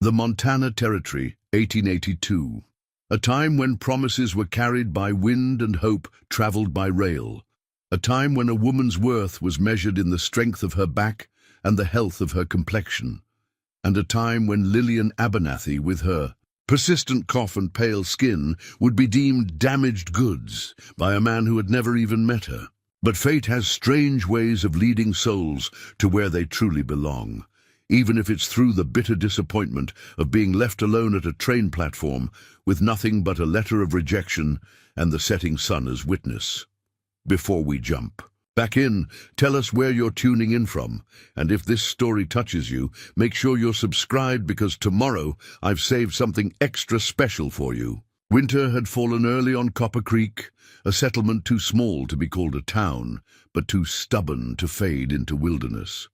The Montana Territory, 1882. A time when promises were carried by wind and hope traveled by rail. A time when a woman's worth was measured in the strength of her back and the health of her complexion. And a time when Lillian Abernathy, with her persistent cough and pale skin, would be deemed damaged goods by a man who had never even met her. But fate has strange ways of leading souls to where they truly belong, even if it's through the bitter disappointment of being left alone at a train platform with nothing but a letter of rejection and the setting sun as witness. Before we jump back in, tell us where you're tuning in from, and if this story touches you, make sure you're subscribed because tomorrow I've saved something extra special for you. Winter had fallen early on Copper Creek, a settlement too small to be called a town, but too stubborn to fade into wilderness.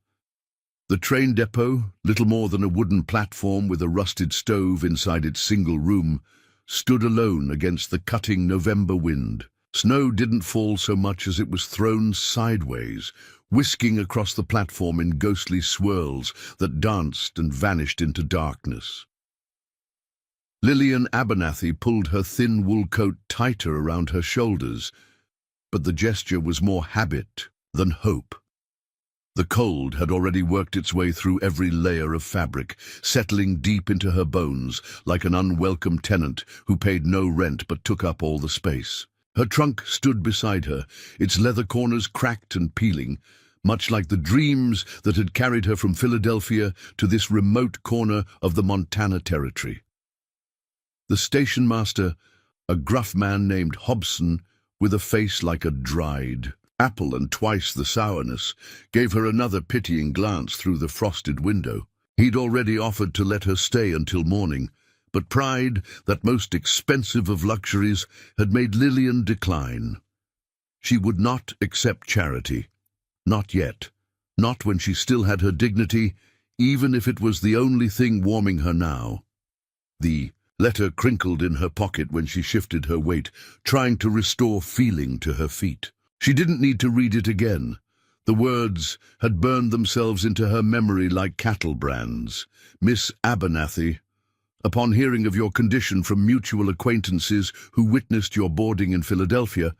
The train depot, little more than a wooden platform with a rusted stove inside its single room, stood alone against the cutting November wind. Snow didn't fall so much as it was thrown sideways, whisking across the platform in ghostly swirls that danced and vanished into darkness. Lillian Abernathy pulled her thin wool coat tighter around her shoulders, but the gesture was more habit than hope. The cold had already worked its way through every layer of fabric, settling deep into her bones like an unwelcome tenant who paid no rent but took up all the space. Her trunk stood beside her, its leather corners cracked and peeling, much like the dreams that had carried her from Philadelphia to this remote corner of the Montana Territory. The station master, a gruff man named Hobson, with a face like a dried apple and twice the sourness, gave her another pitying glance through the frosted window. He'd already offered to let her stay until morning, but pride, that most expensive of luxuries, had made Lillian decline. She would not accept charity. Not yet. Not when she still had her dignity, even if it was the only thing warming her now. The letter crinkled in her pocket when she shifted her weight, trying to restore feeling to her feet. She didn't need to read it again. The words had burned themselves into her memory like cattle brands. Miss Abernathy, upon hearing of your condition from mutual acquaintances who witnessed your boarding in Philadelphia,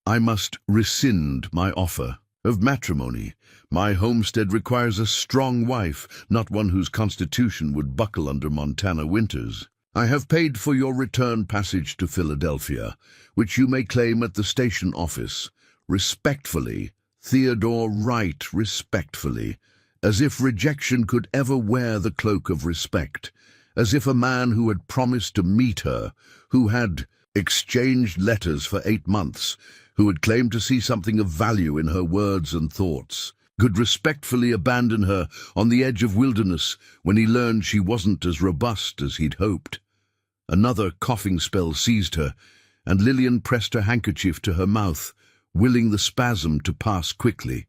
I must rescind my offer of matrimony. My homestead requires a strong wife, not one whose constitution would buckle under Montana winters. I have paid for your return passage to Philadelphia, which you may claim at the station office. Respectfully, Theodore Wright, respectfully, as if rejection could ever wear the cloak of respect, as if a man who had promised to meet her, who had exchanged letters for 8 months, who had claimed to see something of value in her words and thoughts, could respectfully abandon her on the edge of wilderness when he learned she wasn't as robust as he'd hoped. Another coughing spell seized her, and Lillian pressed her handkerchief to her mouth, willing the spasm to pass quickly.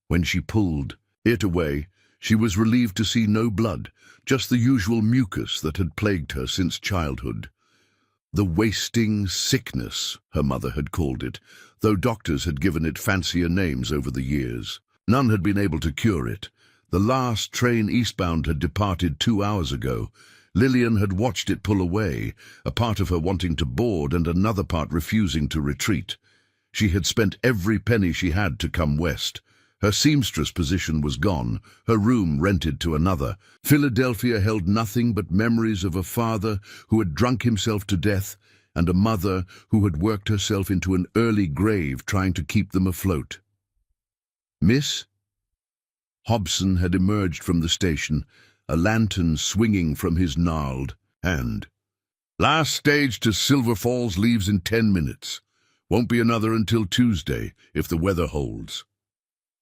When she pulled it away, she was relieved to see no blood, just the usual mucus that had plagued her since childhood. The wasting sickness, her mother had called it, though doctors had given it fancier names over the years. None had been able to cure it. The last train eastbound had departed 2 hours ago. Lillian had watched it pull away, a part of her wanting to board and another part refusing to retreat. She had spent every penny she had to come west. Her seamstress position was gone, her room rented to another. Philadelphia held nothing but memories of a father who had drunk himself to death and a mother who had worked herself into an early grave trying to keep them afloat. Miss? Hobson had emerged from the station, a lantern swinging from his gnarled hand. Last stage to Silver Falls leaves in 10 minutes. Won't be another until Tuesday, if the weather holds.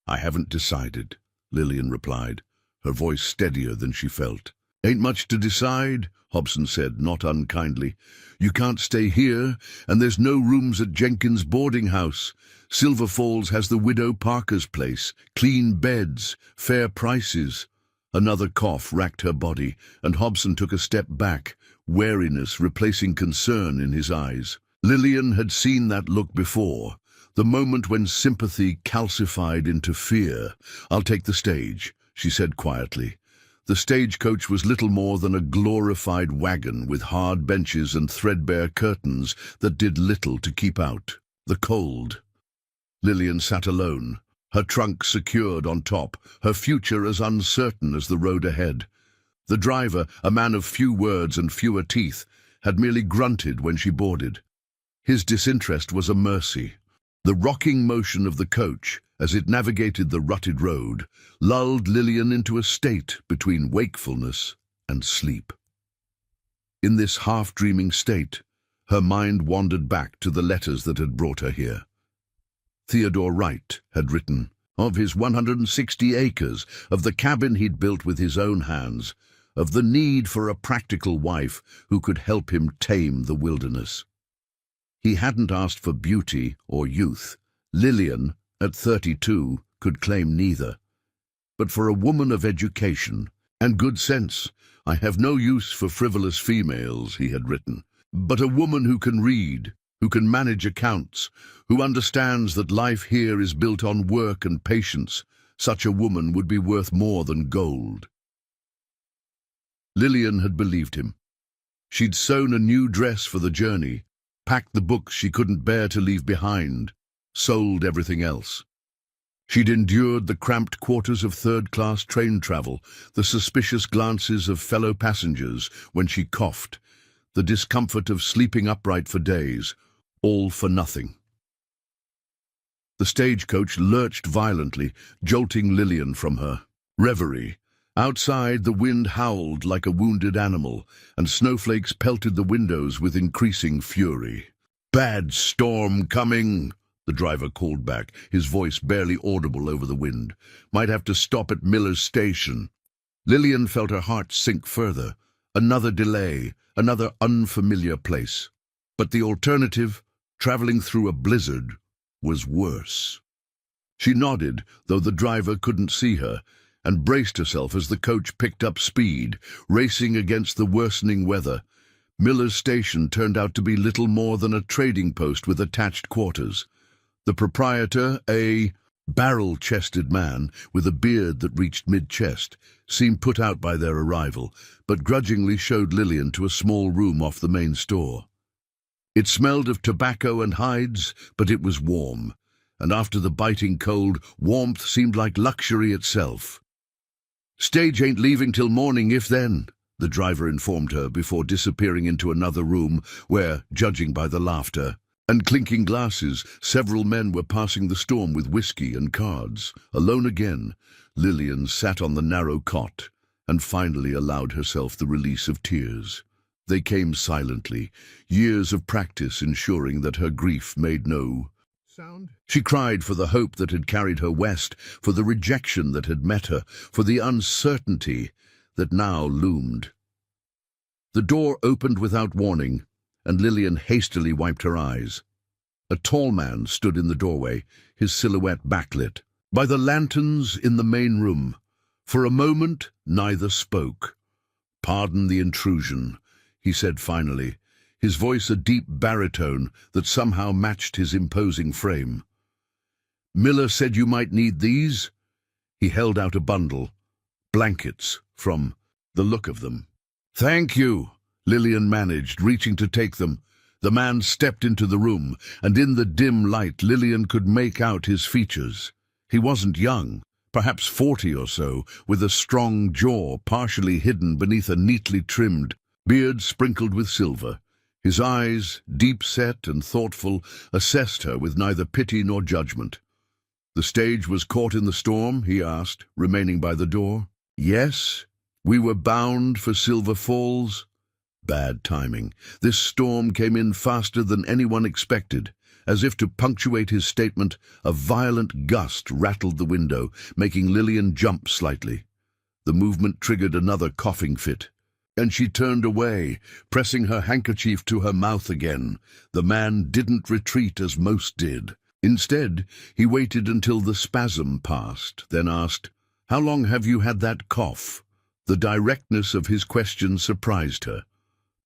I haven't decided, Lillian replied, her voice steadier than she felt. Ain't much to decide, Hobson said, not unkindly. You can't stay here, and there's no rooms at Jenkins' boarding house. Silver Falls has the Widow Parker's place, clean beds, fair prices. Another cough racked her body, and Hobson took a step back, wariness replacing concern in his eyes. Lillian had seen that look before, the moment when sympathy calcified into fear. I'll take the stage, she said quietly. The stagecoach was little more than a glorified wagon with hard benches and threadbare curtains that did little to keep out the cold. Lillian sat alone, her trunk secured on top, her future as uncertain as the road ahead. The driver, a man of few words and fewer teeth, had merely grunted when she boarded. His disinterest was a mercy. The rocking motion of the coach, as it navigated the rutted road, lulled Lillian into a state between wakefulness and sleep. In this half-dreaming state, her mind wandered back to the letters that had brought her here. Theodore Wright had written of his 160 acres, of the cabin he'd built with his own hands, of the need for a practical wife who could help him tame the wilderness. He hadn't asked for beauty or youth. Lillian, at 32, could claim neither. But for a woman of education and good sense, I have no use for frivolous females, he had written, but a woman who can read, who can manage accounts, who understands that life here is built on work and patience, such a woman would be worth more than gold. Lillian had believed him. She'd sewn a new dress for the journey, packed the books she couldn't bear to leave behind, sold everything else. She'd endured the cramped quarters of third-class train travel, the suspicious glances of fellow passengers when she coughed, the discomfort of sleeping upright for days, all for nothing. The stagecoach lurched violently, jolting Lillian from her reverie. Outside, the wind howled like a wounded animal, and snowflakes pelted the windows with increasing fury. "Bad storm coming," the driver called back, his voice barely audible over the wind. "Might have to stop at Miller's station." Lillian felt her heart sink further. Another delay, another unfamiliar place. But the alternative, traveling through a blizzard, was worse. She nodded, though the driver couldn't see her, and braced herself as the coach picked up speed, racing against the worsening weather. Miller's station turned out to be little more than a trading post with attached quarters. The proprietor, a barrel-chested man with a beard that reached mid-chest, seemed put out by their arrival, but grudgingly showed Lillian to a small room off the main store. It smelled of tobacco and hides, but it was warm, and after the biting cold, warmth seemed like luxury itself. "Stage ain't leaving till morning, if then," the driver informed her before disappearing into another room where, judging by the laughter and clinking glasses, several men were passing the storm with whiskey and cards. Alone again, Lillian sat on the narrow cot and finally allowed herself the release of tears. They came silently, years of practice ensuring that her grief made no sound. She cried for the hope that had carried her west, for the rejection that had met her, for the uncertainty that now loomed. The door opened without warning, and Lillian hastily wiped her eyes. A tall man stood in the doorway, his silhouette backlit by the lanterns in the main room. For a moment, neither spoke. "Pardon the intrusion," he said finally, his voice a deep baritone that somehow matched his imposing frame. "Miller said you might need these." He held out a bundle. Blankets, from the look of them. "Thank you," Lillian managed, reaching to take them. The man stepped into the room, and in the dim light Lillian could make out his features. He wasn't young, perhaps 40 or so, with a strong jaw partially hidden beneath a neatly trimmed beard sprinkled with silver. His eyes, deep-set and thoughtful, assessed her with neither pity nor judgment. "The stage was caught in the storm?" he asked, remaining by the door. "Yes. We were bound for Silver Falls." Bad timing. This storm came in faster than anyone expected. As if to punctuate his statement, a violent gust rattled the window, making Lillian jump slightly. The movement triggered another coughing fit, and she turned away, pressing her handkerchief to her mouth again. The man didn't retreat as most did. Instead, he waited until the spasm passed, then asked, "How long have you had that cough?" The directness of his question surprised her.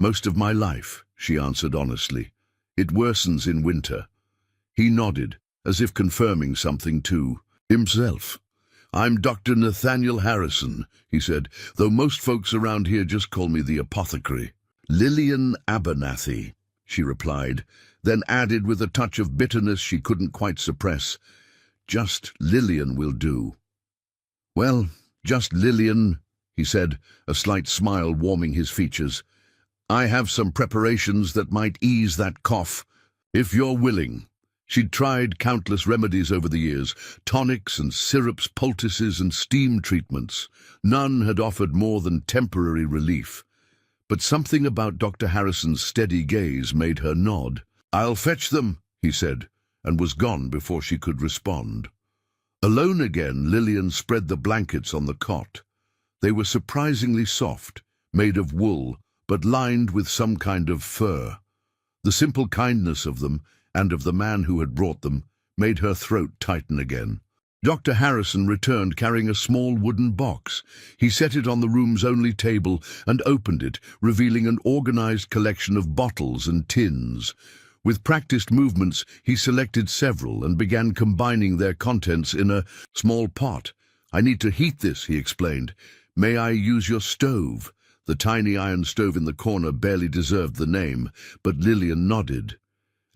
"Most of my life," she answered honestly. "It worsens in winter." He nodded, as if confirming something to himself. "I'm Dr. Nathaniel Harrison," he said, "though most folks around here just call me the apothecary." "Lillian Abernathy," she replied, then added with a touch of bitterness she couldn't quite suppress, "Just Lillian will do." "Well, just Lillian," he said, a slight smile warming his features. "I have some preparations that might ease that cough, if you're willing." She'd tried countless remedies over the years, tonics and syrups, poultices and steam treatments. None had offered more than temporary relief. But something about Dr. Harrison's steady gaze made her nod. "I'll fetch them," he said, and was gone before she could respond. Alone again, Lillian spread the blankets on the cot. They were surprisingly soft, made of wool, but lined with some kind of fur. The simple kindness of them, and of the man who had brought them, made her throat tighten again. Dr. Harrison returned carrying a small wooden box. He set it on the room's only table and opened it, revealing an organized collection of bottles and tins. With practiced movements, he selected several and began combining their contents in a small pot. "I need to heat this," he explained. "May I use your stove?" The tiny iron stove in the corner barely deserved the name, but Lillian nodded.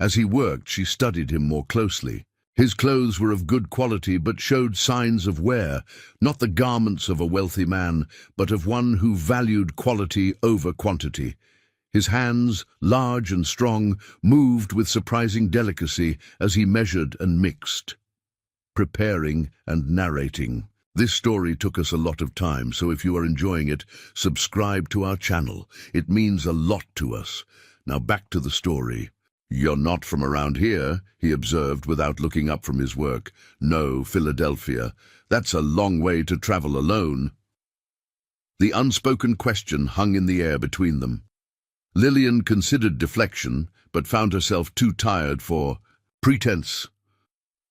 As he worked, she studied him more closely. His clothes were of good quality but showed signs of wear, not the garments of a wealthy man, but of one who valued quality over quantity. His hands, large and strong, moved with surprising delicacy as he measured and mixed, preparing and narrating. This story took us a lot of time, so if you are enjoying it, subscribe to our channel. It means a lot to us. Now back to the story. "You're not from around here," he observed without looking up from his work. "No, Philadelphia. That's a long way to travel alone." The unspoken question hung in the air between them. Lillian considered deflection, but found herself too tired for pretense.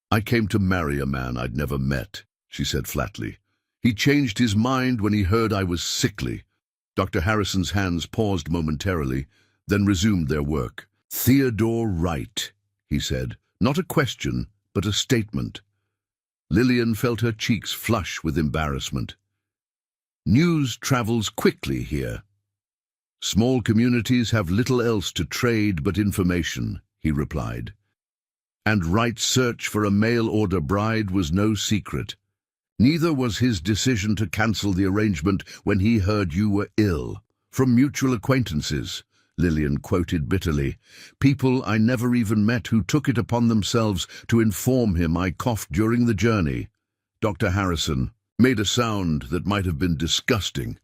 "I came to marry a man I'd never met," she said flatly. "He changed his mind when he heard I was sickly." Dr. Harrison's hands paused momentarily, then resumed their work. "Theodore Wright," he said, not a question, but a statement. Lillian felt her cheeks flush with embarrassment. "News travels quickly here. Small communities have little else to trade but information," he replied. "And Wright's search for a mail-order bride was no secret. Neither was his decision to cancel the arrangement when he heard you were ill. From mutual acquaintances," Lillian quoted bitterly. "People I never even met who took it upon themselves to inform him I coughed during the journey." Dr. Harrison made a sound that might have been disgusting.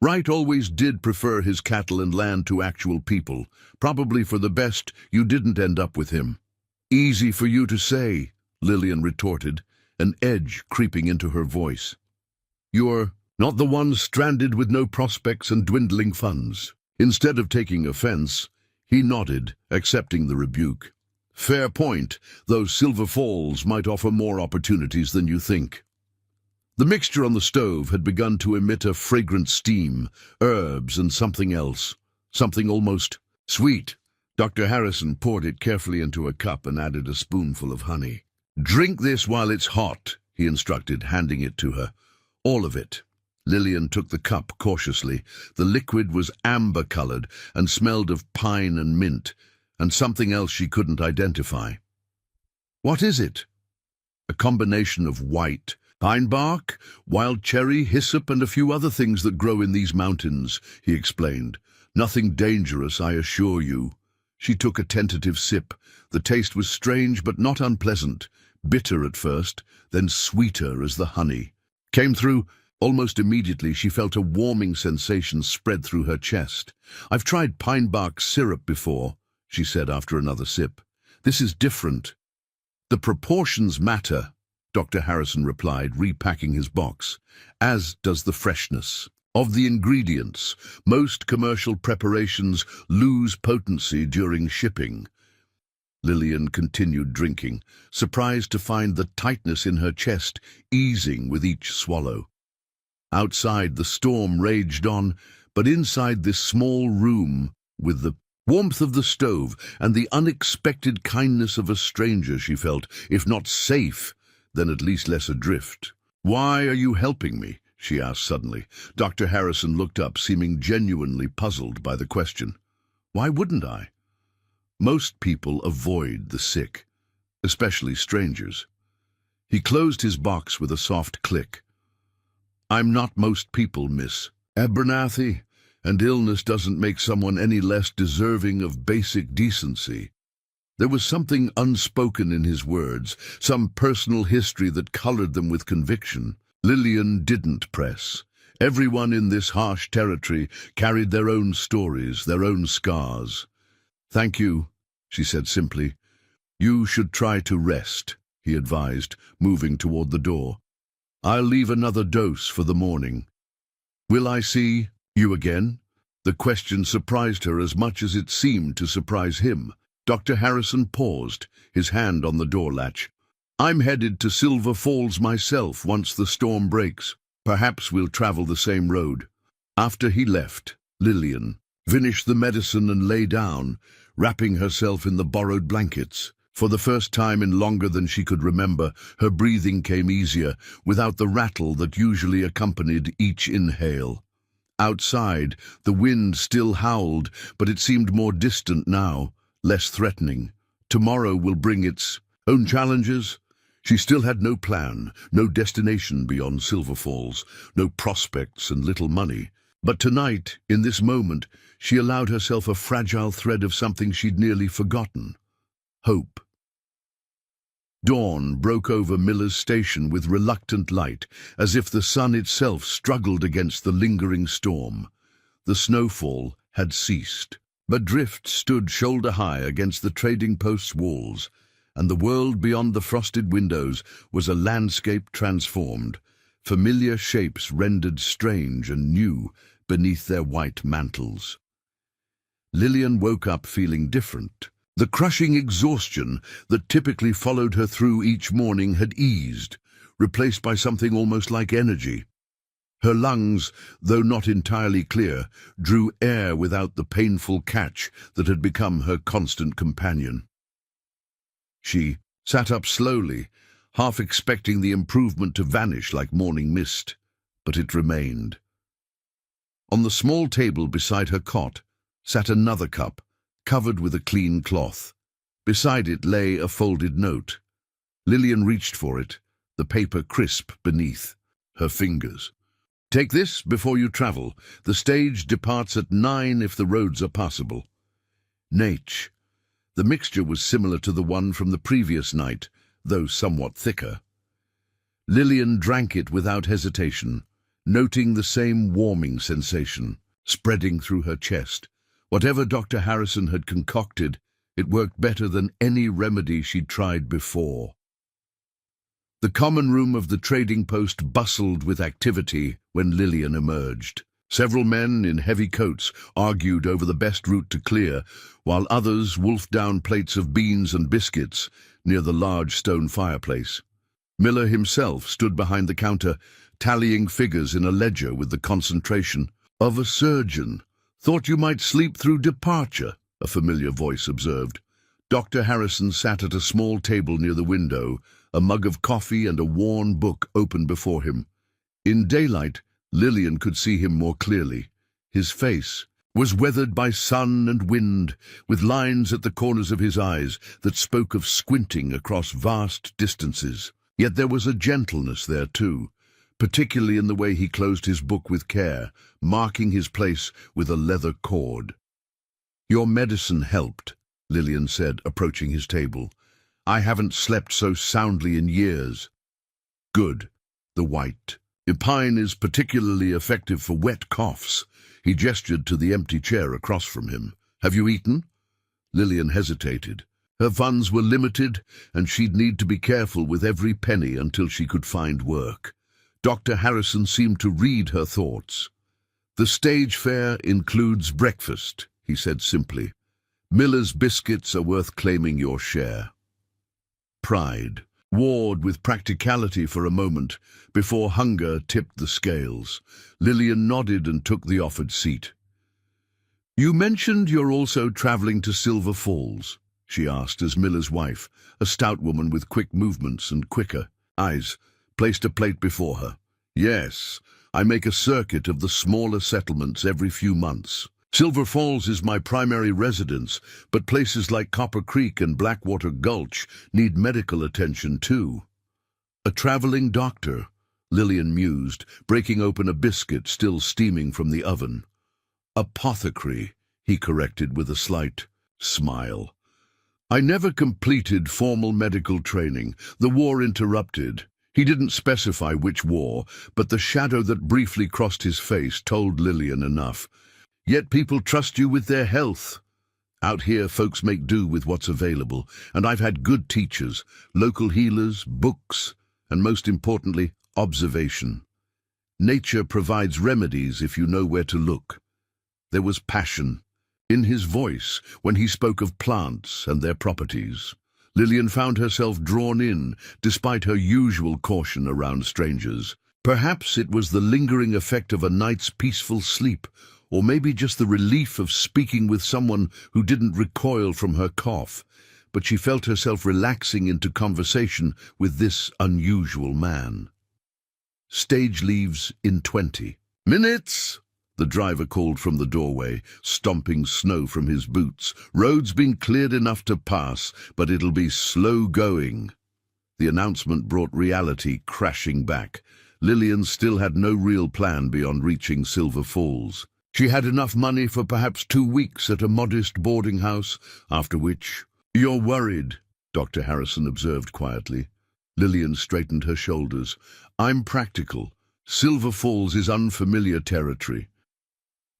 "Wright always did prefer his cattle and land to actual people. Probably for the best you didn't end up with him." "Easy for you to say," Lillian retorted, an edge creeping into her voice. "You're not the one stranded with no prospects and dwindling funds." Instead of taking offense, he nodded, accepting the rebuke. "Fair point, though Silver Falls might offer more opportunities than you think." The mixture on the stove had begun to emit a fragrant steam, herbs and something else, something almost sweet. Dr. Harrison poured it carefully into a cup and added a spoonful of honey. "Drink this while it's hot," he instructed, handing it to her. "All of it." Lillian took the cup cautiously. The liquid was amber-colored and smelled of pine and mint, and something else she couldn't identify. "What is it?" "A combination of white, pine bark, wild cherry, hyssop, and a few other things that grow in these mountains," he explained. "Nothing dangerous, I assure you." She took a tentative sip. The taste was strange but not unpleasant, bitter at first, then sweeter as the honey came through. Almost immediately she felt a warming sensation spread through her chest. "I've tried pine bark syrup before," she said after another sip. "This is different." "The proportions matter," Dr. Harrison replied, repacking his box, "as does the freshness of the ingredients. Most commercial preparations lose potency during shipping." Lillian continued drinking, surprised to find the tightness in her chest easing with each swallow. Outside, the storm raged on, but inside this small room, with the warmth of the stove and the unexpected kindness of a stranger, she felt, if not safe, then at least less adrift. "Why are you helping me?" she asked suddenly. Dr. Harrison looked up, seeming genuinely puzzled by the question. "Why wouldn't I? Most people avoid the sick, especially strangers." He closed his box with a soft click. "I'm not most people, Miss Abernathy, and illness doesn't make someone any less deserving of basic decency." There was something unspoken in his words, some personal history that colored them with conviction. Lillian didn't press. Everyone in this harsh territory carried their own stories, their own scars. "Thank you," she said simply. "You should try to rest," he advised, moving toward the door. "I'll leave another dose for the morning." "Will I see you again?" The question surprised her as much as it seemed to surprise him. Dr. Harrison paused, his hand on the door latch. "I'm headed to Silver Falls myself once the storm breaks. Perhaps we'll travel the same road." After he left, Lillian finished the medicine and lay down, wrapping herself in the borrowed blankets. For the first time in longer than she could remember, her breathing came easier, without the rattle that usually accompanied each inhale. Outside, the wind still howled, but it seemed more distant now, less threatening. Tomorrow will bring its own challenges. She still had no plan, no destination beyond Silver Falls, no prospects and little money. But tonight, in this moment, she allowed herself a fragile thread of something she'd nearly forgotten: hope. Dawn broke over Miller's Station with reluctant light, as if the sun itself struggled against the lingering storm. The snowfall had ceased, but drifts stood shoulder-high against the trading post's walls, and the world beyond the frosted windows was a landscape transformed, familiar shapes rendered strange and new beneath their white mantles. Lillian woke up feeling different. The crushing exhaustion that typically followed her through each morning had eased, replaced by something almost like energy. Her lungs, though not entirely clear, drew air without the painful catch that had become her constant companion. She sat up slowly, half expecting the improvement to vanish like morning mist, but it remained. On the small table beside her cot sat another cup, covered with a clean cloth. Beside it lay a folded note. Lillian reached for it, the paper crisp beneath her fingers. "Take this before you travel. The stage departs at 9 if the roads are passable." Nature. The mixture was similar to the one from the previous night, though somewhat thicker. Lillian drank it without hesitation, noting the same warming sensation spreading through her chest. Whatever Dr. Harrison had concocted, it worked better than any remedy she'd tried before. The common room of the trading post bustled with activity when Lillian emerged. Several men in heavy coats argued over the best route to clear, while others wolfed down plates of beans and biscuits near the large stone fireplace. Miller himself stood behind the counter, tallying figures in a ledger with the concentration of a surgeon. "Thought you might sleep through departure," a familiar voice observed. Dr. Harrison sat at a small table near the window, a mug of coffee and a worn book open before him. In daylight, Lillian could see him more clearly. His face was weathered by sun and wind, with lines at the corners of his eyes that spoke of squinting across vast distances. Yet there was a gentleness there too, particularly in the way he closed his book with care, marking his place with a leather cord. "Your medicine helped," Lillian said, approaching his table. "I haven't slept so soundly in years." "Good." The white pine is particularly effective for wet coughs. He gestured to the empty chair across from him. "Have you eaten?" Lillian hesitated. Her funds were limited, and she'd need to be careful with every penny until she could find work. Dr. Harrison seemed to read her thoughts. "The stage fare includes breakfast," he said simply. "Miller's biscuits are worth claiming your share." Pride warred with practicality for a moment before hunger tipped the scales. Lillian nodded and took the offered seat. "You mentioned you're also traveling to Silver Falls," she asked as Miller's wife, a stout woman with quick movements and quicker eyes, placed a plate before her. Yes, I make a circuit of the smaller settlements every few months. Silver Falls is my primary residence, but places like Copper Creek and Blackwater Gulch need medical attention too. A traveling doctor, Lillian mused, breaking open a biscuit still steaming from the oven. Apothecary, he corrected with a slight smile. I never completed formal medical training. The war interrupted. He didn't specify which war, but the shadow that briefly crossed his face told Lillian enough. Yet people trust you with their health. Out here, folks make do with what's available, and I've had good teachers, local healers, books, and most importantly, observation. Nature provides remedies if you know where to look. There was passion in his voice when he spoke of plants and their properties. Lillian found herself drawn in, despite her usual caution around strangers. Perhaps it was the lingering effect of a night's peaceful sleep, or maybe just the relief of speaking with someone who didn't recoil from her cough, but she felt herself relaxing into conversation with this unusual man. Stage leaves in 20 minutes, the driver called from the doorway, stomping snow from his boots. Road's been cleared enough to pass, but it'll be slow going. The announcement brought reality crashing back. Lillian still had no real plan beyond reaching Silver Falls. She had enough money for perhaps 2 weeks at a modest boarding house, after which— "You're worried," Dr. Harrison observed quietly. Lillian straightened her shoulders. "I'm practical. Silver Falls is unfamiliar territory.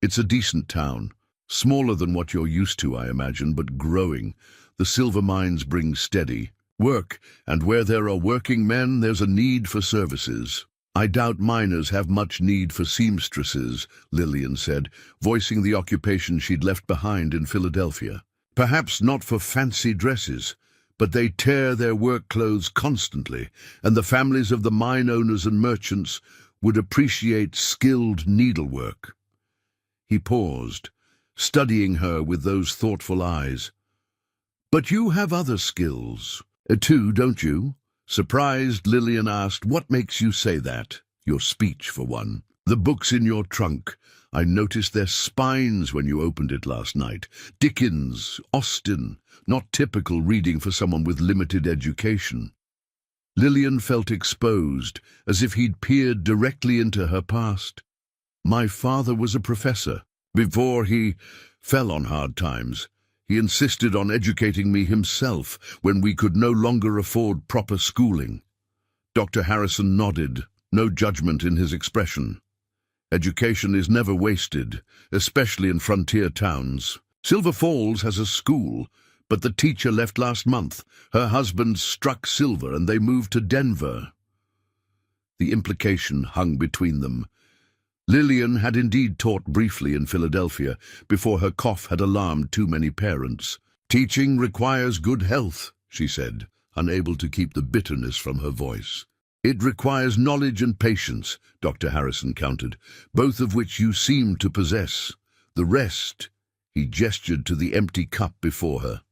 It's a decent town, smaller than what you're used to, I imagine, but growing. The silver mines bring steady work, and where there are working men, there's a need for services. I doubt miners have much need for seamstresses," Lillian said, voicing the occupation she'd left behind in Philadelphia. "Perhaps not for fancy dresses, but they tear their work clothes constantly, and the families of the mine owners and merchants would appreciate skilled needlework." He paused, studying her with those thoughtful eyes. "But you have other skills, too, don't you?" Surprised, Lillian asked, "What makes you say that?" "Your speech, for one. The books in your trunk. I noticed their spines when you opened it last night. Dickens, Austen, not typical reading for someone with limited education." Lillian felt exposed, as if he'd peered directly into her past. "My father was a professor. Before he fell on hard times, he insisted on educating me himself when we could no longer afford proper schooling." Dr. Harrison nodded, no judgment in his expression. "Education is never wasted, especially in frontier towns. Silver Falls has a school, but the teacher left last month. Her husband struck silver and they moved to Denver." The implication hung between them. Lillian had indeed taught briefly in Philadelphia before her cough had alarmed too many parents. "Teaching requires good health," she said, unable to keep the bitterness from her voice. "It requires knowledge and patience," Dr. Harrison countered, "both of which you seem to possess. The rest," he gestured to the empty cup before her,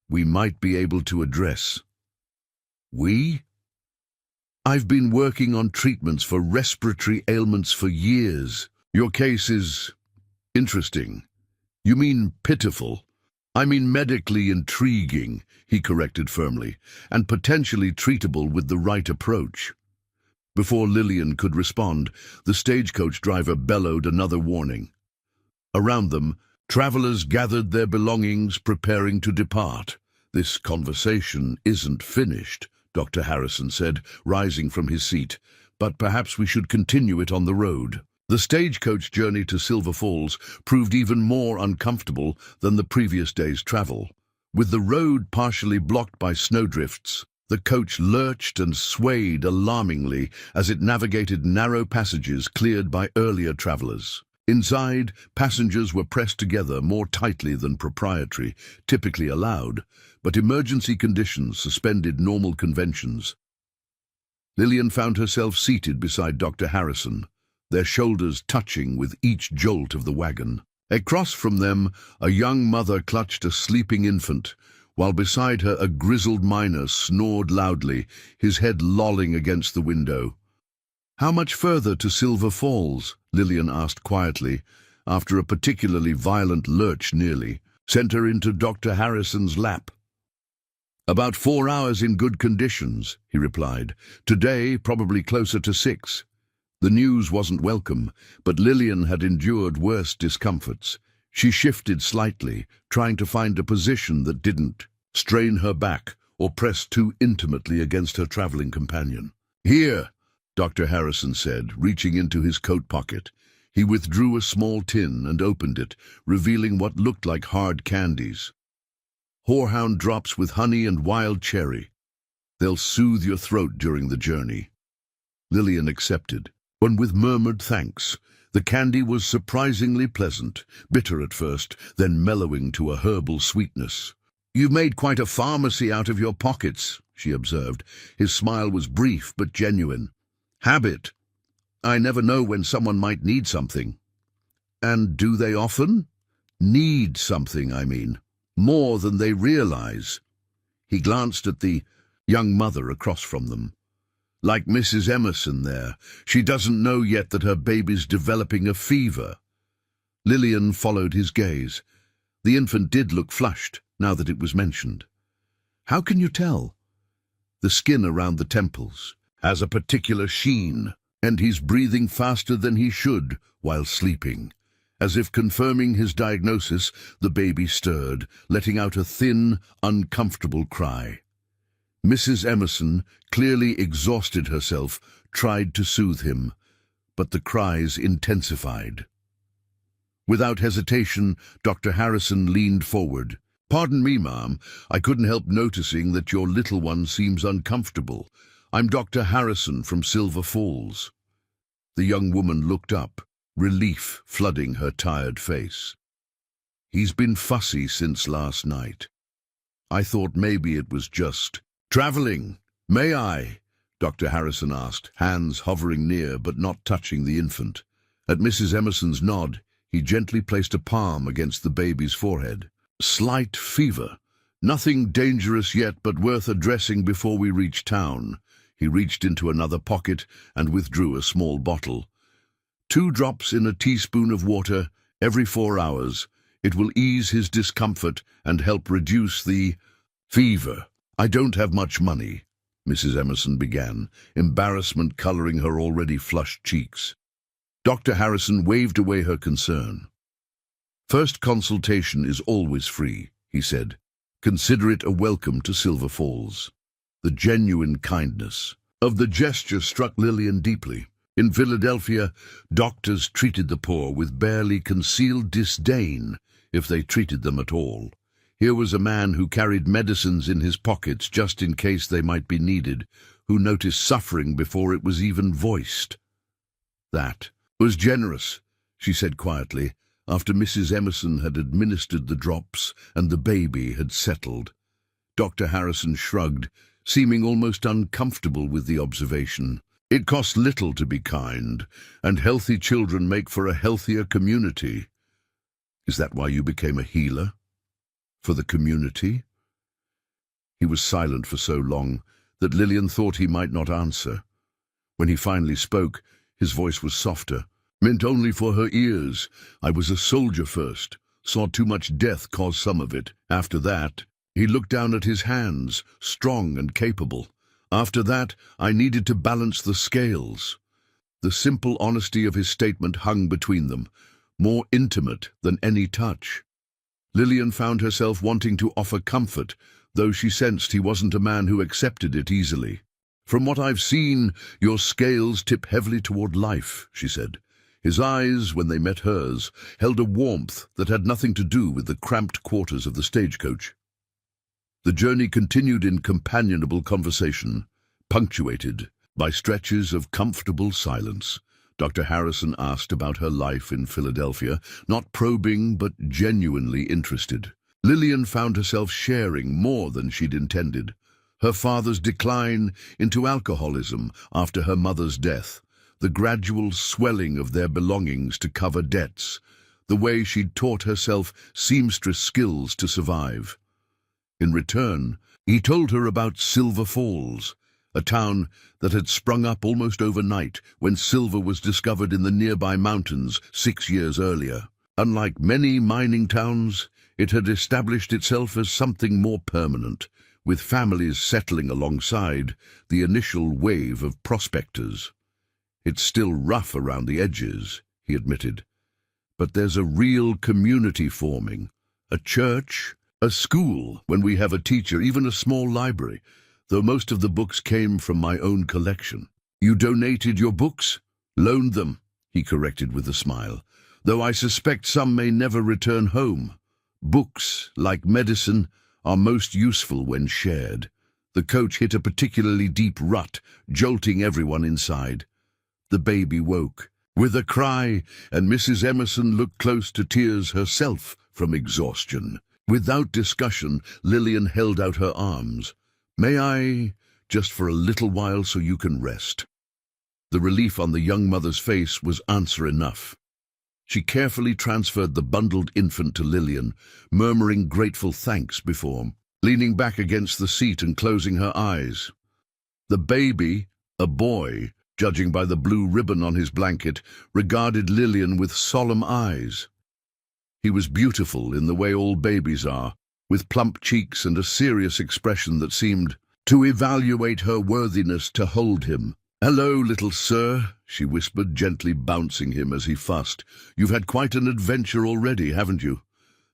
"we might be able to address." "We?" "I've been working on treatments for respiratory ailments for years. Your case is interesting." "You mean pitiful?" "I mean medically intriguing," he corrected firmly, "and potentially treatable with the right approach." Before Lillian could respond, the stagecoach driver bellowed another warning. Around them, travelers gathered their belongings, preparing to depart. "This conversation isn't finished," Dr. Harrison said, rising from his seat, "but perhaps we should continue it on the road." The stagecoach journey to Silver Falls proved even more uncomfortable than the previous day's travel. With the road partially blocked by snowdrifts, the coach lurched and swayed alarmingly as it navigated narrow passages cleared by earlier travelers. Inside, passengers were pressed together more tightly than proprietary typically allowed, but emergency conditions suspended normal conventions. Lillian found herself seated beside Dr. Harrison, their shoulders touching with each jolt of the wagon. Across from them, a young mother clutched a sleeping infant, while beside her a grizzled miner snored loudly, his head lolling against the window. "How much further to Silver Falls?" Lillian asked quietly, after a particularly violent lurch nearly sent her into Dr. Harrison's lap. "About 4 hours in good conditions," he replied. "Today, probably closer to 6. The news wasn't welcome, but Lillian had endured worse discomforts. She shifted slightly, trying to find a position that didn't strain her back or press too intimately against her traveling companion. "Here," Dr. Harrison said, reaching into his coat pocket. He withdrew a small tin and opened it, revealing what looked like hard candies. "Horehound drops with honey and wild cherry. They'll soothe your throat during the journey." Lillian accepted, but with murmured thanks. The candy was surprisingly pleasant, bitter at first, then mellowing to a herbal sweetness. "You've made quite a pharmacy out of your pockets," she observed. His smile was brief but genuine. "Habit. I never know when someone might need something." "And do they often?" "Need something, I mean. More than they realize." He glanced at the young mother across from them. "Like Mrs. Emerson there. She doesn't know yet that her baby's developing a fever." Lillian followed his gaze. The infant did look flushed, now that it was mentioned. "How can you tell?" "The skin around the temples has a particular sheen, and he's breathing faster than he should while sleeping." As if confirming his diagnosis, the baby stirred, letting out a thin, uncomfortable cry. Mrs. Emerson, clearly exhausted herself, tried to soothe him, but the cries intensified. Without hesitation, Dr. Harrison leaned forward. "Pardon me, ma'am. I couldn't help noticing that your little one seems uncomfortable. I'm Dr. Harrison from Silver Falls." The young woman looked up, relief flooding her tired face. "He's been fussy since last night. I thought maybe it was just traveling." "May I?" Dr. Harrison asked, hands hovering near but not touching the infant. At Mrs. Emerson's nod, he gently placed a palm against the baby's forehead. "Slight fever. Nothing dangerous yet, but worth addressing before we reach town." He reached into another pocket and withdrew a small bottle. 2 drops in a teaspoon of water every 4 hours. It will ease his discomfort and help reduce the fever. "I don't have much money," Mrs. Emerson began, embarrassment coloring her already flushed cheeks. Dr. Harrison waved away her concern. "First consultation is always free," he said. "Consider it a welcome to Silver Falls." The genuine kindness of the gesture struck Lillian deeply. In Philadelphia, doctors treated the poor with barely concealed disdain, if they treated them at all. Here was a man who carried medicines in his pockets just in case they might be needed, who noticed suffering before it was even voiced. "That was generous," she said quietly, after Mrs. Emerson had administered the drops and the baby had settled. Dr. Harrison shrugged, seeming almost uncomfortable with the observation. "It costs little to be kind, and healthy children make for a healthier community." "Is that why you became a healer? For the community?" He was silent for so long that Lillian thought he might not answer. When he finally spoke, his voice was softer. "Meant only for her ears. I was a soldier first. Saw too much death cause some of it. After that," he looked down at his hands, strong and capable. "After that, I needed to balance the scales." The simple honesty of his statement hung between them, more intimate than any touch. Lillian found herself wanting to offer comfort, though she sensed he wasn't a man who accepted it easily. "From what I've seen, your scales tip heavily toward life," she said. His eyes, when they met hers, held a warmth that had nothing to do with the cramped quarters of the stagecoach. The journey continued in companionable conversation, punctuated by stretches of comfortable silence. Dr. Harrison asked about her life in Philadelphia, not probing but genuinely interested. Lillian found herself sharing more than she'd intended. Her father's decline into alcoholism after her mother's death, the gradual swelling of their belongings to cover debts, the way she'd taught herself seamstress skills to survive. In return, he told her about Silver Falls, a town that had sprung up almost overnight when silver was discovered in the nearby mountains 6 years earlier. Unlike many mining towns, it had established itself as something more permanent, with families settling alongside the initial wave of prospectors. "It's still rough around the edges," he admitted, "but there's a real community forming. A church, a school, when we have a teacher, even a small library, though most of the books came from my own collection." "You donated your books?" "Loaned them," he corrected with a smile, "though I suspect some may never return home. Books, like medicine, are most useful when shared." The coach hit a particularly deep rut, jolting everyone inside. The baby woke with a cry, and Mrs. Emerson looked close to tears herself from exhaustion. Without discussion, Lillian held out her arms. "May I? Just for a little while so you can rest." The relief on the young mother's face was answer enough. She carefully transferred the bundled infant to Lillian, murmuring grateful thanks before leaning back against the seat and closing her eyes. The baby, a boy, judging by the blue ribbon on his blanket, regarded Lillian with solemn eyes. He was beautiful in the way all babies are, with plump cheeks and a serious expression that seemed to evaluate her worthiness to hold him. "Hello, little sir," she whispered, gently bouncing him as he fussed. "You've had quite an adventure already, haven't you?"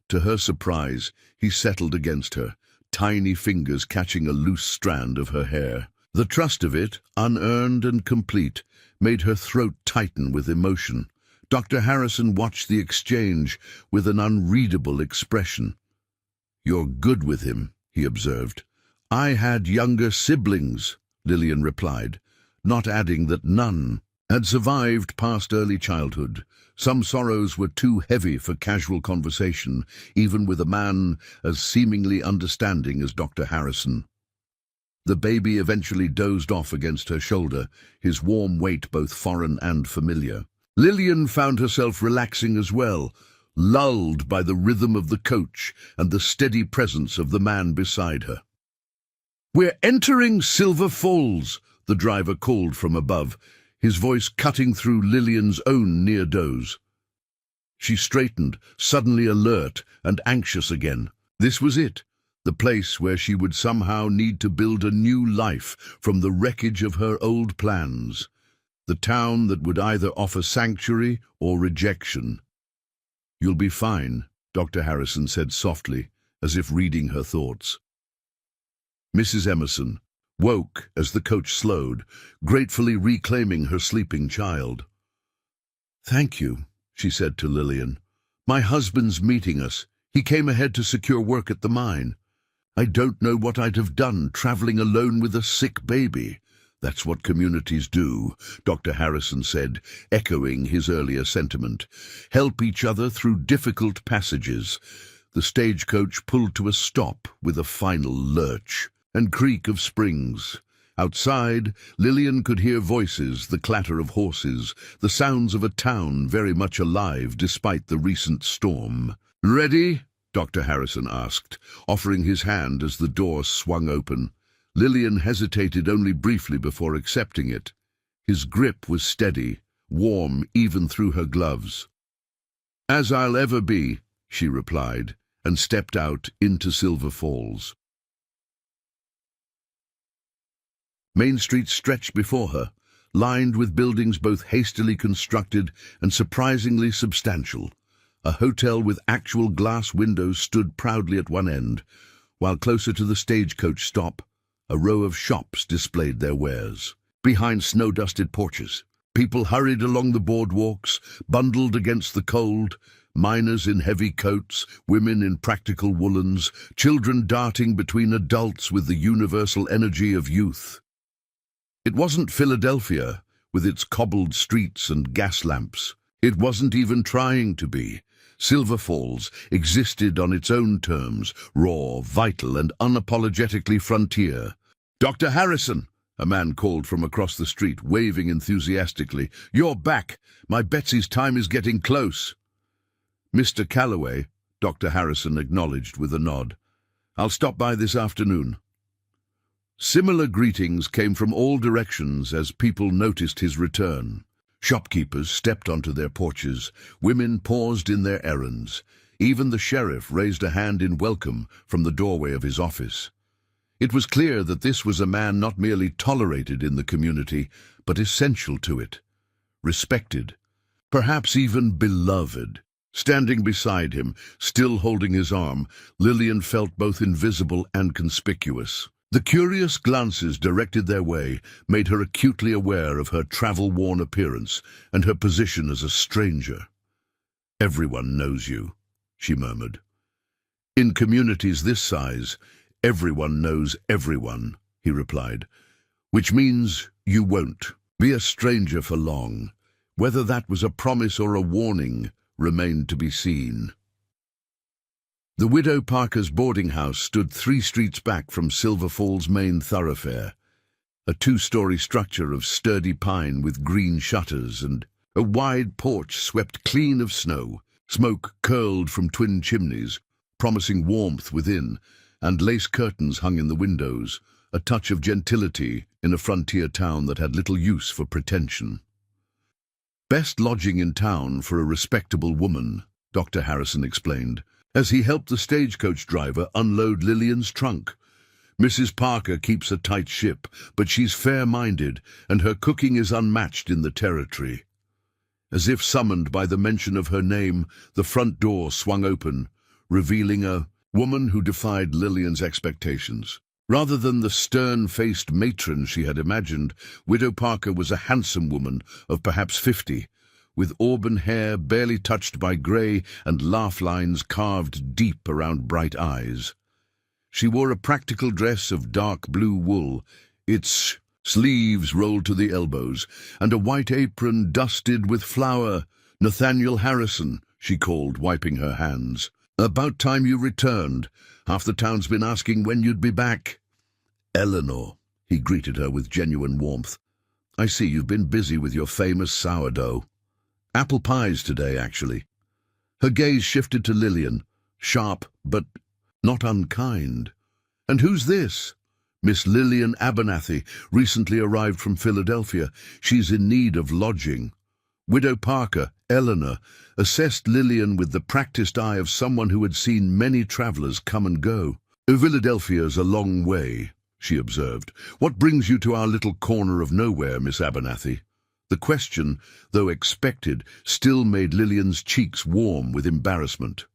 To her surprise, he settled against her, tiny fingers catching a loose strand of her hair. The trust of it, unearned and complete, made her throat tighten with emotion. Dr. Harrison watched the exchange with an unreadable expression. "You're good with him," he observed. "I had younger siblings," Lillian replied, not adding that none had survived past early childhood. Some sorrows were too heavy for casual conversation, even with a man as seemingly understanding as Dr. Harrison. The baby eventually dozed off against her shoulder, his warm weight both foreign and familiar. Lillian found herself relaxing as well, lulled by the rhythm of the coach and the steady presence of the man beside her. "We're entering Silver Falls," the driver called from above, his voice cutting through Lillian's own near doze. She straightened, suddenly alert and anxious again. This was it, the place where she would somehow need to build a new life from the wreckage of her old plans. The town that would either offer sanctuary or rejection. "You'll be fine," Dr. Harrison said softly, as if reading her thoughts. Mrs. Emerson woke as the coach slowed, gratefully reclaiming her sleeping child. "Thank you," she said to Lillian. "My husband's meeting us. He came ahead to secure work at the mine. I don't know what I'd have done traveling alone with a sick baby." "That's what communities do," Dr. Harrison said, echoing his earlier sentiment. "Help each other through difficult passages." The stagecoach pulled to a stop with a final lurch and creak of springs. Outside, Lillian could hear voices, the clatter of horses, the sounds of a town very much alive despite the recent storm. "Ready?" Dr. Harrison asked, offering his hand as the door swung open. Lillian hesitated only briefly before accepting it. His grip was steady, warm even through her gloves. "As I'll ever be," she replied, and stepped out into Silver Falls. Main Street stretched before her, lined with buildings both hastily constructed and surprisingly substantial. A hotel with actual glass windows stood proudly at one end, while closer to the stagecoach stop, a row of shops displayed their wares. Behind snow-dusted porches, people hurried along the boardwalks, bundled against the cold, miners in heavy coats, women in practical woolens, children darting between adults with the universal energy of youth. It wasn't Philadelphia, with its cobbled streets and gas lamps. It wasn't even trying to be. Silver Falls existed on its own terms, raw, vital, and unapologetically frontier. "Dr. Harrison," a man called from across the street, waving enthusiastically. "You're back. My Betsy's time is getting close." "Mr. Calloway," Dr. Harrison acknowledged with a nod. I'll stop by this afternoon." Similar greetings came from all directions as people noticed his return. Shopkeepers stepped onto their porches, women paused in their errands. Even the sheriff raised a hand in welcome from the doorway of his office. It was clear that this was a man not merely tolerated in the community, but essential to it, respected, perhaps even beloved. Standing beside him, still holding his arm, Lillian felt both invisible and conspicuous. The curious glances directed their way made her acutely aware of her travel-worn appearance and her position as a stranger. "Everyone knows you," she murmured. "In communities this size, everyone knows everyone," he replied. "Which means you won't be a stranger for long." Whether that was a promise or a warning remained to be seen. The Widow Parker's boarding house stood 3 streets back from Silver Falls' main thoroughfare, a 2-story structure of sturdy pine with green shutters and a wide porch swept clean of snow. Smoke curled from twin chimneys, promising warmth within, and lace curtains hung in the windows, a touch of gentility in a frontier town that had little use for pretension. "Best lodging in town for a respectable woman," Dr. Harrison explained, as he helped the stagecoach driver unload Lillian's trunk. "Mrs. Parker keeps a tight ship, but she's fair-minded, and her cooking is unmatched in the territory." As if summoned by the mention of her name, the front door swung open, revealing a woman who defied Lillian's expectations. Rather than the stern-faced matron she had imagined, Widow Parker was a handsome woman of perhaps 50, with auburn hair barely touched by grey and laugh lines carved deep around bright eyes. She wore a practical dress of dark blue wool, its sleeves rolled to the elbows, and a white apron dusted with flour. "Nathaniel Harrison," she called, wiping her hands. "About time you returned. Half the town's been asking when you'd be back." "Eleanor," he greeted her with genuine warmth. "I see you've been busy with your famous sourdough. Apple pies today, actually." Her gaze shifted to Lillian, sharp but not unkind. "And who's this?" "Miss Lillian Abernathy, recently arrived from Philadelphia. She's in need of lodging." Widow Parker, Eleanor, assessed Lillian with the practiced eye of someone who had seen many travelers come and go. "Philadelphia's a long way," she observed. "What brings you to our little corner of nowhere, Miss Abernathy?" The question, though expected, still made Lillian's cheeks warm with embarrassment.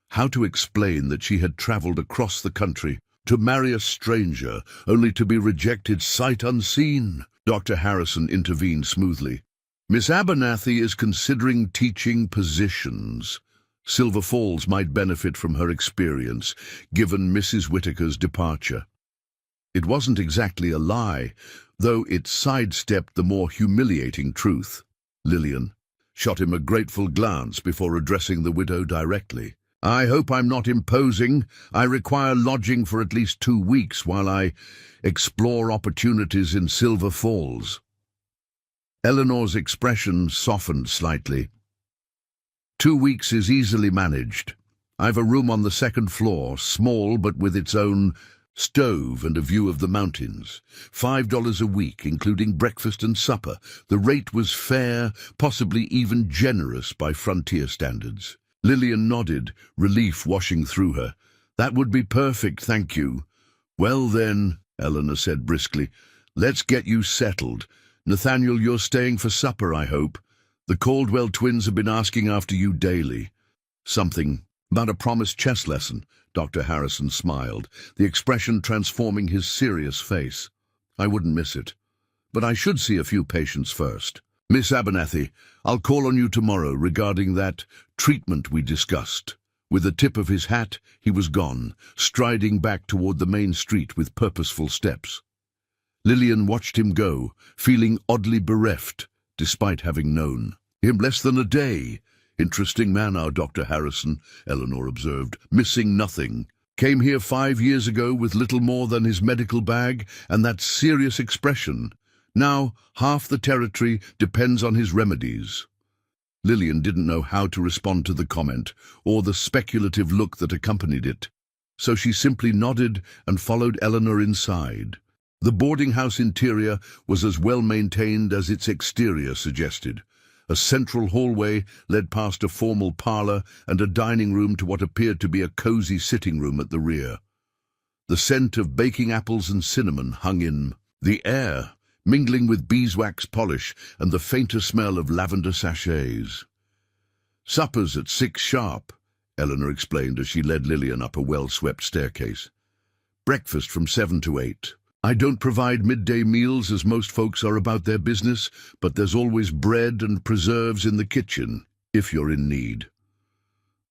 How to explain that she had traveled across the country to marry a stranger, only to be rejected sight unseen? Dr. Harrison intervened smoothly. "Miss Abernathy is considering teaching positions. Silver Falls might benefit from her experience, given Mrs. Whitaker's departure." It wasn't exactly a lie, though it sidestepped the more humiliating truth. Lillian shot him a grateful glance before addressing the widow directly. "I hope I'm not imposing. I require lodging for at least 2 weeks while I explore opportunities in Silver Falls." Eleanor's expression softened slightly. 2 weeks is easily managed. I've a room on the 2nd floor, small but with its own stove and a view of the mountains. $5 a week, including breakfast and supper. The rate was fair, possibly even generous by frontier standards. Lillian nodded, relief washing through her. "That would be perfect, thank you." "Well then," Eleanor said briskly, "let's get you settled. Nathaniel, you're staying for supper, I hope. The Caldwell twins have been asking after you daily." "Something about a promised chess lesson," Dr. Harrison smiled, the expression transforming his serious face. "I wouldn't miss it. But I should see a few patients first. Miss Abernathy, I'll call on you tomorrow regarding that treatment we discussed." With a tip of his hat, he was gone, striding back toward the main street with purposeful steps. Lillian watched him go, feeling oddly bereft, despite having known him less than a day. "Interesting man, our Dr. Harrison," Eleanor observed, "missing nothing. Came here 5 years ago with little more than his medical bag and that serious expression. Now, half the territory depends on his remedies." Lillian didn't know how to respond to the comment, or the speculative look that accompanied it. so she simply nodded and followed Eleanor inside. The boarding house interior was as well maintained as its exterior suggested. A central hallway led past a formal parlor and a dining room to what appeared to be a cozy sitting room at the rear. The scent of baking apples and cinnamon hung in the air, mingling with beeswax polish and the fainter smell of lavender sachets. "Supper's at 6 sharp," Eleanor explained as she led Lillian up a well-swept staircase. "Breakfast from 7 to 8. I don't provide midday meals as most folks are about their business, but there's always bread and preserves in the kitchen, if you're in need."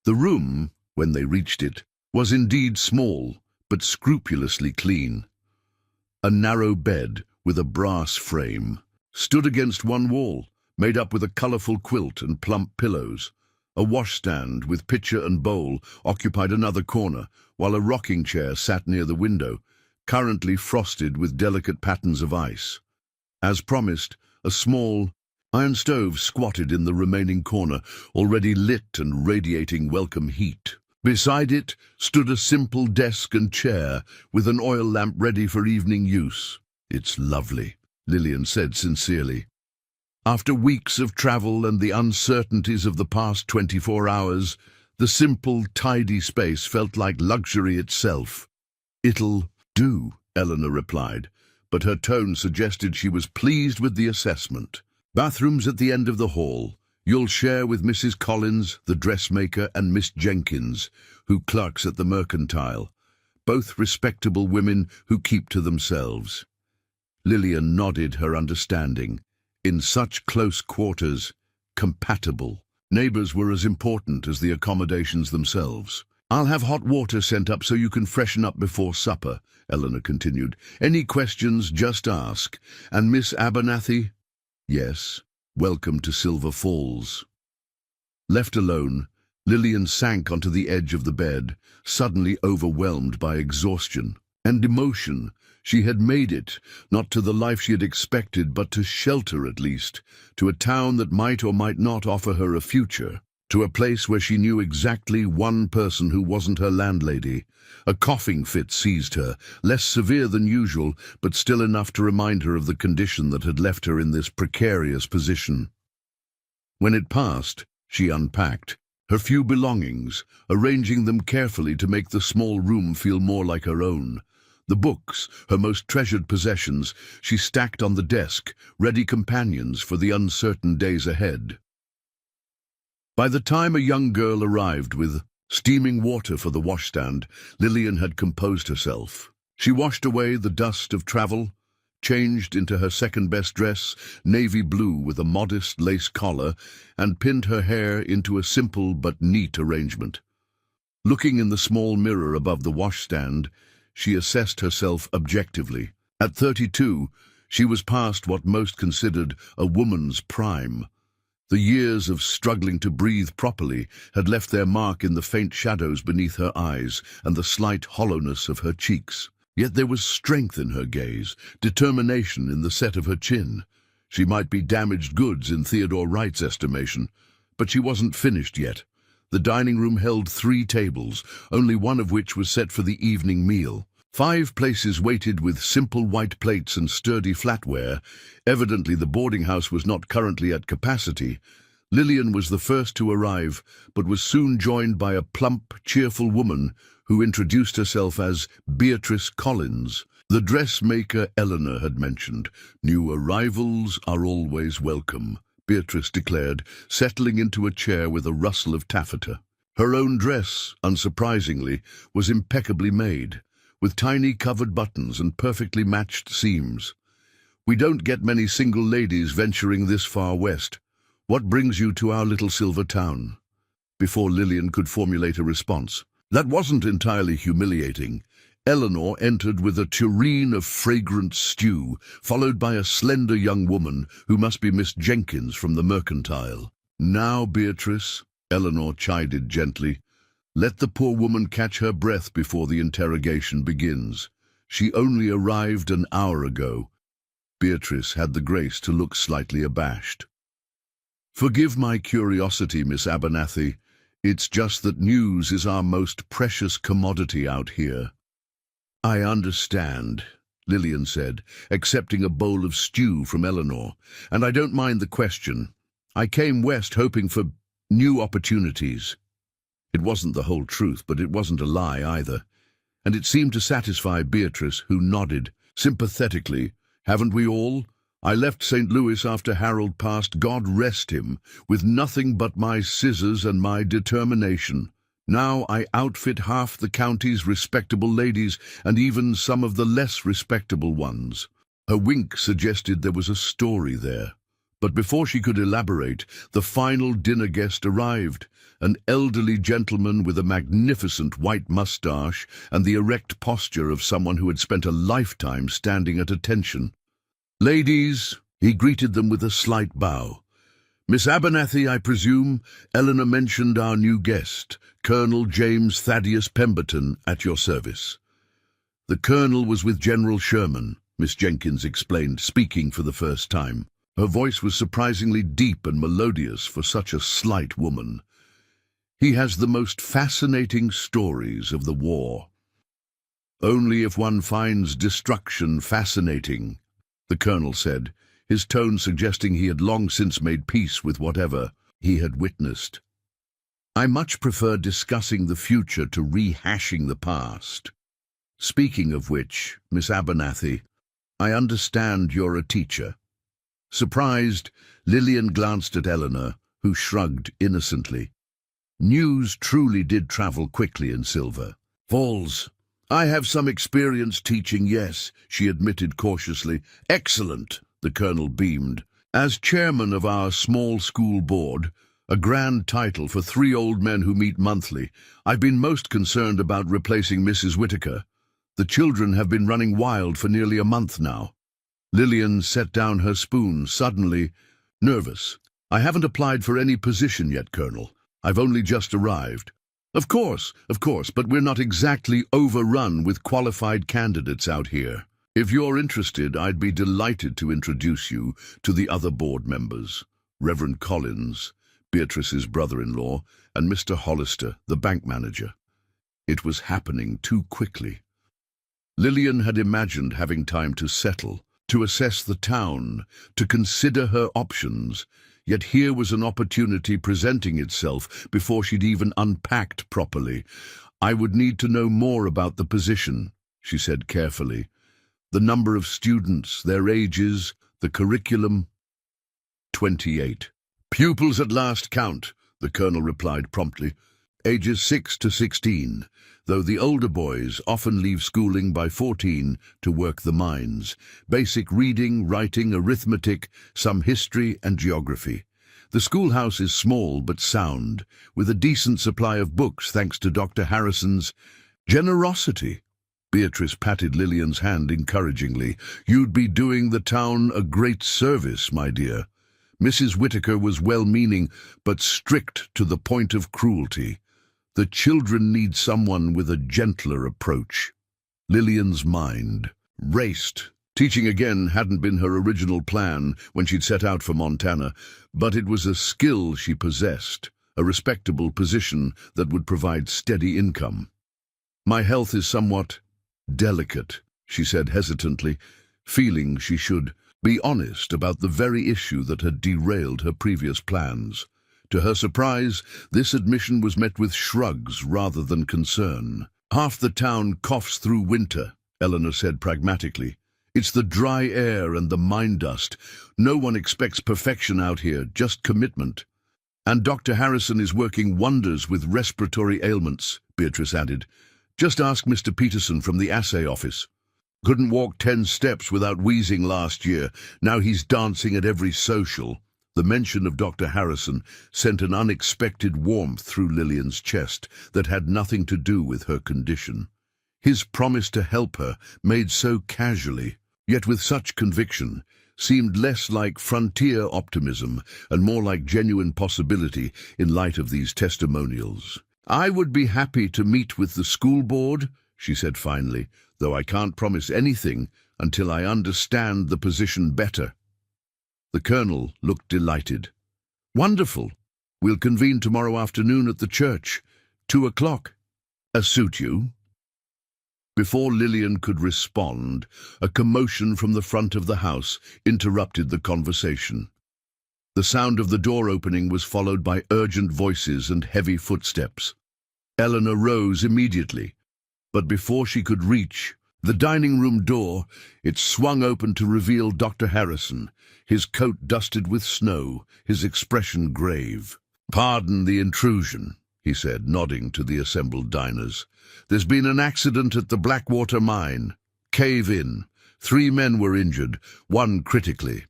The room, when they reached it, was indeed small, but scrupulously clean. A narrow bed, with a brass frame, stood against one wall, made up with a colourful quilt and plump pillows. A washstand with pitcher and bowl occupied another corner, while a rocking chair sat near the window, currently frosted with delicate patterns of ice. As promised, a small iron stove squatted in the remaining corner, already lit and radiating welcome heat. Beside it stood a simple desk and chair, with an oil lamp ready for evening use. "It's lovely," Lillian said sincerely. After weeks of travel and the uncertainties of the past 24 hours, the simple, tidy space felt like luxury itself. "It'll do," Eleanor replied, but her tone suggested she was pleased with the assessment. "Bathrooms at the end of the hall. You'll share with Mrs. Collins, the dressmaker, and Miss Jenkins, who clerks at the Mercantile. Both respectable women who keep to themselves." Lillian nodded her understanding. In such close quarters, compatible. Neighbors were as important as the accommodations themselves. "I'll have hot water sent up so you can freshen up before supper," Eleanor continued. "Any questions, just ask. And Miss Abernathy?" "Yes, welcome to Silver Falls." Left alone, Lillian sank onto the edge of the bed, suddenly overwhelmed by exhaustion and emotion. She had made it, not to the life she had expected, but to shelter at least, to a town that might or might not offer her a future, to a place where she knew exactly one person who wasn't her landlady. A coughing fit seized her, less severe than usual, but still enough to remind her of the condition that had left her in this precarious position. When it passed, she unpacked her few belongings, arranging them carefully to make the small room feel more like her own. The books, her most treasured possessions, she stacked on the desk, ready companions for the uncertain days ahead. By the time a young girl arrived with steaming water for the washstand, Lillian had composed herself. She washed away the dust of travel, changed into her second-best dress, navy blue with a modest lace collar, and pinned her hair into a simple but neat arrangement. Looking in the small mirror above the washstand, she assessed herself objectively. At 32, she was past what most considered a woman's prime. The years of struggling to breathe properly had left their mark in the faint shadows beneath her eyes and the slight hollowness of her cheeks. Yet there was strength in her gaze, determination in the set of her chin. She might be damaged goods in Theodore Wright's estimation, but she wasn't finished yet. The dining room held 3 tables, only one of which was set for the evening meal. 5 places waited with simple white plates and sturdy flatware. Evidently the boarding house was not currently at capacity. Lillian was the first to arrive, but was soon joined by a plump, cheerful woman who introduced herself as Beatrice Collins, the dressmaker Eleanor had mentioned. "New arrivals are always welcome," Beatrice declared, settling into a chair with a rustle of taffeta. Her own dress, unsurprisingly, was impeccably made, with tiny covered buttons and perfectly matched seams. "We don't get many single ladies venturing this far west. What brings you to our little silver town?" Before Lillian could formulate a response, that wasn't entirely humiliating. Eleanor entered with a tureen of fragrant stew, followed by a slender young woman who must be Miss Jenkins from the Mercantile. "Now, Beatrice," Eleanor chided gently, "let the poor woman catch her breath before the interrogation begins. She only arrived an hour ago." Beatrice had the grace to look slightly abashed. "Forgive my curiosity, Miss Abernathy. It's just that news is our most precious commodity out here. I understand, Lillian said, accepting a bowl of stew from Eleanor, and I don't mind the question. I came west hoping for new opportunities. It wasn't the whole truth, but it wasn't a lie either, and it seemed to satisfy Beatrice, who nodded sympathetically. Haven't we all? I left St. Louis after Harold passed, God rest him, with nothing but my scissors and my determination. Now I outfit half the county's respectable ladies and even some of the less respectable ones. Her wink suggested there was a story there. But before she could elaborate, the final dinner guest arrived, an elderly gentleman with a magnificent white mustache and the erect posture of someone who had spent a lifetime standing at attention. Ladies, he greeted them with a slight bow. Miss Abernathy, I presume. Eleanor mentioned our new guest, Colonel James Thaddeus Pemberton, at your service. The colonel was with General Sherman, Miss Jenkins explained, speaking for the first time. Her voice was surprisingly deep and melodious for such a slight woman. He has the most fascinating stories of the war. Only if one finds destruction fascinating, the colonel said, his tone suggesting he had long since made peace with whatever he had witnessed. I much prefer discussing the future to rehashing the past. Speaking of which, Miss Abernathy, I understand you're a teacher. Surprised, Lillian glanced at Eleanor, who shrugged innocently. News truly did travel quickly in Silver Falls. I have some experience teaching, yes, she admitted cautiously. Excellent, the colonel beamed. As chairman of our small school board, a grand title for 3 old men who meet monthly, I've been most concerned about replacing Mrs. Whitaker. The children have been running wild for nearly a month now. Lillian set down her spoon, suddenly nervous. I haven't applied for any position yet, Colonel. I've only just arrived. Of course, but we're not exactly overrun with qualified candidates out here. If you're interested, I'd be delighted to introduce you to the other board members, Reverend Collins, Beatrice's brother-in-law, and Mr. Hollister, the bank manager. It was happening too quickly. Lillian had imagined having time to settle, to assess the town, to consider her options, yet here was an opportunity presenting itself before she'd even unpacked properly. I would need to know more about the position, she said carefully. The number of students, their ages, the curriculum. 28. Pupils at last count, the colonel replied promptly. Ages 6 to 16, though the older boys often leave schooling by 14 to work the mines. Basic reading, writing, arithmetic, some history and geography. The schoolhouse is small but sound, with a decent supply of books thanks to Dr. Harrison's generosity. Beatrice patted Lillian's hand encouragingly. You'd be doing the town a great service, my dear. Mrs. Whitaker was well-meaning, but strict to the point of cruelty. The children need someone with a gentler approach. Lillian's mind raced. Teaching again hadn't been her original plan when she'd set out for Montana, but it was a skill she possessed, a respectable position that would provide steady income. My health is somewhat delicate, she said hesitantly, feeling she should be honest about the very issue that had derailed her previous plans. To her surprise, this admission was met with shrugs rather than concern. Half the town coughs through winter, Eleanor said pragmatically. It's the dry air and the mine dust. No one expects perfection out here, just commitment. And Dr. Harrison is working wonders with respiratory ailments, Beatrice added. Just ask Mr. Peterson from the assay office. Couldn't walk 10 steps without wheezing last year. Now he's dancing at every social. The mention of Dr. Harrison sent an unexpected warmth through Lillian's chest that had nothing to do with her condition. His promise to help her, made so casually, yet with such conviction, seemed less like frontier optimism and more like genuine possibility in light of these testimonials. I would be happy to meet with the school board, she said finally, though I can't promise anything until I understand the position better. The colonel looked delighted. Wonderful. We'll convene tomorrow afternoon at the church. 2 o'clock. Suit you?" Before Lillian could respond, a commotion from the front of the house interrupted the conversation. The sound of the door opening was followed by urgent voices and heavy footsteps. Eleanor rose immediately, but before she could reach the dining room door, it swung open to reveal Dr. Harrison, his coat dusted with snow, his expression grave. "Pardon the intrusion," he said, nodding to the assembled diners. "There's been an accident at the Blackwater mine. Cave-in. 3 men were injured, 1 critically."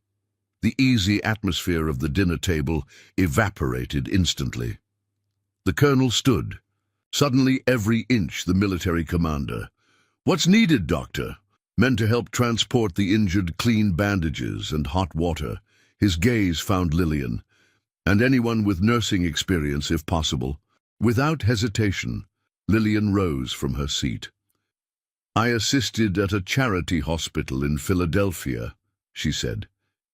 The easy atmosphere of the dinner table evaporated instantly. The colonel stood, suddenly every inch the military commander. "What's needed, doctor?" Men to help transport the injured, clean bandages and hot water. His gaze found Lillian, and anyone with nursing experience if possible. Without hesitation, Lillian rose from her seat. "I assisted at a charity hospital in Philadelphia," she said.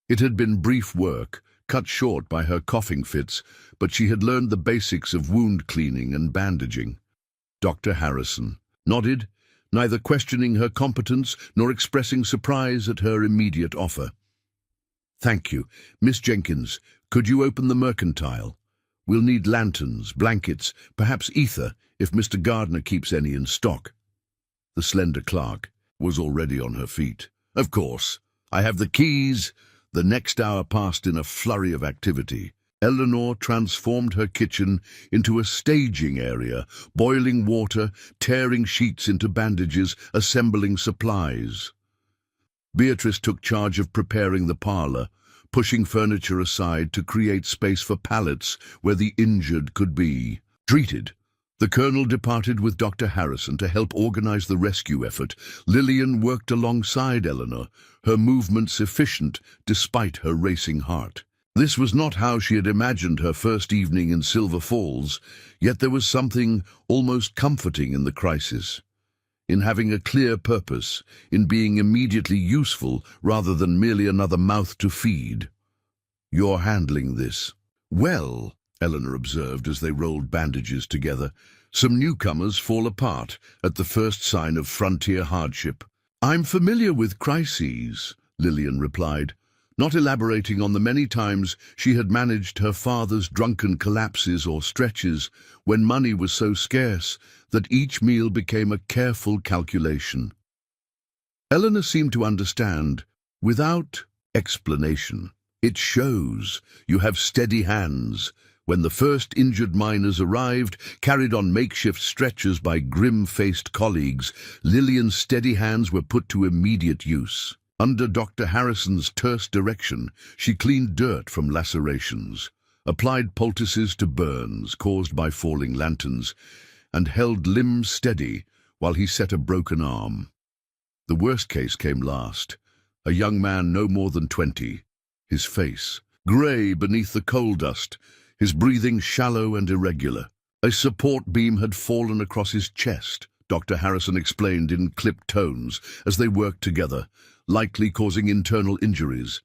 It had been brief work, cut short by her coughing fits, but she had learned the basics of wound cleaning and bandaging. Dr. Harrison nodded, neither questioning her competence nor expressing surprise at her immediate offer. "Thank you. Miss Jenkins, could you open the mercantile? We'll need lanterns, blankets, perhaps ether, if Mr. Gardner keeps any in stock." The slender clerk was already on her feet. "Of course. I have the keys." The next hour passed in a flurry of activity. Eleanor transformed her kitchen into a staging area, boiling water, tearing sheets into bandages, assembling supplies. Beatrice took charge of preparing the parlor, pushing furniture aside to create space for pallets where the injured could be treated. The colonel departed with Dr. Harrison to help organize the rescue effort. Lillian worked alongside Eleanor, her movements efficient despite her racing heart. This was not how she had imagined her first evening in Silver Falls, yet there was something almost comforting in the crisis, in having a clear purpose, in being immediately useful rather than merely another mouth to feed. "You're handling this well," Eleanor observed as they rolled bandages together. "Some newcomers fall apart at the first sign of frontier hardship." "I'm familiar with crises," Lillian replied, not elaborating on the many times she had managed her father's drunken collapses or stretches when money was so scarce that each meal became a careful calculation. Eleanor seemed to understand, without explanation. "It shows you have steady hands." When the first injured miners arrived, carried on makeshift stretchers by grim-faced colleagues, Lillian's steady hands were put to immediate use. Under Dr. Harrison's terse direction, she cleaned dirt from lacerations, applied poultices to burns caused by falling lanterns, and held limbs steady while he set a broken arm. The worst case came last. A young man no more than 20, his face grey beneath the coal dust, his breathing shallow and irregular. A support beam had fallen across his chest, Dr. Harrison explained in clipped tones as they worked together, likely causing internal injuries.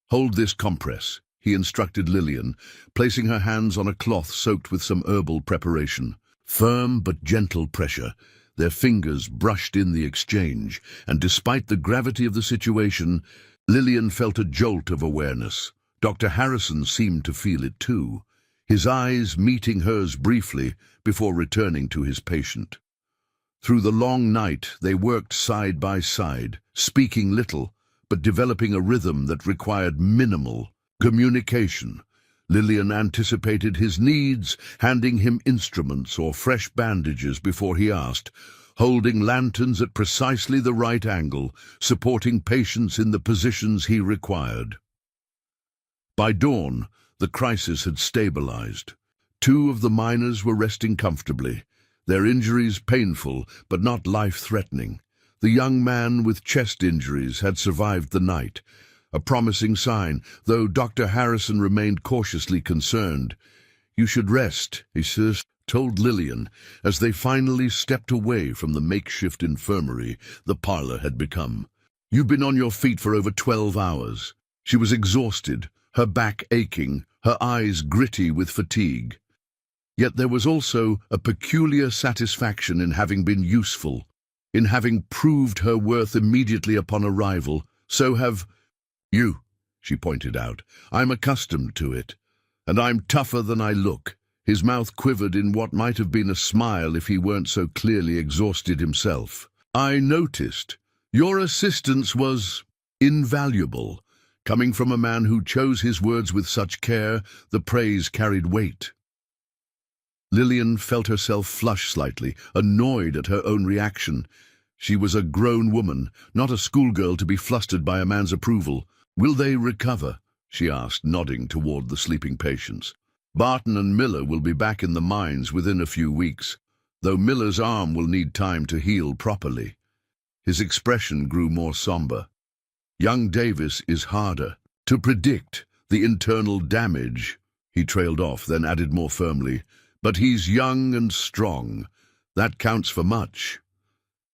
"Hold this compress," he instructed Lillian, placing her hands on a cloth soaked with some herbal preparation. Firm but gentle pressure. Their fingers brushed in the exchange, and despite the gravity of the situation, Lillian felt a jolt of awareness. Dr. Harrison seemed to feel it too, his eyes meeting hers briefly before returning to his patient. Through the long night, they worked side by side, speaking little, but developing a rhythm that required minimal communication. Lillian anticipated his needs, handing him instruments or fresh bandages before he asked, holding lanterns at precisely the right angle, supporting patients in the positions he required. By dawn, the crisis had stabilized. 2 of the miners were resting comfortably, their injuries painful but not life-threatening. The young man with chest injuries had survived the night, a promising sign, though Dr. Harrison remained cautiously concerned. "You should rest," he told Lillian, as they finally stepped away from the makeshift infirmary the parlor had become. "You've been on your feet for over 12 hours." She was exhausted, her back aching, her eyes gritty with fatigue. Yet there was also a peculiar satisfaction in having been useful, in having proved her worth immediately upon arrival. "So have you," she pointed out. "I'm accustomed to it, and I'm tougher than I look." His mouth quivered in what might have been a smile if he weren't so clearly exhausted himself. "I noticed. Your assistance was invaluable. Coming from a man who chose his words with such care, the praise carried weight." Lillian felt herself flush slightly, annoyed at her own reaction. She was a grown woman, not a schoolgirl to be flustered by a man's approval. "Will they recover?" she asked, nodding toward the sleeping patients. "Barton and Miller will be back in the mines within a few weeks, though Miller's arm will need time to heal properly." His expression grew more somber. "Young Davis is harder to predict the internal damage," he trailed off, then added more firmly, "but he's young and strong. That counts for much."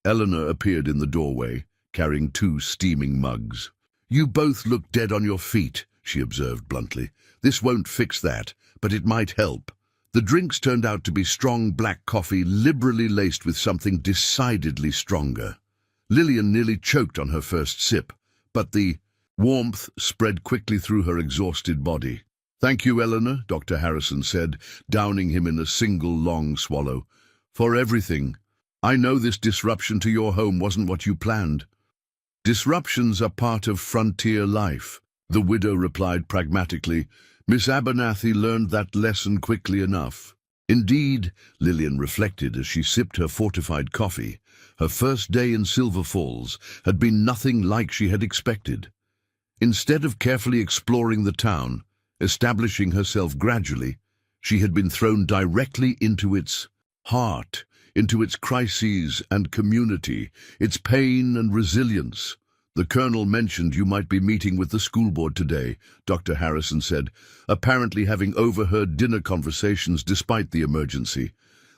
Eleanor appeared in the doorway, carrying 2 steaming mugs. "You both look dead on your feet," she observed bluntly. "This won't fix that, but it might help." The drinks turned out to be strong black coffee, liberally laced with something decidedly stronger. Lillian nearly choked on her first sip, but the warmth spread quickly through her exhausted body. "Thank you, Eleanor," Dr. Harrison said, downing him in a single long swallow, "for everything. I know this disruption to your home wasn't what you planned." "Disruptions are part of frontier life," the widow replied pragmatically. "Miss Abernathy learned that lesson quickly enough." Indeed, Lillian reflected as she sipped her fortified coffee, her first day in Silver Falls had been nothing like she had expected. Instead of carefully exploring the town, establishing herself gradually, she had been thrown directly into its heart, into its crises and community, its pain and resilience. "The Colonel mentioned you might be meeting with the school board today," Dr. Harrison said, apparently having overheard dinner conversations despite the emergency.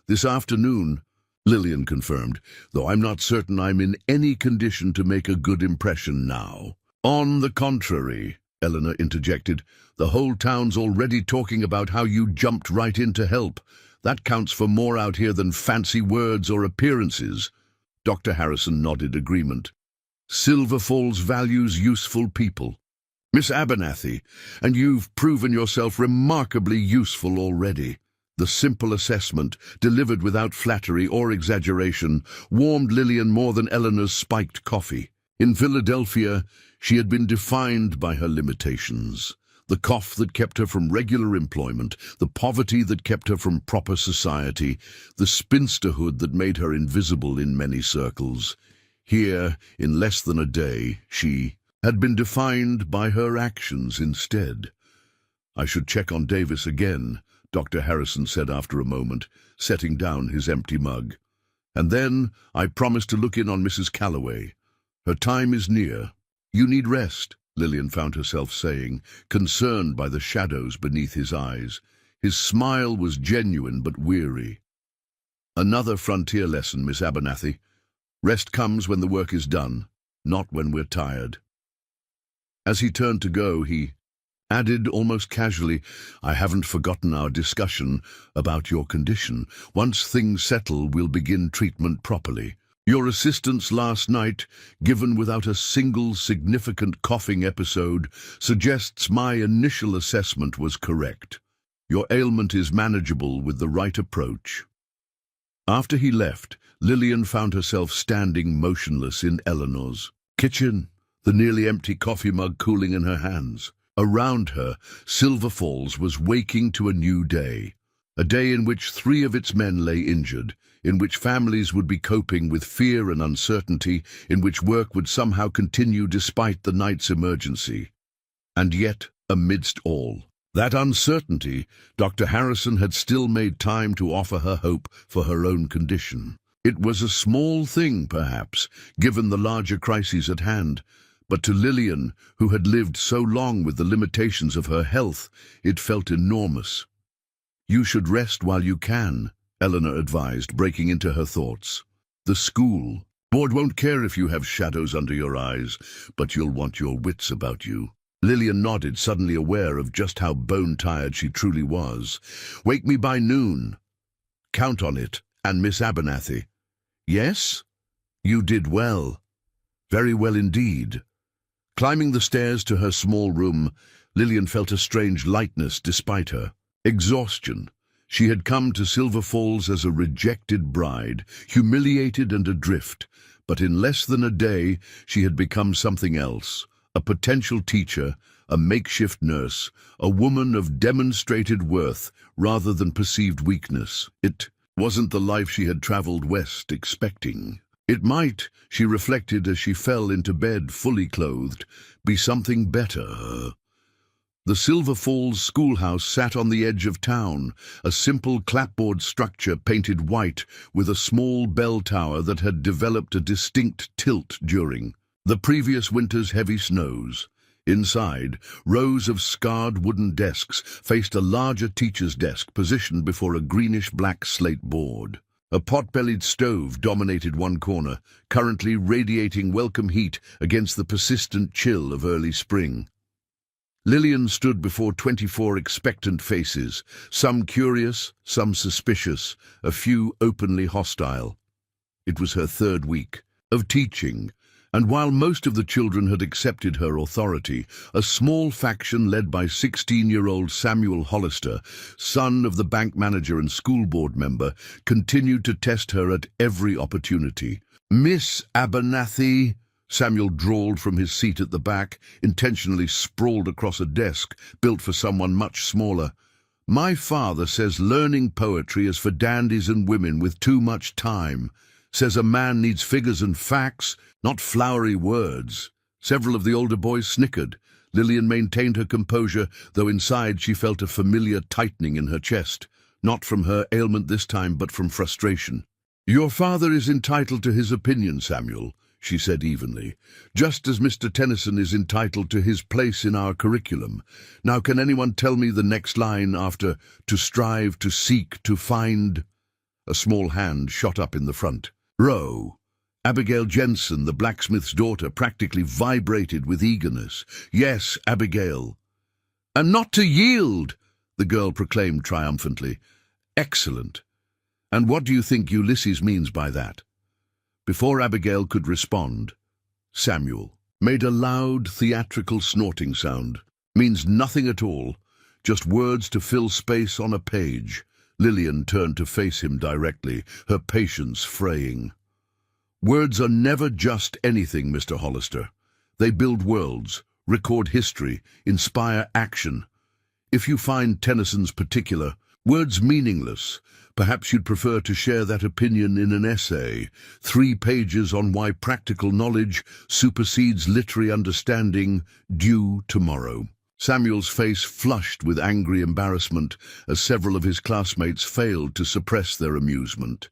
"This afternoon," Lillian confirmed, "though I'm not certain I'm in any condition to make a good impression now." "On the contrary," Eleanor interjected, "the whole town's already talking about how you jumped right in to help. That counts for more out here than fancy words or appearances." Dr. Harrison nodded agreement. "Silver Falls values useful people, Miss Abernathy, and you've proven yourself remarkably useful already." The simple assessment, delivered without flattery or exaggeration, warmed Lillian more than Eleanor's spiked coffee. In Philadelphia, she had been defined by her limitations. The cough that kept her from regular employment, the poverty that kept her from proper society, the spinsterhood that made her invisible in many circles. Here, in less than a day, she had been defined by her actions instead. "I should check on Davis again," Dr. Harrison said after a moment, setting down his empty mug. "And then I promised to look in on Mrs. Calloway. Her time is near." "You need rest," Lillian found herself saying, concerned by the shadows beneath his eyes. His smile was genuine but weary. "Another frontier lesson, Miss Abernathy. Rest comes when the work is done, not when we're tired." As he turned to go, he added almost casually, "I haven't forgotten our discussion about your condition. Once things settle, we'll begin treatment properly. Your assistance last night, given without a single significant coughing episode, suggests my initial assessment was correct. Your ailment is manageable with the right approach." After he left, Lillian found herself standing motionless in Eleanor's kitchen, the nearly empty coffee mug cooling in her hands. Around her, Silver Falls was waking to a new day, a day in which 3 of its men lay injured, in which families would be coping with fear and uncertainty, in which work would somehow continue despite the night's emergency. And yet, amidst all that uncertainty, Dr. Harrison had still made time to offer her hope for her own condition. It was a small thing, perhaps, given the larger crises at hand, but to Lillian, who had lived so long with the limitations of her health, it felt enormous. "You should rest while you can," Eleanor advised, breaking into her thoughts. "The school board won't care if you have shadows under your eyes, but you'll want your wits about you." Lillian nodded, suddenly aware of just how bone-tired she truly was. "Wake me by noon. Count on it, and Miss Abernathy." "Yes? You did well. Very well indeed." Climbing the stairs to her small room, Lillian felt a strange lightness despite her exhaustion. She had come to Silver Falls as a rejected bride, humiliated and adrift, but in less than a day she had become something else, a potential teacher, a makeshift nurse, a woman of demonstrated worth rather than perceived weakness. It wasn't the life she had traveled west expecting. It might, she reflected as she fell into bed fully clothed, be something better. The Silver Falls schoolhouse sat on the edge of town, a simple clapboard structure painted white with a small bell tower that had developed a distinct tilt during the previous winter's heavy snows. Inside, rows of scarred wooden desks faced a larger teacher's desk positioned before a greenish-black slate board. A pot-bellied stove dominated one corner, currently radiating welcome heat against the persistent chill of early spring. Lillian stood before 24 expectant faces, some curious, some suspicious, a few openly hostile. It was her third week of teaching, and while most of the children had accepted her authority, a small faction led by 16-year-old Samuel Hollister, son of the bank manager and school board member, continued to test her at every opportunity. "Miss Abernathy," Samuel drawled from his seat at the back, intentionally sprawled across a desk built for someone much smaller. "My father says learning poetry is for dandies and women with too much time. Says a man needs figures and facts, not flowery words." Several of the older boys snickered. Lillian maintained her composure, though inside she felt a familiar tightening in her chest, not from her ailment this time, but from frustration. "Your father is entitled to his opinion, Samuel," she said evenly, "just as Mr. Tennyson is entitled to his place in our curriculum. Now can anyone tell me the next line after 'to strive, to seek, to find'?" A small hand shot up in the front row. Abigail Jensen, the blacksmith's daughter, practically vibrated with eagerness. "Yes, Abigail." "And not to yield," the girl proclaimed triumphantly. "Excellent. And what do you think Ulysses means by that?" Before Abigail could respond, Samuel made a loud, theatrical snorting sound. "Means nothing at all. Just words to fill space on a page." Lillian turned to face him directly, her patience fraying. "Words are never just anything, Mr. Hollister. They build worlds, record history, inspire action. If you find Tennyson's particular words meaningless, perhaps you'd prefer to share that opinion in an essay, 3 pages on why practical knowledge supersedes literary understanding, due tomorrow." Samuel's face flushed with angry embarrassment as several of his classmates failed to suppress their amusement.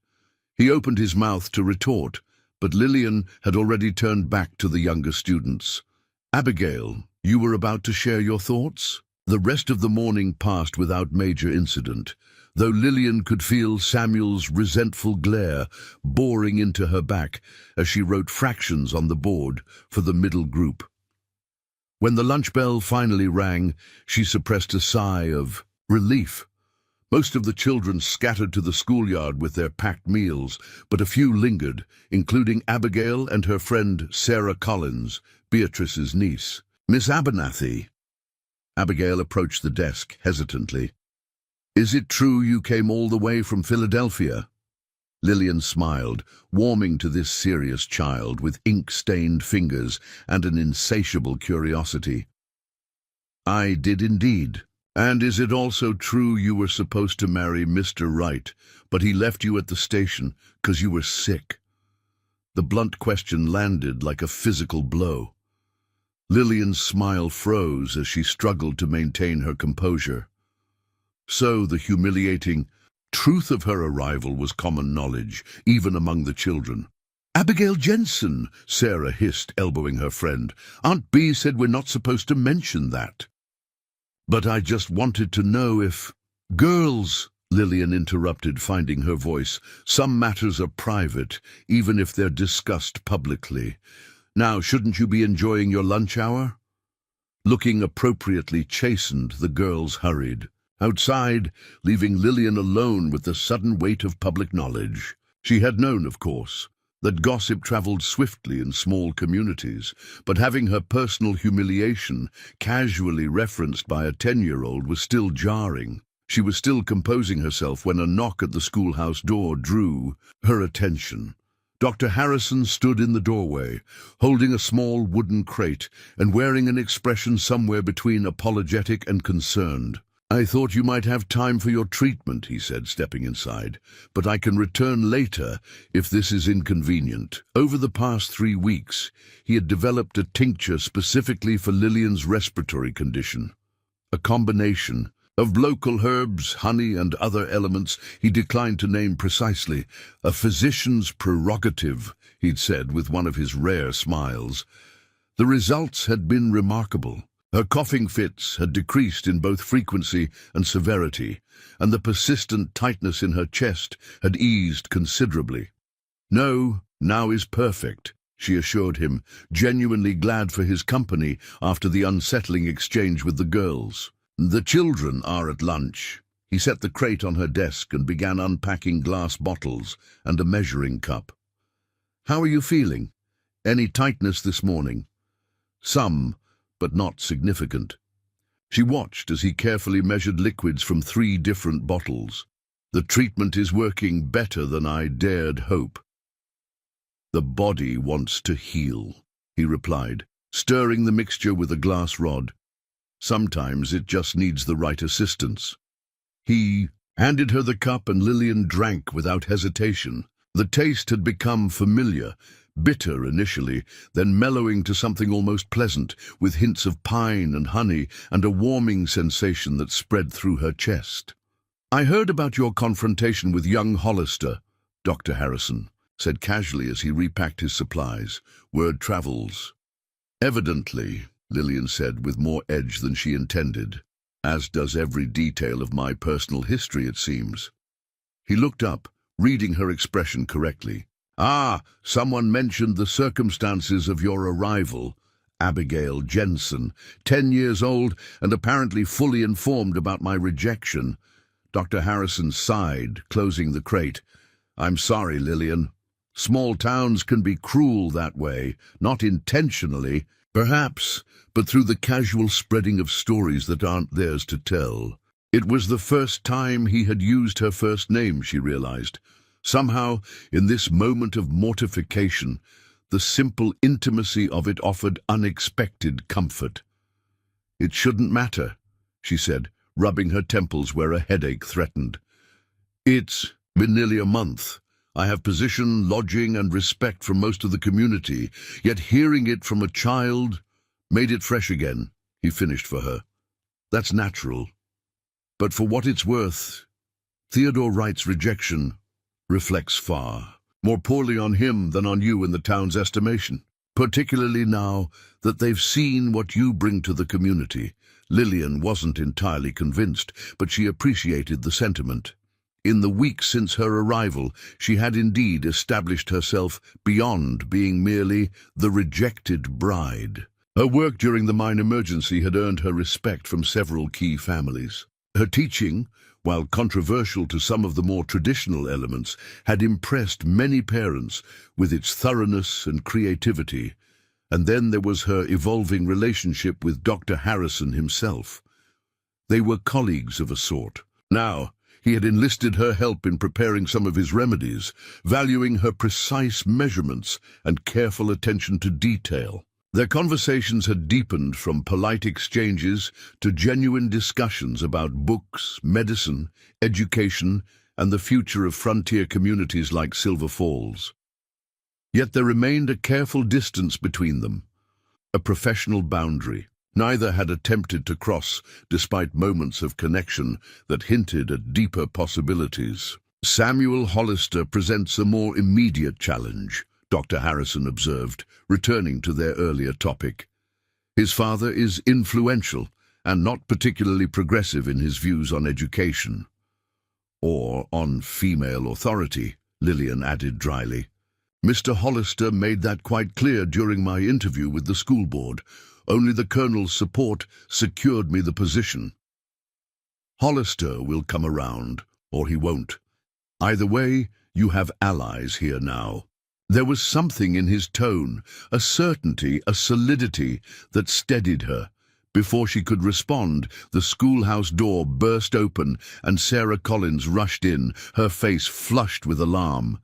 He opened his mouth to retort, but Lillian had already turned back to the younger students. "Abigail, you were about to share your thoughts?" The rest of the morning passed without major incident, though Lillian could feel Samuel's resentful glare boring into her back as she wrote fractions on the board for the middle group. When the lunch bell finally rang, she suppressed a sigh of relief. Most of the children scattered to the schoolyard with their packed meals, but a few lingered, including Abigail and her friend Sarah Collins, Beatrice's niece. "Miss Abernathy." Abigail approached the desk hesitantly. "Is it true you came all the way from Philadelphia?" Lillian smiled, warming to this serious child with ink-stained fingers and an insatiable curiosity. "I did indeed. And is it also true you were supposed to marry Mr. Wright, but he left you at the station 'cause you were sick?" The blunt question landed like a physical blow. Lillian's smile froze as she struggled to maintain her composure. So the humiliating truth of her arrival was common knowledge, even among the children. "Abigail Jensen," Sarah hissed, elbowing her friend. "Aunt Bee said we're not supposed to mention that." "But I just wanted to know if—" "Girls," Lillian interrupted, finding her voice, "some matters are private, even if they're discussed publicly. Now, shouldn't you be enjoying your lunch hour?" Looking appropriately chastened, the girls hurried outside, leaving Lillian alone with the sudden weight of public knowledge. She had known, of course, that gossip traveled swiftly in small communities, but having her personal humiliation casually referenced by a 10-year-old was still jarring. She was still composing herself when a knock at the schoolhouse door drew her attention. Dr. Harrison stood in the doorway, holding a small wooden crate and wearing an expression somewhere between apologetic and concerned. "I thought you might have time for your treatment," he said, stepping inside, "but I can return later if this is inconvenient." Over the past 3 weeks, he had developed a tincture specifically for Lillian's respiratory condition. A combination of local herbs, honey, and other elements he declined to name precisely. "A physician's prerogative," he'd said with one of his rare smiles. The results had been remarkable. Her coughing fits had decreased in both frequency and severity, and the persistent tightness in her chest had eased considerably. "No, now is perfect," she assured him, genuinely glad for his company after the unsettling exchange with the girls. "The children are at lunch." He set the crate on her desk and began unpacking glass bottles and a measuring cup. "How are you feeling? Any tightness this morning?" "Some, but not significant." She watched as he carefully measured liquids from 3 different bottles. "The treatment is working better than I dared hope." "The body wants to heal," he replied, stirring the mixture with a glass rod. "Sometimes it just needs the right assistance." He handed her the cup and Lillian drank without hesitation. The taste had become familiar, bitter initially, then mellowing to something almost pleasant, with hints of pine and honey and a warming sensation that spread through her chest. "I heard about your confrontation with young Hollister," Dr. Harrison said casually as he repacked his supplies. "Word travels." "Evidently," Lillian said with more edge than she intended, "as does every detail of my personal history, it seems." He looked up, reading her expression correctly. "Ah, someone mentioned the circumstances of your arrival. Abigail Jensen, 10 years old and apparently fully informed about my rejection." Dr. Harrison sighed, closing the crate. "I'm sorry, Lillian. Small towns can be cruel that way, not intentionally, perhaps, but through the casual spreading of stories that aren't theirs to tell." It was the first time he had used her first name, she realized. Somehow, in this moment of mortification, the simple intimacy of it offered unexpected comfort. "It shouldn't matter," she said, rubbing her temples where a headache threatened. "It's been nearly a month. I have position, lodging, and respect from most of the community, yet hearing it from a child made it fresh again," he finished for her. "That's natural. But for what it's worth, Theodore Wright's rejection reflects far more poorly on him than on you in the town's estimation, particularly now that they've seen what you bring to the community." Lillian wasn't entirely convinced, but she appreciated the sentiment. In the weeks since her arrival, she had indeed established herself beyond being merely the rejected bride. Her work during the mine emergency had earned her respect from several key families. Her teaching, while controversial to some of the more traditional elements, had impressed many parents with its thoroughness and creativity. And then there was her evolving relationship with Dr. Harrison himself. They were colleagues of a sort. Now, he had enlisted her help in preparing some of his remedies, valuing her precise measurements and careful attention to detail. Their conversations had deepened from polite exchanges to genuine discussions about books, medicine, education, and the future of frontier communities like Silver Falls. Yet there remained a careful distance between them, a professional boundary. Neither had attempted to cross, despite moments of connection that hinted at deeper possibilities. "Samuel Hollister presents a more immediate challenge," Dr. Harrison observed, returning to their earlier topic. "His father is influential and not particularly progressive in his views on education." "Or on female authority," Lillian added dryly. "Mr. Hollister made that quite clear during my interview with the school board. Only the Colonel's support secured me the position. Hollister will come around, or he won't. Either way, you have allies here now." There was something in his tone, a certainty, a solidity that steadied her. Before she could respond, the schoolhouse door burst open and Sarah Collins rushed in, her face flushed with alarm.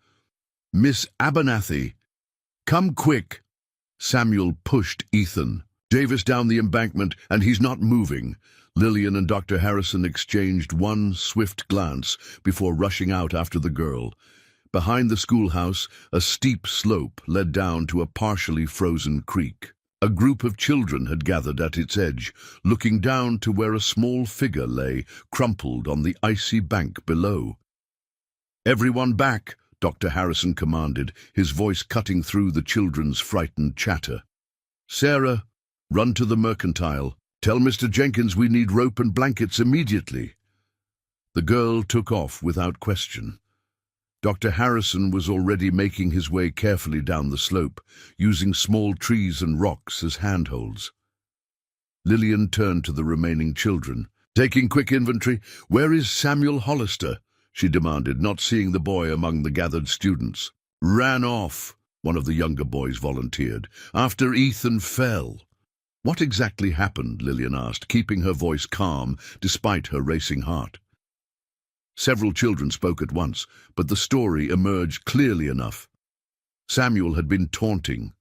"Miss Abernathy, come quick!" Samuel pushed Ethan Davis down the embankment, and he's not moving. Lillian and Dr. Harrison exchanged one swift glance before rushing out after the girl. Behind the schoolhouse, a steep slope led down to a partially frozen creek. A group of children had gathered at its edge, looking down to where a small figure lay, crumpled on the icy bank below. "Everyone back," Dr. Harrison commanded, his voice cutting through the children's frightened chatter. "Sarah, run to the mercantile. Tell Mr. Jenkins we need rope and blankets immediately." The girl took off without question. Dr. Harrison was already making his way carefully down the slope, using small trees and rocks as handholds. Lillian turned to the remaining children. "Taking quick inventory, where is Samuel Hollister?" she demanded, not seeing the boy among the gathered students. "Ran off," one of the younger boys volunteered, "after Ethan fell." "What exactly happened?" Lillian asked, keeping her voice calm despite her racing heart. Several children spoke at once, but the story emerged clearly enough. Samuel had been taunting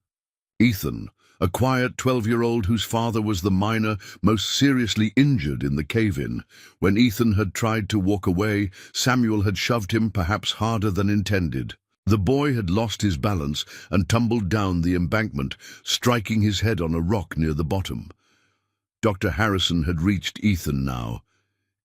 Ethan, a quiet 12-year-old whose father was the miner most seriously injured in the cave-in. When Ethan had tried to walk away, Samuel had shoved him perhaps harder than intended. The boy had lost his balance and tumbled down the embankment, striking his head on a rock near the bottom. Dr. Harrison had reached Ethan now.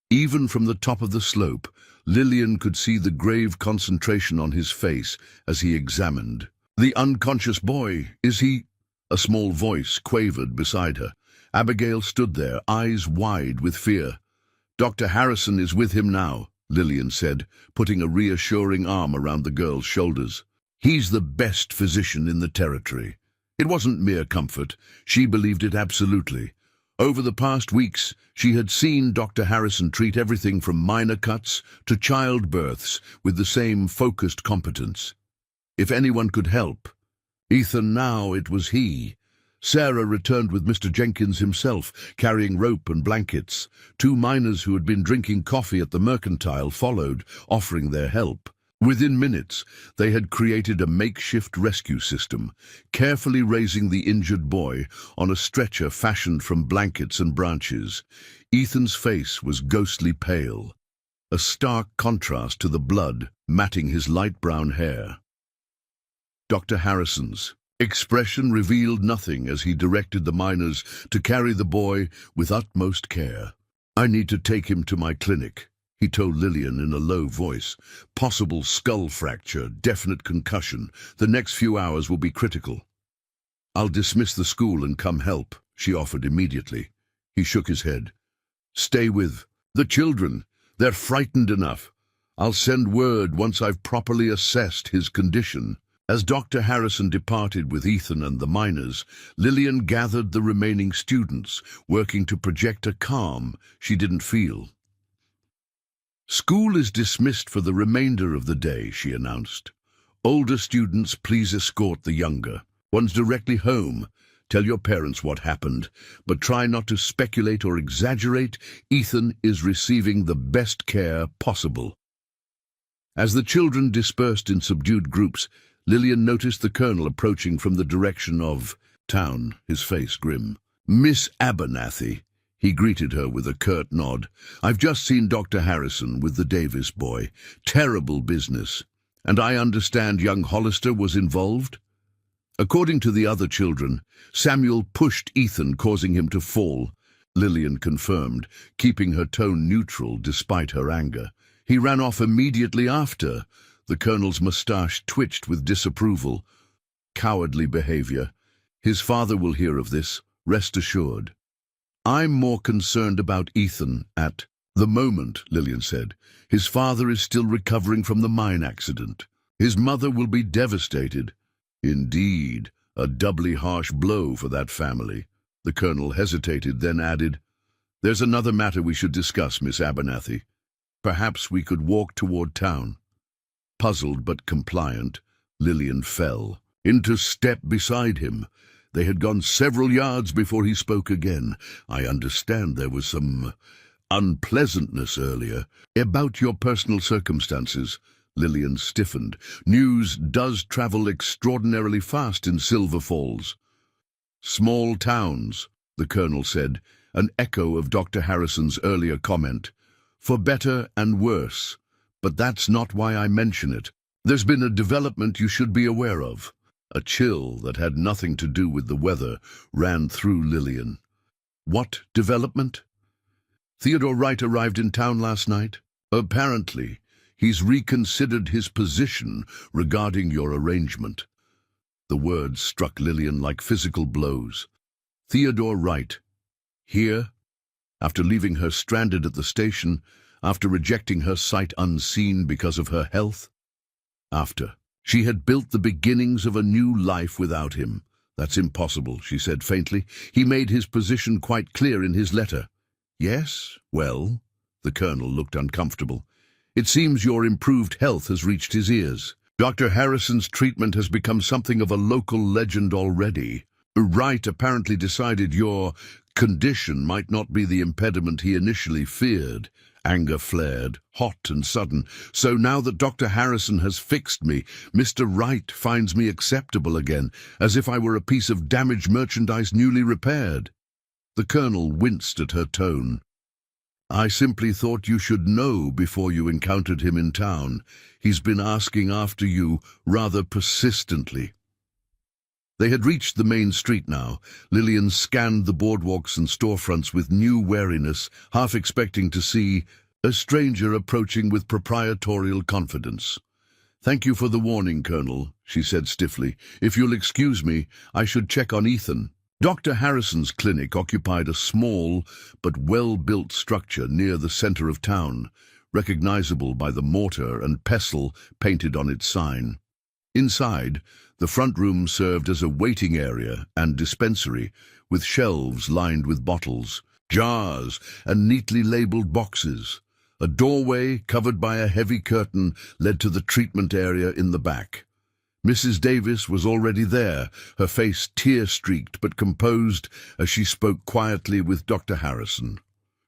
Even from the top of the slope, Lillian could see the grave concentration on his face as he examined. "The unconscious boy, is he—" A small voice quavered beside her. Abigail stood there, eyes wide with fear. "Dr. Harrison is with him now," Lillian said, putting a reassuring arm around the girl's shoulders. "He's the best physician in the territory." It wasn't mere comfort. She believed it absolutely. Over the past weeks, she had seen Dr. Harrison treat everything from minor cuts to childbirths with the same focused competence. If anyone could help, Ethan, now it was he. Sarah returned with Mr. Jenkins himself, carrying rope and blankets. 2 miners who had been drinking coffee at the mercantile followed, offering their help. Within minutes, they had created a makeshift rescue system, carefully raising the injured boy on a stretcher fashioned from blankets and branches. Ethan's face was ghostly pale, a stark contrast to the blood matting his light brown hair. Dr. Harrison's expression revealed nothing as he directed the miners to carry the boy with utmost care. "I need to take him to my clinic," he told Lillian in a low voice. "Possible skull fracture, definite concussion. The next few hours will be critical." "I'll dismiss the school and come help," she offered immediately. He shook his head. "Stay with the children. They're frightened enough. I'll send word once I've properly assessed his condition." As Dr. Harrison departed with Ethan and the miners, Lillian gathered the remaining students, working to project a calm she didn't feel. "School is dismissed for the remainder of the day," she announced. "Older students, please escort the younger ones directly home. Tell your parents what happened, but try not to speculate or exaggerate. Ethan is receiving the best care possible." As the children dispersed in subdued groups, Lillian noticed the Colonel approaching from the direction of town, his face grim. "Miss Abernathy," he greeted her with a curt nod. "I've just seen Dr. Harrison with the Davis boy. Terrible business. And I understand young Hollister was involved?" According to the other children, Samuel pushed Ethan, causing him to fall. Lillian confirmed, keeping her tone neutral despite her anger. "He ran off immediately after." The Colonel's mustache twitched with disapproval. "Cowardly behavior. His father will hear of this, rest assured." "I'm more concerned about Ethan at the moment," Lillian said. "His father is still recovering from the mine accident. His mother will be devastated." Indeed, a doubly harsh blow for that family. The colonel hesitated, then added, "There's another matter we should discuss, Miss Abernathy. Perhaps we could walk toward town." Puzzled but compliant, Lillian fell into step beside him. They had gone several yards before he spoke again. "I understand there was some unpleasantness earlier. About your personal circumstances." Lillian stiffened. "News does travel extraordinarily fast in Silver Falls." "Small towns," the colonel said, an echo of Dr. Harrison's earlier comment. "For better and worse. But that's not why I mention it. There's been a development you should be aware of." A chill that had nothing to do with the weather ran through Lillian. "What development?" "Theodore Wright arrived in town last night. Apparently, he's reconsidered his position regarding your arrangement." The words struck Lillian like physical blows. Theodore Wright. Here? After leaving her stranded at the station, after rejecting her sight unseen because of her health? After she had built the beginnings of a new life without him. "That's impossible," she said faintly. "He made his position quite clear in his letter." "Yes? Well?" The colonel looked uncomfortable. "It seems your improved health has reached his ears. Dr. Harrison's treatment has become something of a local legend already. Wright apparently decided your condition might not be the impediment he initially feared." Anger flared, hot and sudden. "So now that Dr. Harrison has fixed me, Mr. Wright finds me acceptable again, as if I were a piece of damaged merchandise newly repaired." The colonel winced at her tone. "I simply thought you should know before you encountered him in town. He's been asking after you rather persistently." They had reached the main street now. Lillian scanned the boardwalks and storefronts with new wariness, half expecting to see a stranger approaching with proprietorial confidence. "Thank you for the warning, Colonel," she said stiffly. "If you'll excuse me, I should check on Ethan." Dr. Harrison's clinic occupied a small but well-built structure near the center of town, recognizable by the mortar and pestle painted on its sign. Inside, the front room served as a waiting area and dispensary, with shelves lined with bottles, jars, and neatly labeled boxes. A doorway, covered by a heavy curtain, led to the treatment area in the back. Mrs. Davis was already there, her face tear-streaked but composed as she spoke quietly with Dr. Harrison.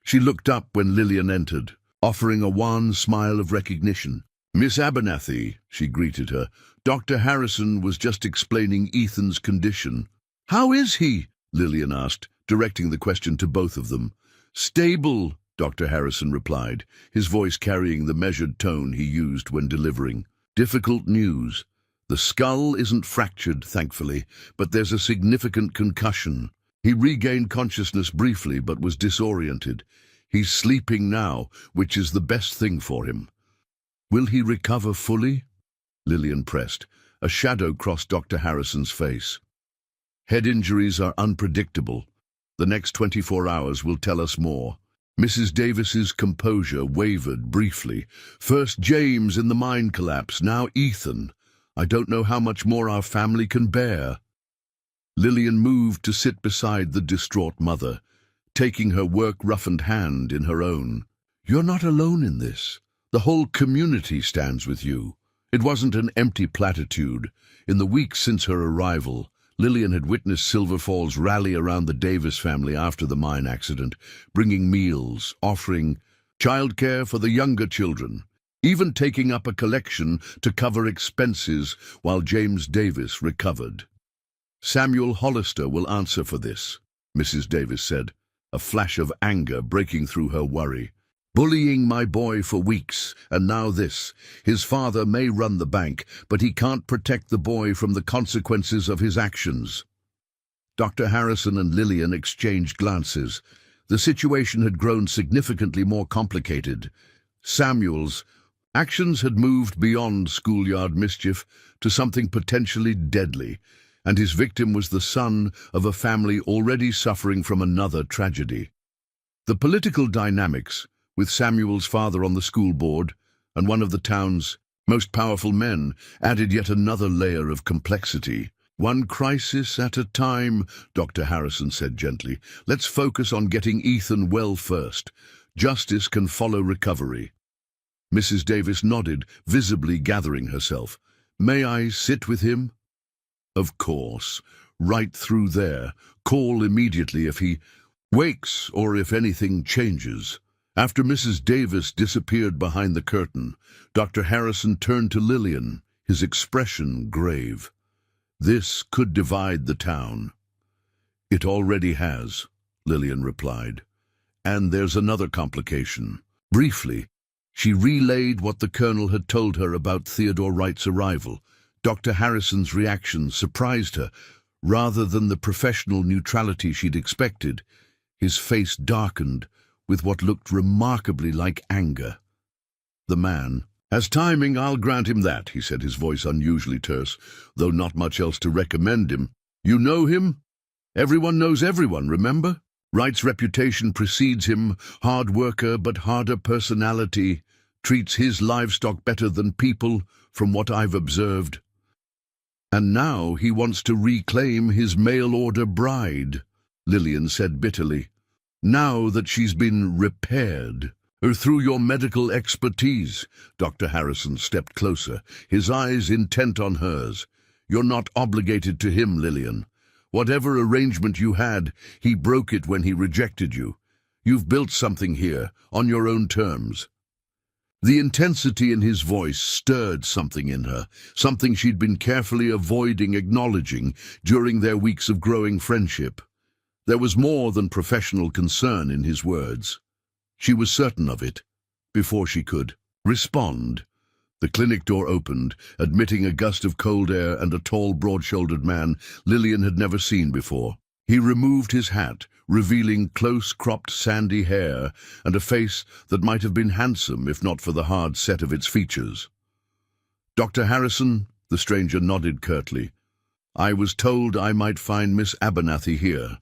She looked up when Lillian entered, offering a wan smile of recognition. "Miss Abernathy," she greeted her, "Dr. Harrison was just explaining Ethan's condition." "How is he?" Lillian asked, directing the question to both of them. "Stable," Dr. Harrison replied, his voice carrying the measured tone he used when delivering. "Difficult news. The skull isn't fractured, thankfully, but there's a significant concussion. He regained consciousness briefly but was disoriented. He's sleeping now, which is the best thing for him." "Will he recover fully?" Lillian pressed. A shadow crossed Dr. Harrison's face. "Head injuries are unpredictable. The next 24 hours will tell us more." Mrs. Davis's composure wavered briefly. "First James in the mine collapse, now Ethan. I don't know how much more our family can bear." Lillian moved to sit beside the distraught mother, taking her work-roughened hand in her own. "You're not alone in this. The whole community stands with you." It wasn't an empty platitude. In the weeks since her arrival, Lillian had witnessed Silver Falls rally around the Davis family after the mine accident, bringing meals, offering childcare for the younger children, even taking up a collection to cover expenses while James Davis recovered. "Samuel Hollister will answer for this," Mrs. Davis said, a flash of anger breaking through her worry. "Bullying my boy for weeks, and now this. His father may run the bank, but he can't protect the boy from the consequences of his actions." Dr. Harrison and Lillian exchanged glances. The situation had grown significantly more complicated. Samuel's actions had moved beyond schoolyard mischief to something potentially deadly, and his victim was the son of a family already suffering from another tragedy. The political dynamics, with Samuel's father on the school board and one of the town's most powerful men, added yet another layer of complexity. One crisis at a time, Dr. Harrison said gently. Let's focus on getting Ethan well first. Justice can follow recovery. Mrs. Davis nodded, visibly gathering herself. May I sit with him? Of course. Right through there. Call immediately if he wakes or if anything changes. After Mrs. Davis disappeared behind the curtain, Dr. Harrison turned to Lillian, his expression grave. This could divide the town. It already has, Lillian replied. And there's another complication. Briefly, she relayed what the colonel had told her about Theodore Wright's arrival. Dr. Harrison's reaction surprised her. Rather than the professional neutrality she'd expected, his face darkened with what looked remarkably like anger. The man, as timing, I'll grant him that, he said, his voice unusually terse, though not much else to recommend him. You know him? Everyone knows everyone, remember? Wright's reputation precedes him, hard worker but harder personality, treats his livestock better than people, from what I've observed. And now he wants to reclaim his mail-order bride, Lillian said bitterly. Now that she's been repaired. Through your medical expertise, Dr. Harrison stepped closer, his eyes intent on hers. You're not obligated to him, Lillian. Whatever arrangement you had, he broke it when he rejected you. You've built something here, on your own terms. The intensity in his voice stirred something in her, something she'd been carefully avoiding acknowledging during their weeks of growing friendship. There was more than professional concern in his words. She was certain of it, before she could respond. The clinic door opened, admitting a gust of cold air and a tall, broad-shouldered man Lillian had never seen before. He removed his hat, revealing close-cropped sandy hair and a face that might have been handsome if not for the hard set of its features. Dr. Harrison, the stranger nodded curtly. I was told I might find Miss Abernathy here.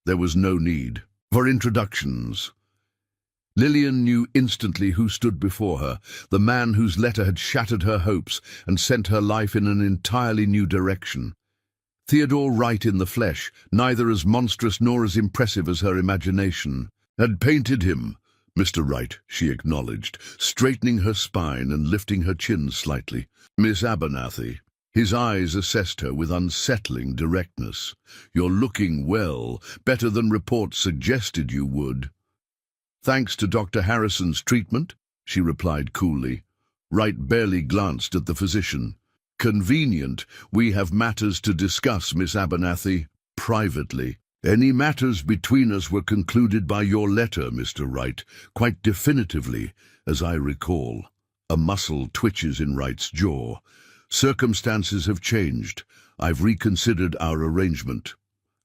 There was no need for introductions. Lillian knew instantly who stood before her, the man whose letter had shattered her hopes and sent her life in an entirely new direction. Theodore Wright in the flesh, neither as monstrous nor as impressive as her imagination, had painted him. Mr. Wright, she acknowledged, straightening her spine and lifting her chin slightly. Miss Abernathy. His eyes assessed her with unsettling directness. You're looking well, better than reports suggested you would. Thanks to Dr. Harrison's treatment, she replied coolly. Wright barely glanced at the physician. Convenient. We have matters to discuss, Miss Abernathy, privately. Any matters between us were concluded by your letter, Mr. Wright, quite definitively, as I recall. A muscle twitches in Wright's jaw. Circumstances have changed. I've reconsidered our arrangement.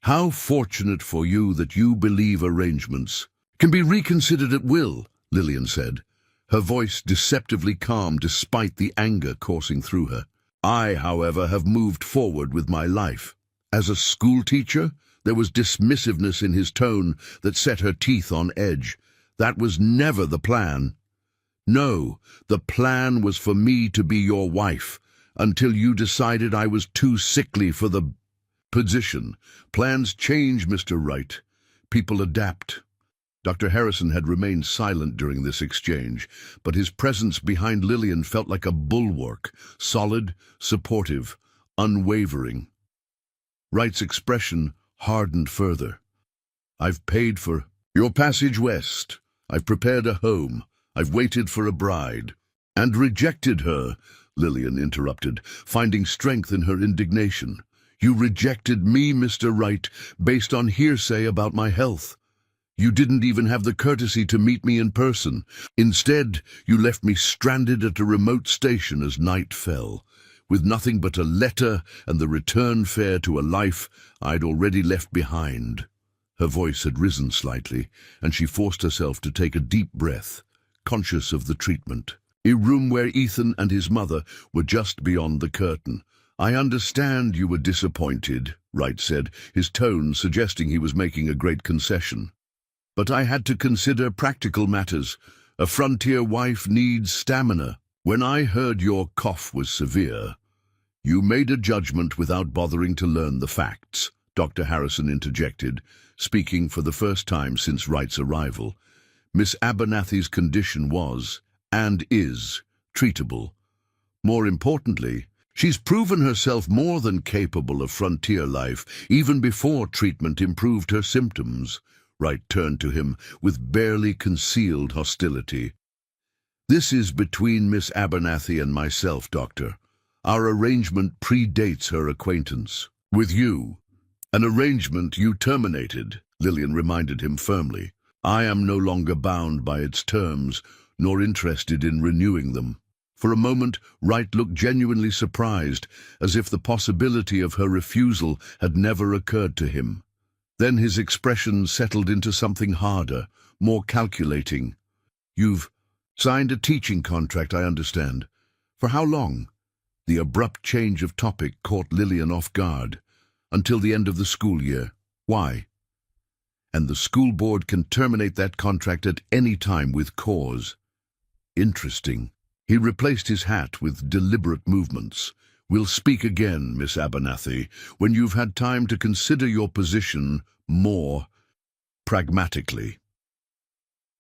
How fortunate for you that you believe arrangements can be reconsidered at will, Lillian said, her voice deceptively calm despite the anger coursing through her. I, however, have moved forward with my life. As a schoolteacher, there was dismissiveness in his tone that set her teeth on edge. That was never the plan. No, the plan was for me to be your wife, until you decided I was too sickly for the position. Plans change, Mr. Wright. People adapt. Dr. Harrison had remained silent during this exchange, but his presence behind Lillian felt like a bulwark, solid, supportive, unwavering. Wright's expression hardened further. I've paid for your passage west. I've prepared a home. I've waited for a bride. And rejected her, Lillian interrupted, finding strength in her indignation. You rejected me, Mr. Wright, based on hearsay about my health. You didn't even have the courtesy to meet me in person. Instead, you left me stranded at a remote station as night fell, with nothing but a letter and the return fare to a life I'd already left behind. Her voice had risen slightly, and she forced herself to take a deep breath, conscious of the treatment. A room where Ethan and his mother were just beyond the curtain. I understand you were disappointed, Wright said, his tone suggesting he was making a great concession. But I had to consider practical matters. A frontier wife needs stamina. When I heard your cough was severe, You made a judgment without bothering to learn the facts, Dr. Harrison interjected, speaking for the first time since Wright's arrival. Miss Abernathy's condition was, and is, treatable. More importantly, she's proven herself more than capable of frontier life, even before treatment improved her symptoms. Wright turned to him with barely concealed hostility. This is between Miss Abernathy and myself, Doctor. Our arrangement predates her acquaintance with you. An arrangement you terminated, Lillian reminded him firmly. I am no longer bound by its terms, nor interested in renewing them. For a moment, Wright looked genuinely surprised, as if the possibility of her refusal had never occurred to him. Then his expression settled into something harder, more calculating. You've signed a teaching contract, I understand. For how long? The abrupt change of topic caught Lillian off guard. Until the end of the school year. Why? And the school board can terminate that contract at any time with cause. Interesting. He replaced his hat with deliberate movements. We'll speak again, Miss Abernathy, when you've had time to consider your position more pragmatically.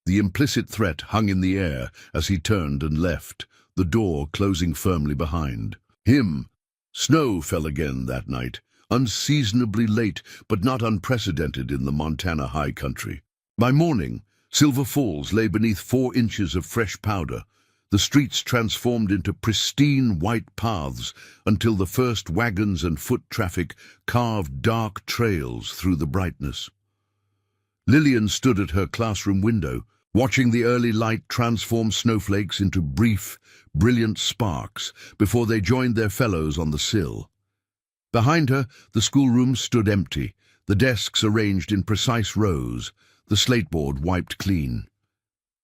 The implicit threat hung in the air as he turned and left, the door closing firmly behind him. Snow fell again that night, unseasonably late but not unprecedented in the Montana high country. By morning, Silver Falls lay beneath 4 inches of fresh powder, the streets transformed into pristine white paths until the first wagons and foot traffic carved dark trails through the brightness. Lillian stood at her classroom window, watching the early light transform snowflakes into brief, brilliant sparks before they joined their fellows on the sill. Behind her, the schoolroom stood empty, the desks arranged in precise rows, the slateboard wiped clean.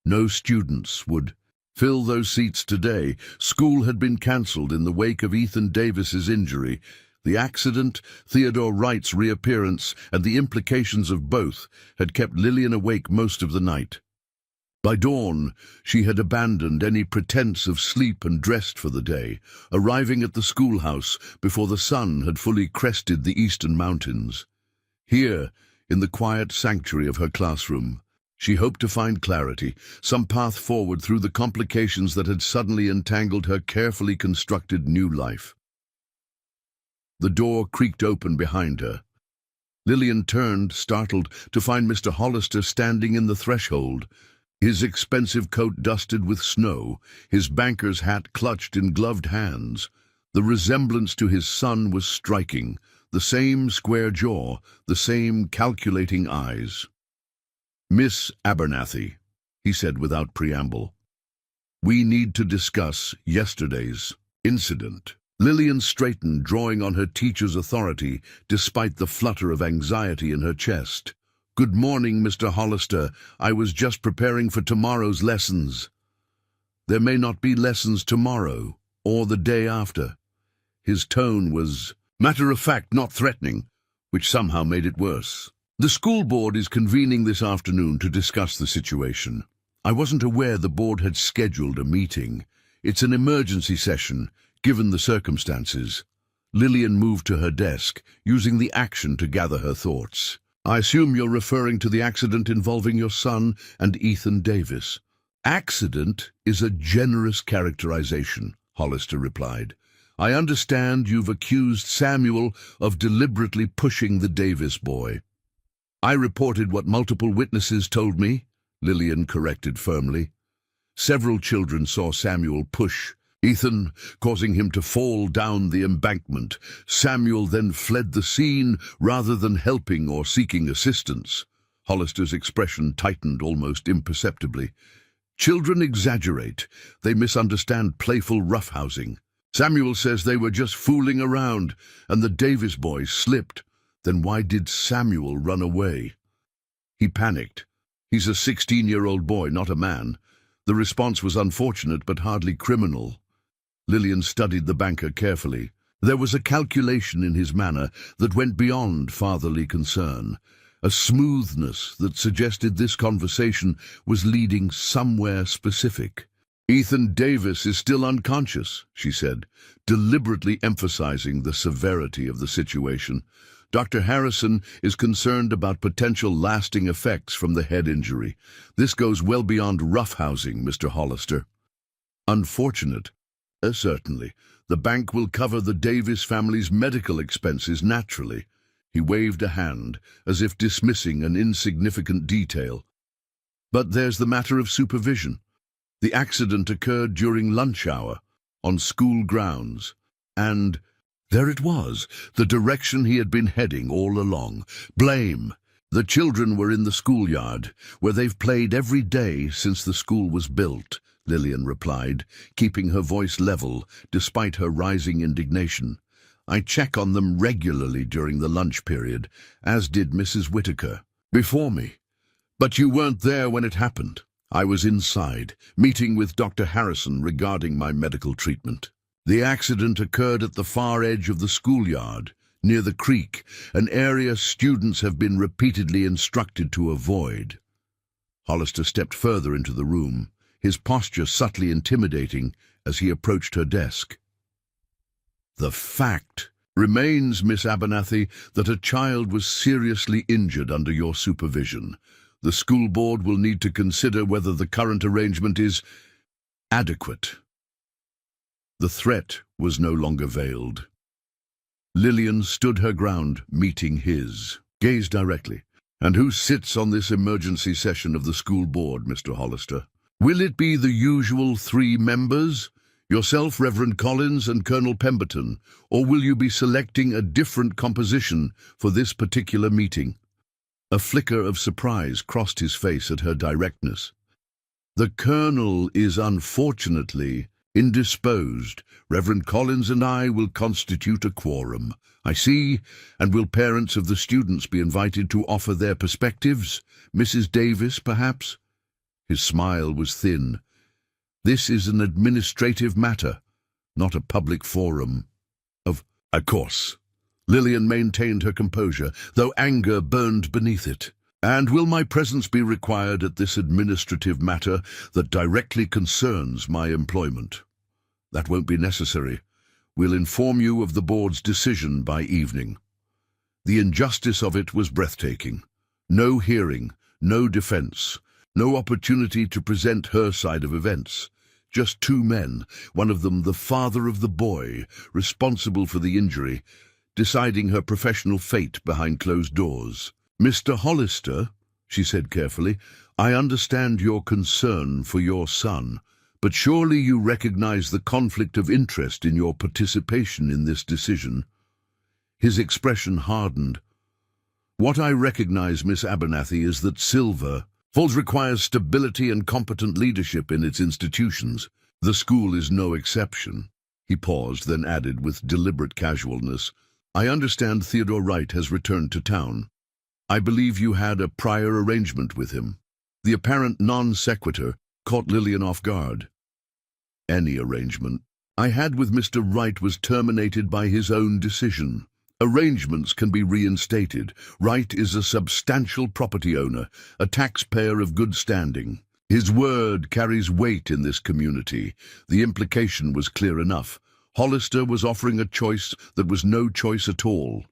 No students would fill those seats today. School had been cancelled in the wake of Ethan Davis's injury. The accident, Theodore Wright's reappearance, and the implications of both had kept Lillian awake most of the night. By dawn, she had abandoned any pretense of sleep and dressed for the day, arriving at the schoolhouse before the sun had fully crested the eastern mountains. Here, in the quiet sanctuary of her classroom, she hoped to find clarity, some path forward through the complications that had suddenly entangled her carefully constructed new life. The door creaked open behind her. Lillian turned, startled, to find Mr. Hollister standing in the threshold, his expensive coat dusted with snow, his banker's hat clutched in gloved hands. The resemblance to his son was striking, the same square jaw, the same calculating eyes. Miss Abernathy, he said without preamble, we need to discuss yesterday's incident. Lillian straightened, drawing on her teacher's authority despite the flutter of anxiety in her chest. Good morning, Mr. Hollister. I was just preparing for tomorrow's lessons. There may not be lessons tomorrow, or the day after. His tone was matter-of-fact, not threatening, which somehow made it worse. The school board is convening this afternoon to discuss the situation. I wasn't aware the board had scheduled a meeting. It's an emergency session, given the circumstances. Lillian moved to her desk, using the action to gather her thoughts. I assume you're referring to the accident involving your son and Ethan Davis. Accident is a generous characterization, Hollister replied. I understand you've accused Samuel of deliberately pushing the Davis boy. I reported what multiple witnesses told me, Lillian corrected firmly. Several children saw Samuel push Ethan, causing him to fall down the embankment. Samuel then fled the scene rather than helping or seeking assistance. Hollister's expression tightened almost imperceptibly. Children exaggerate. They misunderstand playful roughhousing. Samuel says they were just fooling around, and the Davis boys slipped. Then why did Samuel run away? He panicked. He's a 16-year-old boy, not a man. The response was unfortunate but hardly criminal. Lillian studied the banker carefully. There was a calculation in his manner that went beyond fatherly concern, a smoothness that suggested this conversation was leading somewhere specific. "Ethan Davis is still unconscious," she said, deliberately emphasizing the severity of the situation. "Dr. Harrison is concerned about potential lasting effects from the head injury. This goes well beyond roughhousing, Mr. Hollister." "Unfortunate." Certainly. The bank will cover the Davis family's medical expenses naturally." He waved a hand, as if dismissing an insignificant detail. "But there's the matter of supervision. The accident occurred during lunch hour, on school grounds, and there it was, the direction he had been heading all along. Blame. The children were in the schoolyard, where they've played every day since the school was built," Lillian replied, keeping her voice level despite her rising indignation. "I check on them regularly during the lunch period, as did Mrs. Whitaker, before me. But you weren't there when it happened." "I was inside, meeting with Dr. Harrison regarding my medical treatment. The accident occurred at the far edge of the schoolyard, near the creek, an area students have been repeatedly instructed to avoid." Hollister stepped further into the room, his posture subtly intimidating as he approached her desk. "The fact remains, Miss Abernathy, that a child was seriously injured under your supervision. The school board will need to consider whether the current arrangement is adequate." The threat was no longer veiled. Lillian stood her ground, meeting his gaze directly. "And who sits on this emergency session of the school board, Mr. Hollister? Will it be the usual 3 members? Yourself, Reverend Collins, and Colonel Pemberton, or will you be selecting a different composition for this particular meeting?" A flicker of surprise crossed his face at her directness. "The Colonel is unfortunately indisposed. Reverend Collins and I will constitute a quorum." "I see. And will parents of the students be invited to offer their perspectives? Mrs. Davis, perhaps?" His smile was thin. "This is an administrative matter, not a public forum." Of course." Lillian maintained her composure, though anger burned beneath it. "And will my presence be required at this administrative matter that directly concerns my employment?" "That won't be necessary. We'll inform you of the board's decision by evening." The injustice of it was breathtaking. No hearing, no defense, no opportunity to present her side of events. Just 2 men, one of them the father of the boy, responsible for the injury, deciding her professional fate behind closed doors. "Mr. Hollister," she said carefully, "I understand your concern for your son, but surely you recognize the conflict of interest in your participation in this decision." His expression hardened. "What I recognize, Miss Abernathy, is that Silver Falls requires stability and competent leadership in its institutions. The school is no exception." He paused, then added with deliberate casualness, "I understand Theodore Wright has returned to town. I believe you had a prior arrangement with him." The apparent non sequitur caught Lillian off guard. "Any arrangement I had with Mr. Wright was terminated by his own decision. Arrangements can be reinstated. Wright is a substantial property owner, a taxpayer of good standing. His word carries weight in this community." The implication was clear enough. Hollister was offering a choice that was no choice at all.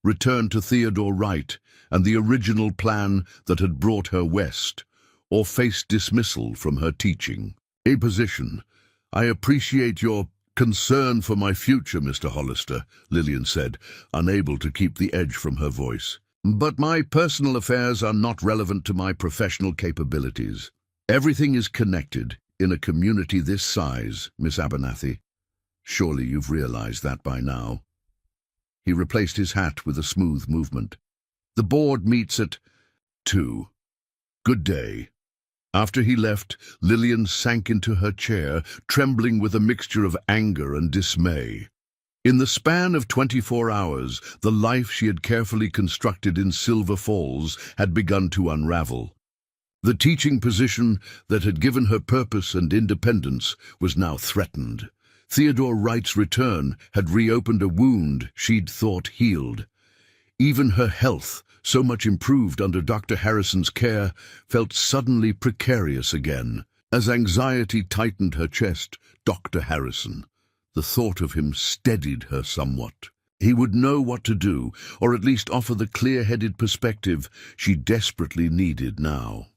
Return to Theodore Wright and the original plan that had brought her west, or face dismissal from her teaching. "A position. I appreciate your concern for my future, Mr. Hollister," Lillian said, unable to keep the edge from her voice. "But my personal affairs are not relevant to my professional capabilities. Everything is connected in a community this size, Miss Abernathy. Surely you've realized that by now." He replaced his hat with a smooth movement. "The board meets at 2. Good day." After he left, Lillian sank into her chair, trembling with a mixture of anger and dismay. In the span of 24 hours, the life she had carefully constructed in Silver Falls had begun to unravel. The teaching position that had given her purpose and independence was now threatened. Theodore Wright's return had reopened a wound she'd thought healed. Even her health, so much improved under Dr. Harrison's care, felt suddenly precarious again. As anxiety tightened her chest, Dr. Harrison. The thought of him steadied her somewhat. He would know what to do, or at least offer the clear-headed perspective she desperately needed now.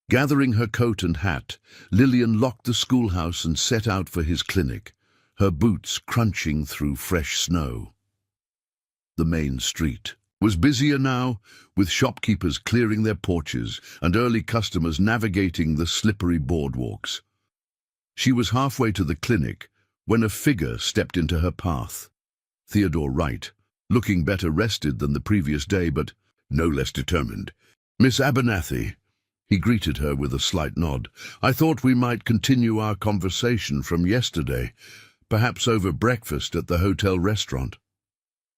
Gathering her coat and hat, Lillian locked the schoolhouse and set out for his clinic, her boots crunching through fresh snow. The main street was busier now, with shopkeepers clearing their porches and early customers navigating the slippery boardwalks. She was halfway to the clinic when a figure stepped into her path. Theodore Wright, looking better rested than the previous day, but no less determined. "Miss Abernathy," he greeted her with a slight nod. "I thought we might continue our conversation from yesterday, perhaps over breakfast at the hotel restaurant."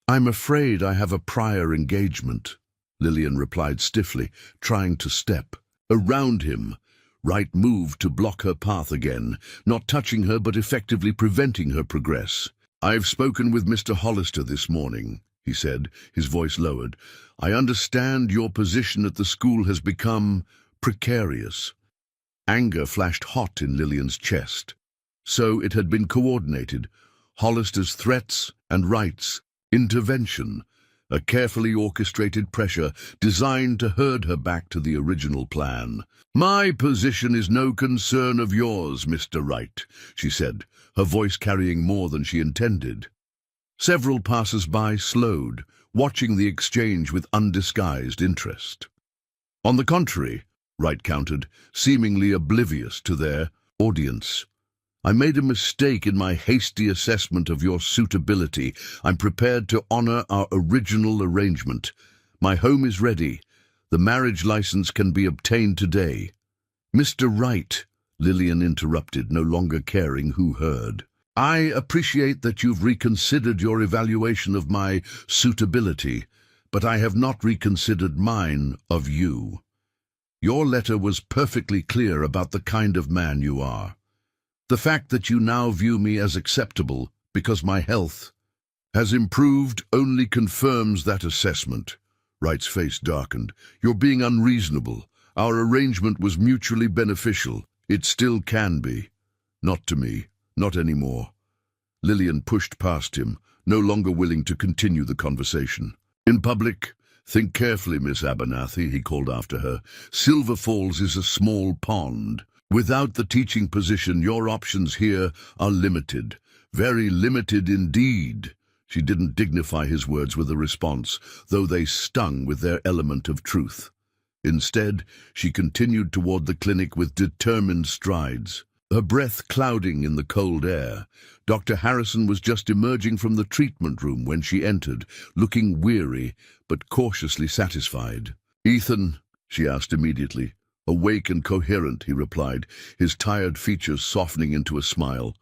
"I'm afraid I have a prior engagement," Lillian replied stiffly, trying to step. Around him, Wright moved to block her path again, not touching her but effectively preventing her progress. "I've spoken with Mr. Hollister this morning," he said, his voice lowered. "I understand your position at the school has become precarious." Anger flashed hot in Lillian's chest. So it had been coordinated. Hollister's threats and Wright's intervention, a carefully orchestrated pressure designed to herd her back to the original plan. "My position is no concern of yours, Mr. Wright," she said, her voice carrying more than she intended. Several passers-by slowed, watching the exchange with undisguised interest. "On the contrary," Wright countered, seemingly oblivious to their audience. "I made a mistake in my hasty assessment of your suitability. I'm prepared to honor our original arrangement. My home is ready. The marriage license can be obtained today." "Mr. Wright," Lillian interrupted, no longer caring who heard. "I appreciate that you've reconsidered your evaluation of my suitability, but I have not reconsidered mine of you. Your letter was perfectly clear about the kind of man you are. The fact that you now view me as acceptable because my health has improved only confirms that assessment." Wright's face darkened. "You're being unreasonable. Our arrangement was mutually beneficial. It still can be. Not to me. Not anymore." Lillian pushed past him, no longer willing to continue the conversation. "In public, think carefully, Miss Abernathy," he called after her. "Silver Falls is a small pond. Without the teaching position, your options here are limited. Very limited indeed." She didn't dignify his words with a response, though they stung with their element of truth. Instead, she continued toward the clinic with determined strides, her breath clouding in the cold air. Dr. Harrison was just emerging from the treatment room when she entered, looking weary but cautiously satisfied. "Ethan?" she asked immediately. "Awake and coherent," he replied, his tired features softening into a smile.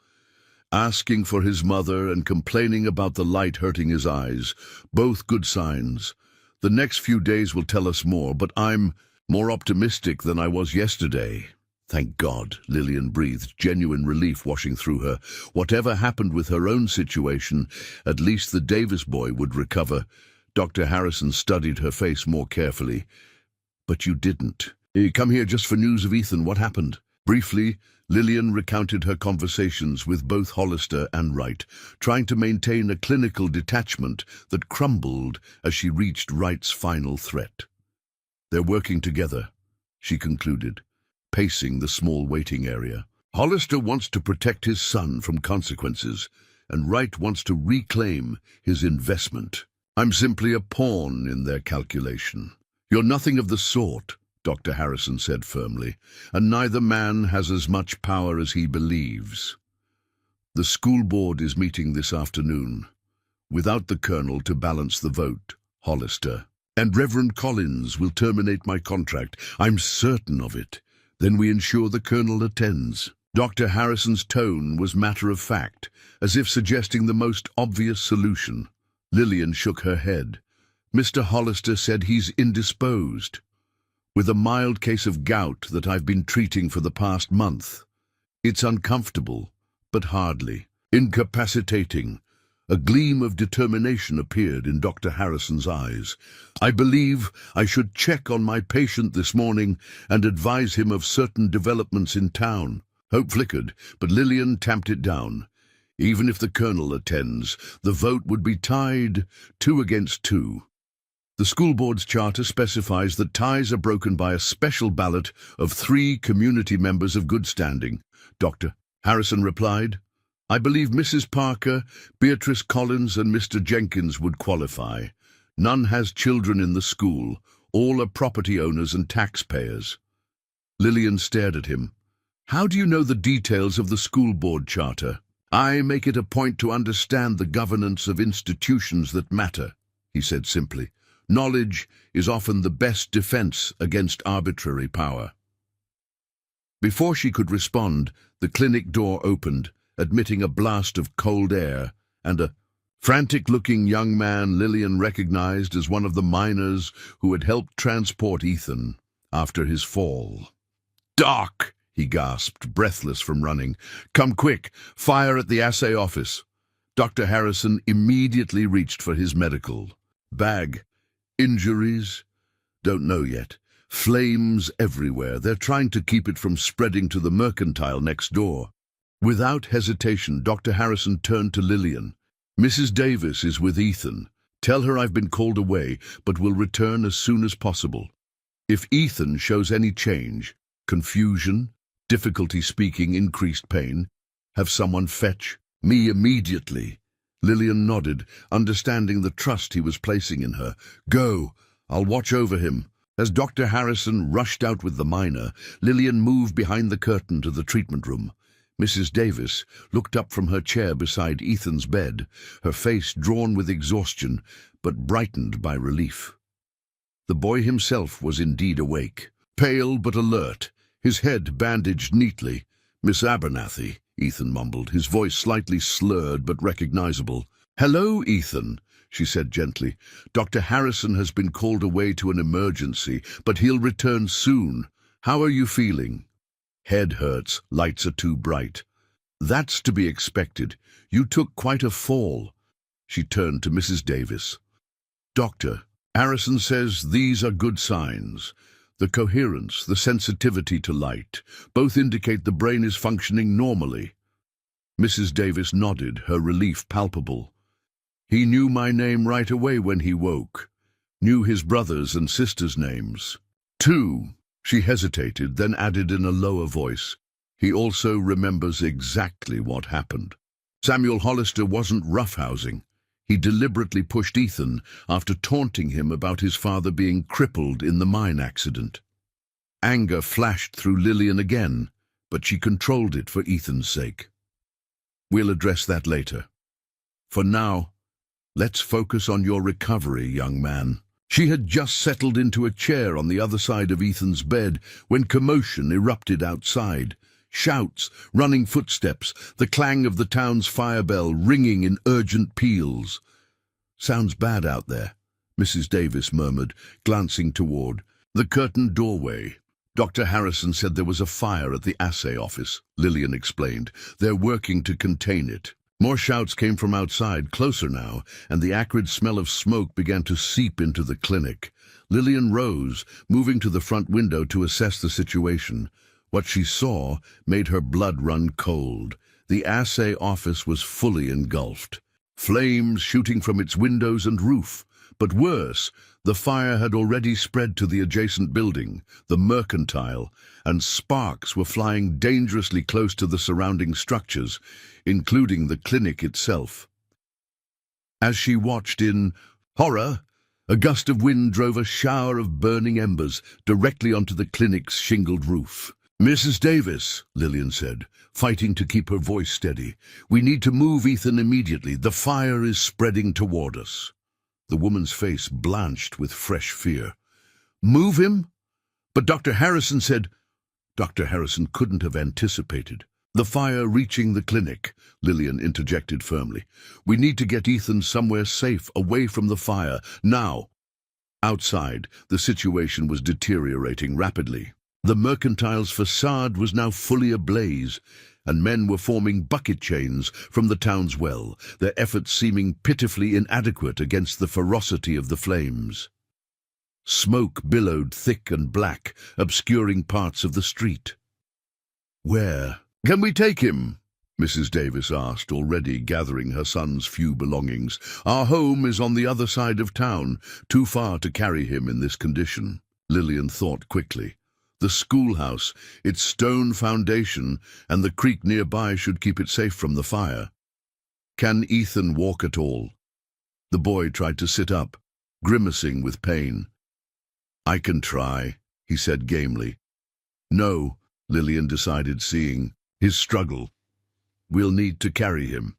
"Asking for his mother and complaining about the light hurting his eyes. Both good signs. The next few days will tell us more, but I'm more optimistic than I was yesterday." "Thank God," Lillian breathed, genuine relief washing through her. Whatever happened with her own situation, at least the Davis boy would recover. Dr. Harrison studied her face more carefully. "But you didn't. You come here just for news of Ethan. What happened?" Briefly, Lillian recounted her conversations with both Hollister and Wright, trying to maintain a clinical detachment that crumbled as she reached Wright's final threat. "They're working together," she concluded, pacing the small waiting area. "Hollister wants to protect his son from consequences, and Wright wants to reclaim his investment. I'm simply a pawn in their calculation." "You're nothing of the sort," Dr. Harrison said firmly, "and neither man has as much power as he believes. The school board is meeting this afternoon, without the colonel to balance the vote, Hollister. And Reverend Collins will terminate my contract. I'm certain of it. Then we ensure the colonel attends." Dr. Harrison's tone was matter-of-fact, as if suggesting the most obvious solution. Lillian shook her head. "Mr. Hollister said he's indisposed, with a mild case of gout that I've been treating for the past month. It's uncomfortable, but hardly incapacitating. A gleam of determination appeared in Dr. Harrison's eyes. "I believe I should check on my patient this morning and advise him of certain developments in town." Hope flickered, but Lillian tamped it down. Even if the colonel attends, the vote would be tied 2-2. The school board's charter specifies that ties are broken by a special ballot of 3 community members of good standing. Dr. Harrison replied, "I believe Mrs. Parker, Beatrice Collins, and Mr. Jenkins would qualify. None has children in the school. All are property owners and taxpayers." Lillian stared at him. "How do you know the details of the school board charter?" "I make it a point to understand the governance of institutions that matter," he said simply. "Knowledge is often the best defense against arbitrary power." Before she could respond, the clinic door opened, admitting a blast of cold air, and a frantic-looking young man Lillian recognized as one of the miners who had helped transport Ethan after his fall. "Doc!" he gasped, breathless from running. "Come quick! Fire at the assay office!" Dr. Harrison immediately reached for his medical bag. "Injuries? Don't know yet. Flames everywhere. They're trying to keep it from spreading to the mercantile next door." Without hesitation, Dr. Harrison turned to Lillian. "Mrs. Davis is with Ethan. Tell her I've been called away, but will return as soon as possible. If Ethan shows any change, confusion, difficulty speaking, increased pain, have someone fetch me immediately." Lillian nodded, understanding the trust he was placing in her. "Go. I'll watch over him." As Dr. Harrison rushed out with the miner, Lillian moved behind the curtain to the treatment room. Mrs. Davis looked up from her chair beside Ethan's bed, her face drawn with exhaustion, but brightened by relief. The boy himself was indeed awake, pale but alert, his head bandaged neatly. "Miss Abernathy," Ethan mumbled, his voice slightly slurred but recognizable. "Hello, Ethan," she said gently. "Dr. Harrison has been called away to an emergency, but he'll return soon. How are you feeling?" "Head hurts, lights are too bright." "That's to be expected. You took quite a fall." She turned to Mrs. Davis. "Doctor, Harrison says these are good signs. The coherence, the sensitivity to light, both indicate the brain is functioning normally." Mrs. Davis nodded, her relief palpable. "He knew my name right away when he woke. Knew his brothers' and sisters' names, too." She hesitated, then added in a lower voice, "He also remembers exactly what happened. Samuel Hollister wasn't roughhousing. He deliberately pushed Ethan after taunting him about his father being crippled in the mine accident." Anger flashed through Lillian again, but she controlled it for Ethan's sake. "We'll address that later. For now, let's focus on your recovery, young man." She had just settled into a chair on the other side of Ethan's bed when commotion erupted outside. Shouts, running footsteps, the clang of the town's fire bell ringing in urgent peals. "Sounds bad out there," Mrs. Davis murmured, glancing toward the curtained doorway. "Dr. Harrison said there was a fire at the assay office," Lillian explained. "They're working to contain it." More shouts came from outside, closer now, and the acrid smell of smoke began to seep into the clinic. Lillian rose, moving to the front window to assess the situation. What she saw made her blood run cold. The assay office was fully engulfed. Flames shooting from its windows and roof. But worse, the fire had already spread to the adjacent building, the mercantile, and sparks were flying dangerously close to the surrounding structures, including the clinic itself. As she watched in horror, a gust of wind drove a shower of burning embers directly onto the clinic's shingled roof. "Mrs. Davis," Lillian said, fighting to keep her voice steady, "we need to move Ethan immediately. The fire is spreading toward us." The woman's face blanched with fresh fear. "Move him?" "But Dr. Harrison said—" Dr. Harrison couldn't have anticipated the fire reaching the clinic, Lillian interjected firmly. "We need to get Ethan somewhere safe, away from the fire, now." Outside, the situation was deteriorating rapidly. The mercantile's facade was now fully ablaze, and men were forming bucket chains from the town's well, their efforts seeming pitifully inadequate against the ferocity of the flames. Smoke billowed thick and black, obscuring parts of the street. "Where can we take him?" Mrs. Davis asked, already gathering her son's few belongings. "Our home is on the other side of town, too far to carry him in this condition." Lillian thought quickly. The schoolhouse, its stone foundation, and the creek nearby should keep it safe from the fire. "Can Ethan walk at all?" The boy tried to sit up, grimacing with pain. "I can try," he said gamely. "No," Lillian decided, seeing his struggle. "We'll need to carry him."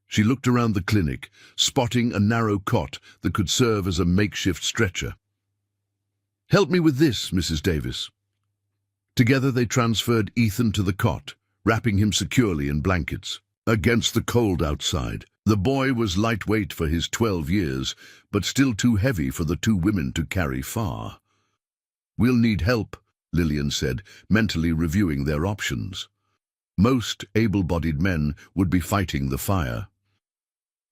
She looked around the clinic, spotting a narrow cot that could serve as a makeshift stretcher. "Help me with this, Mrs. Davis." Together they transferred Ethan to the cot, wrapping him securely in blankets. Against the cold outside, the boy was lightweight for his 12 years, but still too heavy for the two women to carry far. "We'll need help," Lillian said, mentally reviewing their options. Most able-bodied men would be fighting the fire.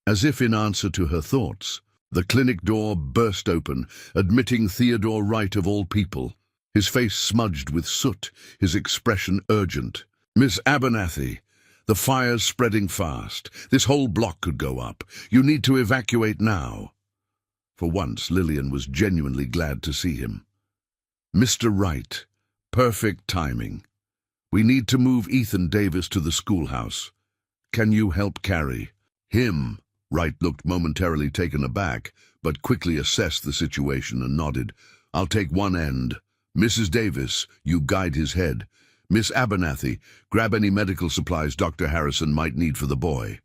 As if in answer to her thoughts, the clinic door burst open, admitting Theodore Wright of all people, his face smudged with soot, his expression urgent. "Miss Abernathy, the fire's spreading fast. This whole block could go up. You need to evacuate now." For once, Lillian was genuinely glad to see him. "Mr. Wright, perfect timing. We need to move Ethan Davis to the schoolhouse. Can you help carry him?" Wright looked momentarily taken aback, but quickly assessed the situation and nodded. "I'll take one end. Mrs. Davis, you guide his head. Miss Abernathy, grab any medical supplies Dr. Harrison might need for the boy."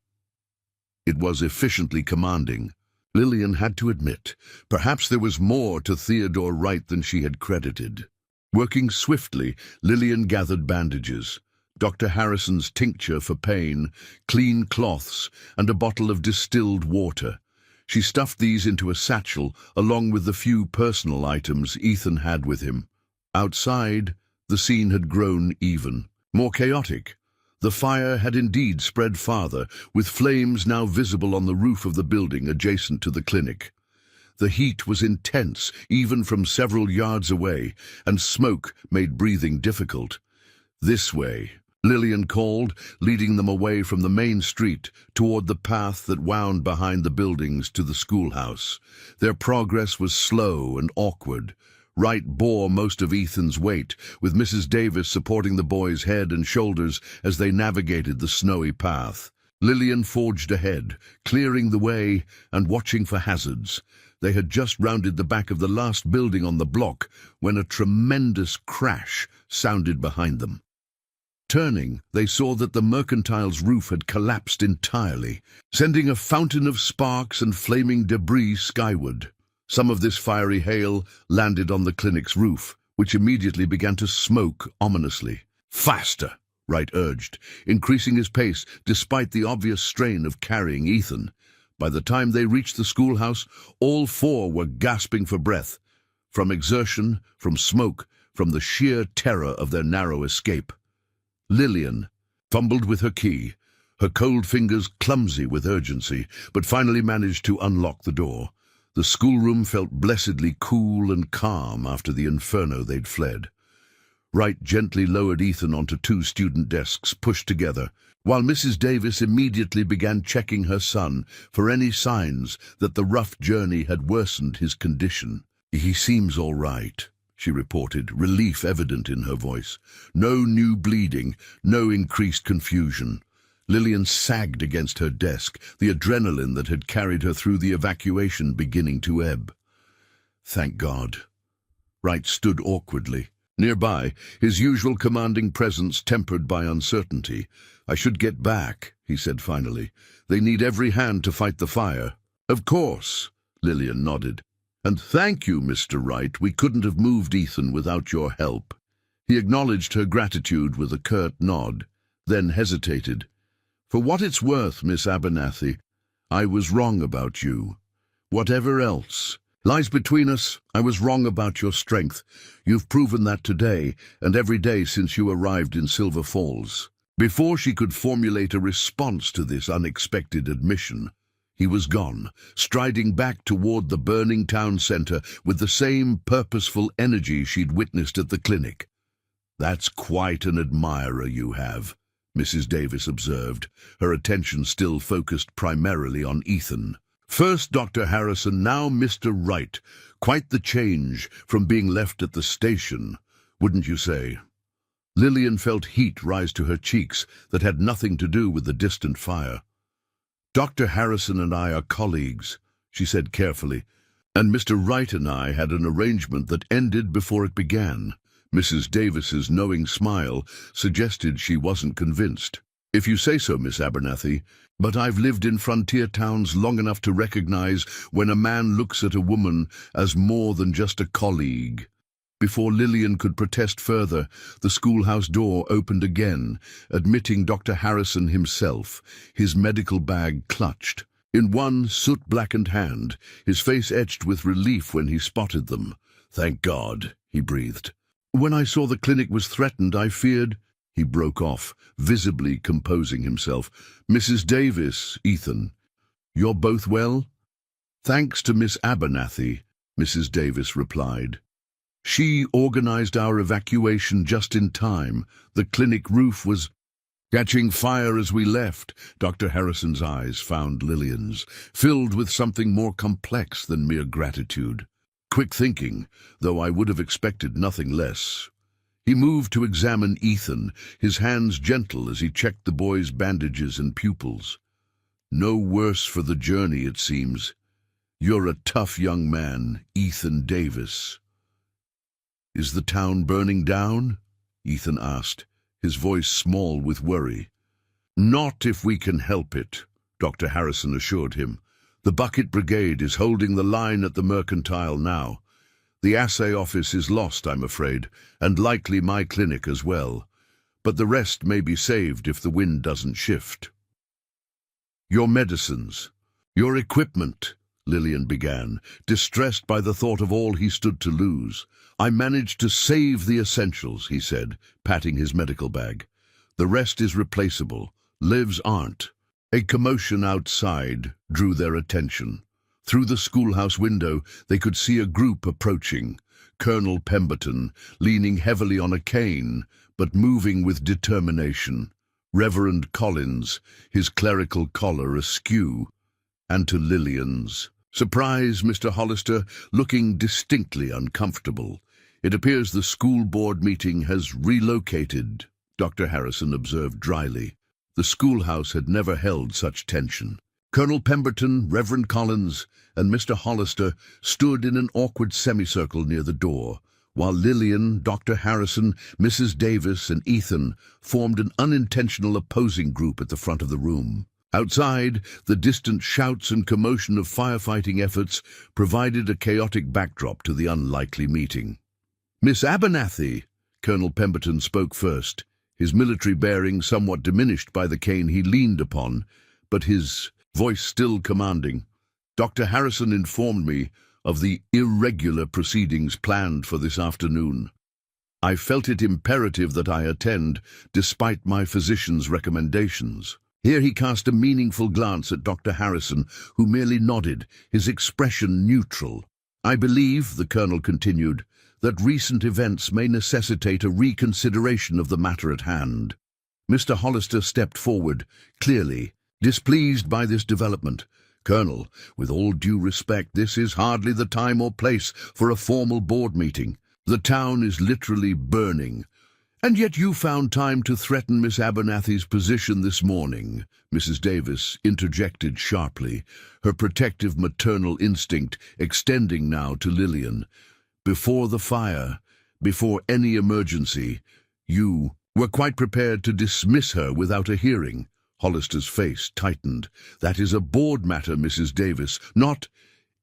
It was efficiently commanding. Lillian had to admit, perhaps there was more to Theodore Wright than she had credited. Working swiftly, Lillian gathered bandages, Dr. Harrison's tincture for pain, clean cloths, and a bottle of distilled water. She stuffed these into a satchel, along with the few personal items Ethan had with him. Outside, the scene had grown even more chaotic. The fire had indeed spread farther, with flames now visible on the roof of the building adjacent to the clinic. The heat was intense, even from several yards away, and smoke made breathing difficult. "This way," Lillian called, leading them away from the main street toward the path that wound behind the buildings to the schoolhouse. Their progress was slow and awkward. Wright bore most of Ethan's weight, with Mrs. Davis supporting the boy's head and shoulders as they navigated the snowy path. Lillian forged ahead, clearing the way and watching for hazards. They had just rounded the back of the last building on the block when a tremendous crash sounded behind them. Turning, they saw that the mercantile's roof had collapsed entirely, sending a fountain of sparks and flaming debris skyward. Some of this fiery hail landed on the clinic's roof, which immediately began to smoke ominously. "Faster!" Wright urged, increasing his pace despite the obvious strain of carrying Ethan. By the time they reached the schoolhouse, all four were gasping for breath, from exertion, from smoke, from the sheer terror of their narrow escape. Lillian fumbled with her key, her cold fingers clumsy with urgency, but finally managed to unlock the door. The schoolroom felt blessedly cool and calm after the inferno they'd fled. Wright gently lowered Ethan onto two student desks pushed together, while Mrs. Davis immediately began checking her son for any signs that the rough journey had worsened his condition. "He seems all right," she reported, relief evident in her voice. "No new bleeding, no increased confusion." Lillian sagged against her desk, the adrenaline that had carried her through the evacuation beginning to ebb. "Thank God." Wright stood awkwardly. Nearby, his usual commanding presence tempered by uncertainty. "I should get back," he said finally. "They need every hand to fight the fire." "Of course," Lillian nodded. "And thank you, Mr. Wright. We couldn't have moved Ethan without your help." He acknowledged her gratitude with a curt nod, then hesitated. "For what it's worth, Miss Abernathy, I was wrong about you. Whatever else lies between us, I was wrong about your strength. You've proven that today, and every day since you arrived in Silver Falls." Before she could formulate a response to this unexpected admission, he was gone, striding back toward the burning town center with the same purposeful energy she'd witnessed at the clinic. "That's quite an admirer you have," Mrs. Davis observed, her attention still focused primarily on Ethan. First Dr. Harrison, now Mr. Wright. Quite the change from being left at the station, wouldn't you say? Lillian felt heat rise to her cheeks that had nothing to do with the distant fire. "Dr. Harrison and I are colleagues," she said carefully, "and Mr. Wright and I had an arrangement that ended before it began." Mrs. Davis's knowing smile suggested she wasn't convinced. "If you say so, Miss Abernathy, but I've lived in frontier towns long enough to recognize when a man looks at a woman as more than just a colleague." Before Lillian could protest further, the schoolhouse door opened again, admitting Dr. Harrison himself, his medical bag clutched. In one soot-blackened hand, his face etched with relief when he spotted them. "Thank God," he breathed. "When I saw the clinic was threatened, I feared—" He broke off, visibly composing himself. "Mrs. Davis, Ethan, you're both well?" "Thanks to Miss Abernathy," Mrs. Davis replied. "She organized our evacuation just in time. The clinic roof was catching fire as we left." Dr. Harrison's eyes found Lillian's, filled with something more complex than mere gratitude. "Quick thinking, though I would have expected nothing less." He moved to examine Ethan, his hands gentle as he checked the boy's bandages and pupils. "No worse for the journey, it seems. You're a tough young man, Ethan Davis." "Is the town burning down?" Ethan asked, his voice small with worry. "Not if we can help it," Dr. Harrison assured him. "The Bucket Brigade is holding the line at the Mercantile now. The assay office is lost, I'm afraid, and likely my clinic as well. But the rest may be saved if the wind doesn't shift." "Your medicines, your equipment," Lillian began, distressed by the thought of all he stood to lose. "I managed to save the essentials," he said, patting his medical bag. "The rest is replaceable. Lives aren't." A commotion outside drew their attention. Through the schoolhouse window, they could see a group approaching. Colonel Pemberton, leaning heavily on a cane, but moving with determination. Reverend Collins, his clerical collar askew. And to Lillian's surprise, Mr. Hollister, looking distinctly uncomfortable. "It appears the school board meeting has relocated," Dr. Harrison observed dryly. The schoolhouse had never held such tension. Colonel Pemberton, Reverend Collins, and Mr. Hollister stood in an awkward semicircle near the door, while Lillian, Dr. Harrison, Mrs. Davis, and Ethan formed an unintentional opposing group at the front of the room. Outside, the distant shouts and commotion of firefighting efforts provided a chaotic backdrop to the unlikely meeting. "Miss Abernathy," Colonel Pemberton spoke first, his military bearing somewhat diminished by the cane he leaned upon, but his voice still commanding. "Dr. Harrison informed me of the irregular proceedings planned for this afternoon. I felt it imperative that I attend, despite my physician's recommendations." Here he cast a meaningful glance at Dr. Harrison, who merely nodded, his expression neutral. "I believe," the colonel continued, "that recent events may necessitate a reconsideration of the matter at hand." Mr. Hollister stepped forward, clearly displeased by this development. "Colonel, with all due respect, this is hardly the time or place for a formal board meeting. The town is literally burning." "And yet you found time to threaten Miss Abernathy's position this morning," Mrs. Davis interjected sharply, her protective maternal instinct extending now to Lillian. "Before the fire, before any emergency, you were quite prepared to dismiss her without a hearing." Hollister's face tightened. "That is a board matter, Mrs. Davis, not—"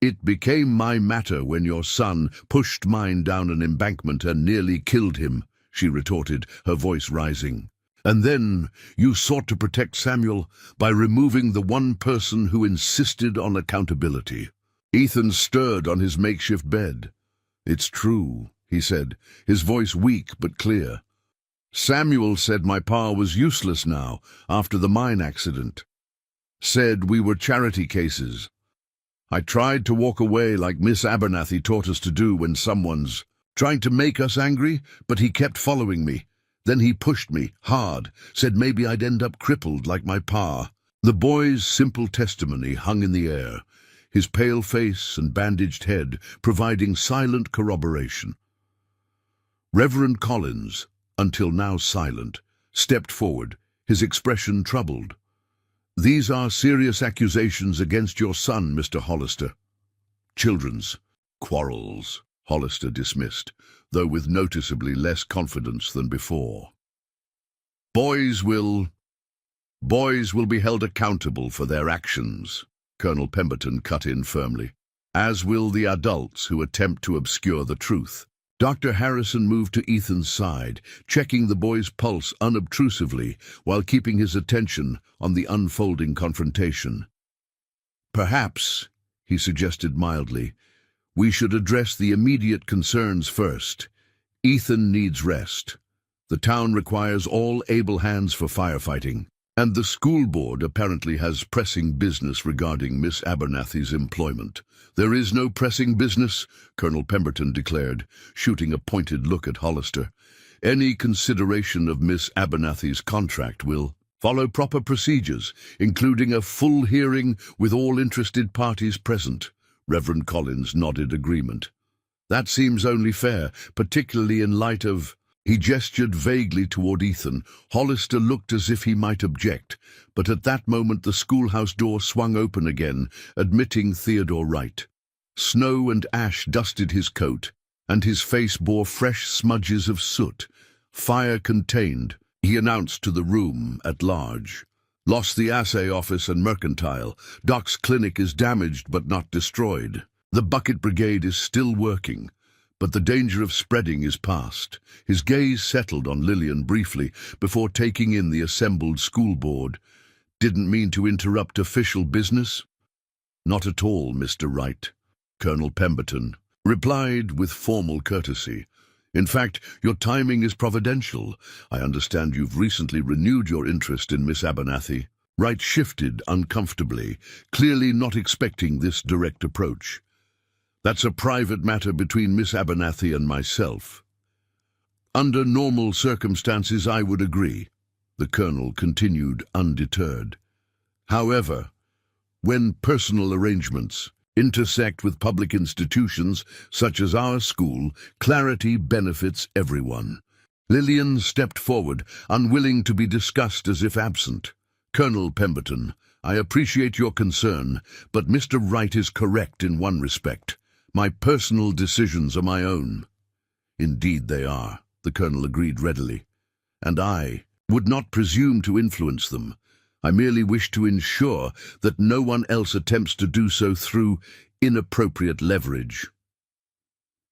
"It became my matter when your son pushed mine down an embankment and nearly killed him," she retorted, her voice rising. "And then you sought to protect Samuel by removing the one person who insisted on accountability." Ethan stirred on his makeshift bed. "It's true," he said, his voice weak but clear. Samuel said my pa was useless now after the mine accident. Said we were charity cases. I tried to walk away like Miss Abernathy taught us to do when someone's trying to make us angry, but he kept following me. Then he pushed me hard, said maybe I'd end up crippled like my pa. The boy's simple testimony hung in the air, his pale face and bandaged head providing silent corroboration. Reverend Collins, until now silent, stepped forward, his expression troubled. These are serious accusations against your son, Mr. Hollister. Children's quarrels, Hollister dismissed, though with noticeably less confidence than before. Boys will be held accountable for their actions, Colonel Pemberton cut in firmly, as will the adults who attempt to obscure the truth. Dr. Harrison moved to Ethan's side, checking the boy's pulse unobtrusively while keeping his attention on the unfolding confrontation. Perhaps, he suggested mildly, we should address the immediate concerns first. Ethan needs rest. The town requires all able hands for firefighting, and the school board apparently has pressing business regarding Miss Abernathy's employment. There is no pressing business, Colonel Pemberton declared, shooting a pointed look at Hollister. Any consideration of Miss Abernathy's contract will follow proper procedures, including a full hearing with all interested parties present. Reverend Collins nodded agreement. That seems only fair, particularly in light of... He gestured vaguely toward Ethan. Hollister looked as if he might object, but at that moment the schoolhouse door swung open again, admitting Theodore Wright. Snow and ash dusted his coat, and his face bore fresh smudges of soot. Fire contained, he announced to the room at large. Lost the assay office and mercantile. Doc's clinic is damaged but not destroyed. The bucket brigade is still working, but the danger of spreading is past. His gaze settled on Lillian briefly before taking in the assembled school board. Didn't mean to interrupt official business? Not at all, Mr. Wright, Colonel Pemberton replied with formal courtesy. In fact, your timing is providential. I understand you've recently renewed your interest in Miss Abernathy. Wright shifted uncomfortably, clearly not expecting this direct approach. That's a private matter between Miss Abernathy and myself. Under normal circumstances, I would agree, the Colonel continued undeterred. However, when personal arrangements intersect with public institutions such as our school, clarity benefits everyone. Lillian stepped forward, unwilling to be discussed as if absent. Colonel Pemberton, I appreciate your concern, but Mr. Wright is correct in one respect. My personal decisions are my own. Indeed they are, the Colonel agreed readily. And I would not presume to influence them. I merely wish to ensure that no one else attempts to do so through inappropriate leverage.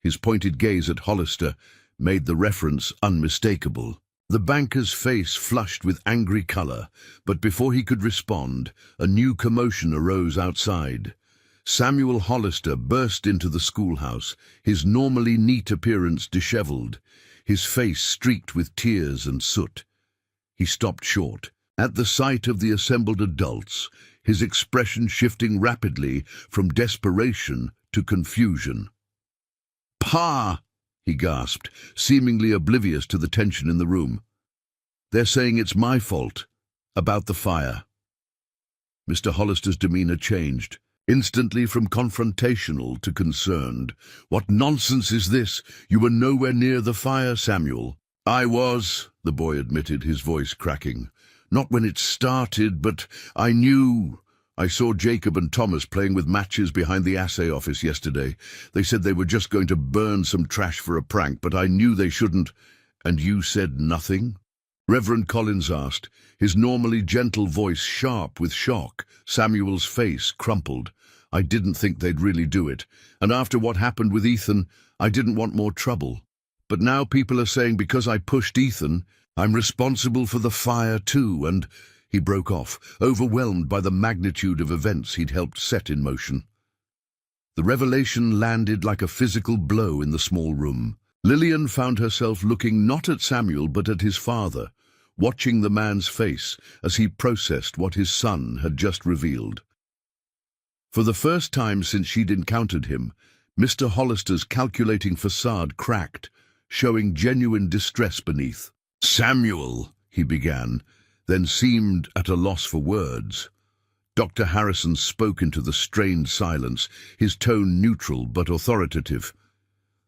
His pointed gaze at Hollister made the reference unmistakable. The banker's face flushed with angry color, but before he could respond, a new commotion arose outside. Samuel Hollister burst into the schoolhouse, his normally neat appearance disheveled, his face streaked with tears and soot. He stopped short. At the sight of the assembled adults, his expression shifting rapidly from desperation to confusion. "Pa!" he gasped, seemingly oblivious to the tension in the room. "They're saying it's my fault, about the fire." Mr. Hollister's demeanor changed, instantly from confrontational to concerned. "What nonsense is this? You were nowhere near the fire, Samuel." "I was," the boy admitted, his voice cracking. "Not when it started, but I knew. I saw Jacob and Thomas playing with matches behind the assay office yesterday. They said they were just going to burn some trash for a prank, but I knew they shouldn't." "And you said nothing?" Reverend Collins asked, his normally gentle voice sharp with shock. Samuel's face crumpled. "I didn't think they'd really do it, and after what happened with Ethan, I didn't want more trouble. But now people are saying because I pushed Ethan, I'm responsible for the fire too," and he broke off, overwhelmed by the magnitude of events he'd helped set in motion. The revelation landed like a physical blow in the small room. Lillian found herself looking not at Samuel but at his father, watching the man's face as he processed what his son had just revealed. For the first time since she'd encountered him, Mr. Hollister's calculating facade cracked, showing genuine distress beneath. "Samuel," he began, then seemed at a loss for words. Dr. Harrison spoke into the strained silence, his tone neutral but authoritative.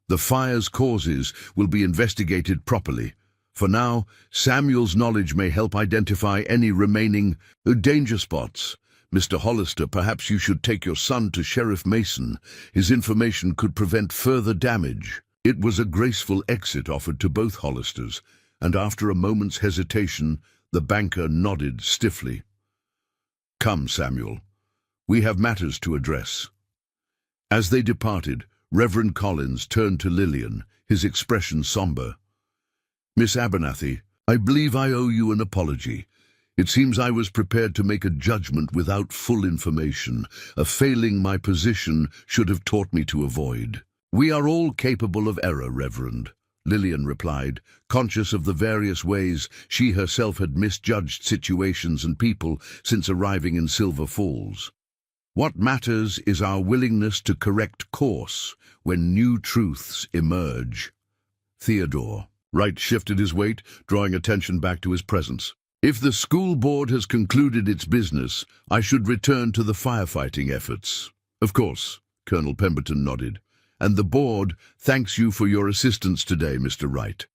"The fire's causes will be investigated properly. For now, Samuel's knowledge may help identify any remaining danger spots. Mr. Hollister, perhaps you should take your son to Sheriff Mason. His information could prevent further damage." It was a graceful exit offered to both Hollisters, and after a moment's hesitation, the banker nodded stiffly. "Come, Samuel. We have matters to address." As they departed, Reverend Collins turned to Lillian, his expression somber. "Miss Abernathy, I believe I owe you an apology. It seems I was prepared to make a judgment without full information, a failing my position should have taught me to avoid." "We are all capable of error, Reverend," Lillian replied, conscious of the various ways she herself had misjudged situations and people since arriving in Silver Falls. "What matters is our willingness to correct course when new truths emerge." Theodore. Wright shifted his weight, drawing attention back to his presence. "If the school board has concluded its business, I should return to the firefighting efforts." "Of course," Colonel Pemberton nodded. "And the board thanks you for your assistance today, Mr. Wright.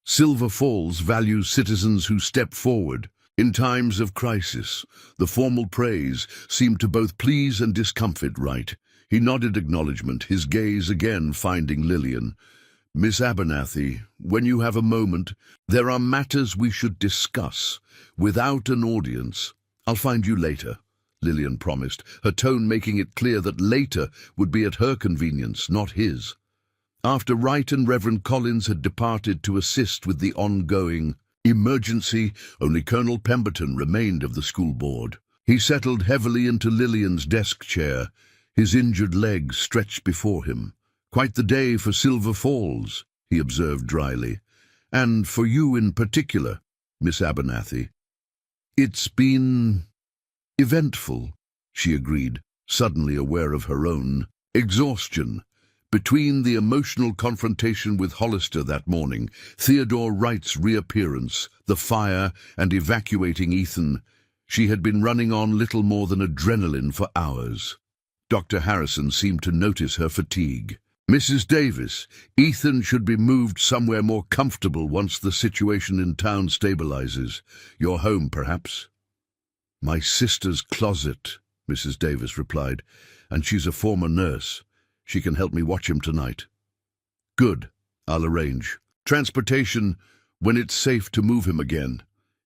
Silver Falls values citizens who step forward. In times of crisis, the formal praise seemed to both please and discomfit Wright." He nodded acknowledgement, his gaze again finding Lillian. "Miss Abernathy, when you have a moment, there are matters we should discuss without an audience." "I'll find you later," Lillian promised, her tone making it clear that later would be at her convenience, not his. After Wright and Reverend Collins had departed to assist with the ongoing emergency, only Colonel Pemberton remained of the school board. He settled heavily into Lillian's desk chair, his injured legs stretched before him. "Quite the day for Silver Falls," he observed dryly. "And for you in particular, Miss Abernathy." "It's been eventful," she agreed, suddenly aware of her own exhaustion. Between the emotional confrontation with Hollister that morning, Theodore Wright's reappearance, the fire, and evacuating Ethan, she had been running on little more than adrenaline for hours. Dr. Harrison seemed to notice her fatigue. "Mrs. Davis, Ethan should be moved somewhere more comfortable once the situation in town stabilizes. Your home, perhaps?" "My sister's closet," Mrs. Davis replied, "and she's a former nurse. She can help me watch him tonight." "Good. I'll arrange. Transportation when it's safe to move him again."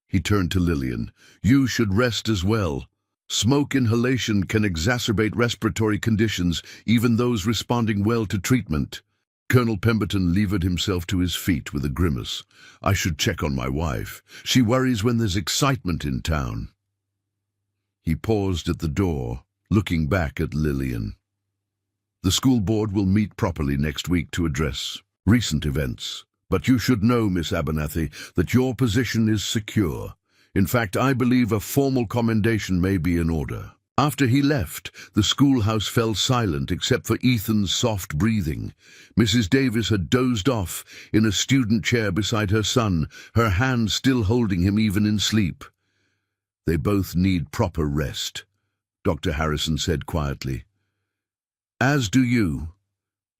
He turned to Lillian. "You should rest as well. Smoke inhalation can exacerbate respiratory conditions, even those responding well to treatment." Colonel Pemberton levered himself to his feet with a grimace. "I should check on my wife. She worries when there's excitement in town." He paused at the door, looking back at Lillian. "The school board will meet properly next week to address recent events. But you should know, Miss Abernathy, that your position is secure. In fact, I believe a formal commendation may be in order." After he left, the schoolhouse fell silent except for Ethan's soft breathing. Mrs. Davis had dozed off in a student chair beside her son, her hand still holding him even in sleep. "They both need proper rest," Dr. Harrison said quietly. "As do you."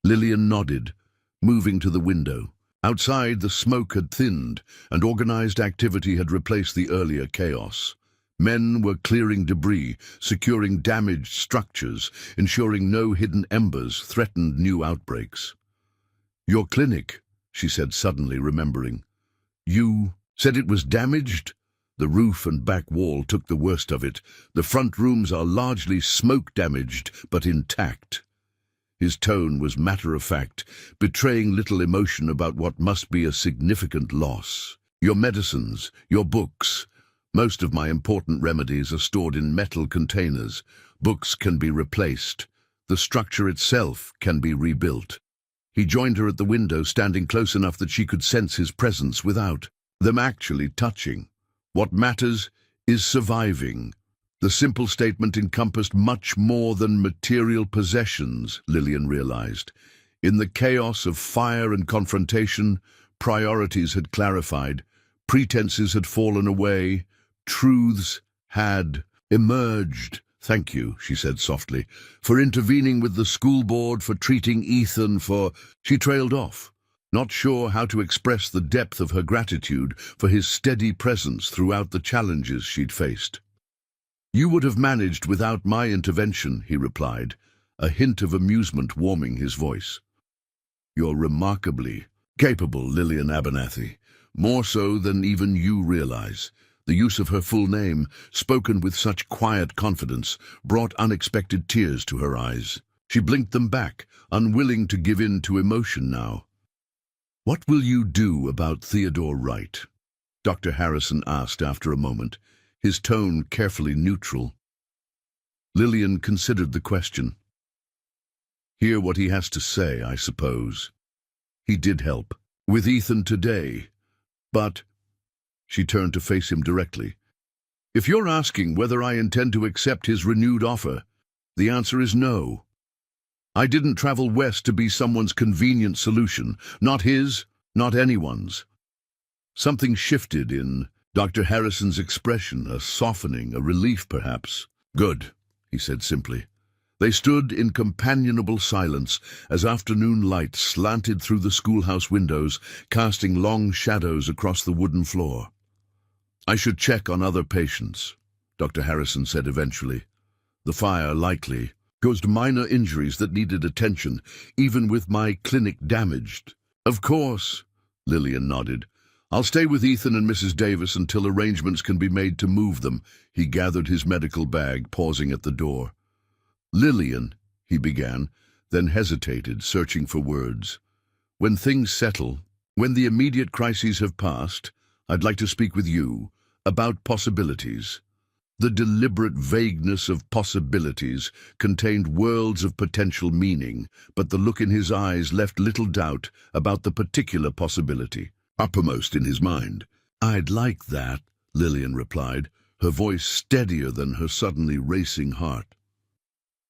Lillian nodded, moving to the window. Outside, the smoke had thinned, and organized activity had replaced the earlier chaos. Men were clearing debris, securing damaged structures, ensuring no hidden embers threatened new outbreaks. "Your clinic," she said suddenly, remembering. "You said it was damaged?" "The roof and back wall took the worst of it. The front rooms are largely smoke-damaged, but intact." His tone was matter-of-fact, betraying little emotion about what must be a significant loss. "Your medicines, your books. Most of my important remedies are stored in metal containers. Books can be replaced. The structure itself can be rebuilt." He joined her at the window, standing close enough that she could sense his presence without them actually touching. What matters is surviving. The simple statement encompassed much more than material possessions, Lillian realized. In the chaos of fire and confrontation, priorities had clarified, pretenses had fallen away, truths had emerged. "Thank you," she said softly, "for intervening with the school board, for treating Ethan, for—" She trailed off, not sure how to express the depth of her gratitude for his steady presence throughout the challenges she'd faced. "You would have managed without my intervention," he replied, a hint of amusement warming his voice. "You're remarkably capable, Lillian Abernathy, more so than even you realize." The use of her full name, spoken with such quiet confidence, brought unexpected tears to her eyes. She blinked them back, unwilling to give in to emotion now. "What will you do about Theodore Wright?" Dr. Harrison asked after a moment, his tone carefully neutral. Lillian considered the question. "Hear what he has to say, I suppose. He did help with Ethan today, but—" She turned to face him directly. "If you're asking whether I intend to accept his renewed offer, the answer is no. I didn't travel west to be someone's convenient solution, not his, not anyone's." Something shifted in Dr. Harrison's expression, a softening, a relief perhaps. "Good," he said simply. They stood in companionable silence as afternoon light slanted through the schoolhouse windows, casting long shadows across the wooden floor. "I should check on other patients," Dr. Harrison said eventually. "The fire likely caused minor injuries that needed attention, even with my clinic damaged." "Of course," Lillian nodded. "I'll stay with Ethan and Mrs. Davis until arrangements can be made to move them." He gathered his medical bag, pausing at the door. "Lillian," he began, then hesitated, searching for words. "When things settle, when the immediate crises have passed, I'd like to speak with you about possibilities." The deliberate vagueness of possibilities contained worlds of potential meaning, but the look in his eyes left little doubt about the particular possibility uppermost in his mind. "I'd like that," Lillian replied, her voice steadier than her suddenly racing heart.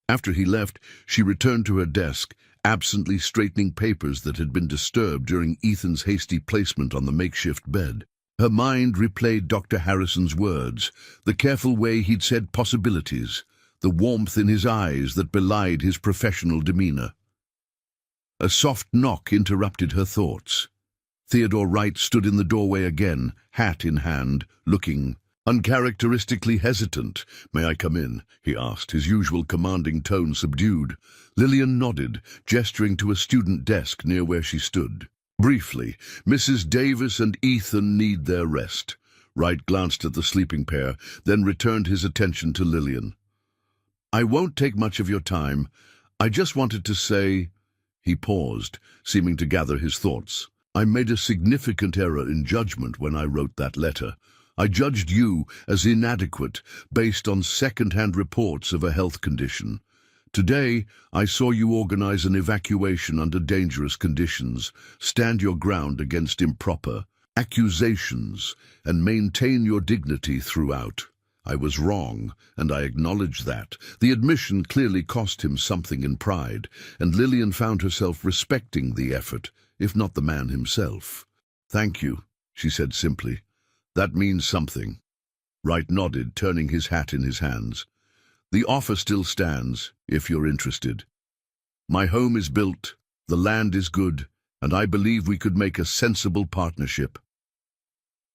After he left, she returned to her desk, absently straightening papers that had been disturbed during Ethan's hasty placement on the makeshift bed. Her mind replayed Dr. Harrison's words, the careful way he'd said possibilities, the warmth in his eyes that belied his professional demeanor. A soft knock interrupted her thoughts. Theodore Wright stood in the doorway again, hat in hand, looking uncharacteristically hesitant. "May I come in?" he asked, his usual commanding tone subdued. Lillian nodded, gesturing to a student desk near where she stood. "Briefly, Mrs. Davis and Ethan need their rest." Wright glanced at the sleeping pair, then returned his attention to Lillian. "I won't take much of your time. I just wanted to say—" He paused, seeming to gather his thoughts. "I made a significant error in judgment when I wrote that letter. I judged you as inadequate based on second-hand reports of a health condition. Today, I saw you organize an evacuation under dangerous conditions, stand your ground against improper accusations, and maintain your dignity throughout. I was wrong, and I acknowledge that." The admission clearly cost him something in pride, and Lillian found herself respecting the effort, if not the man himself. "Thank you," she said simply. "That means something." Wright nodded, turning his hat in his hands. "The offer still stands, if you're interested. My home is built, the land is good, and I believe we could make a sensible partnership."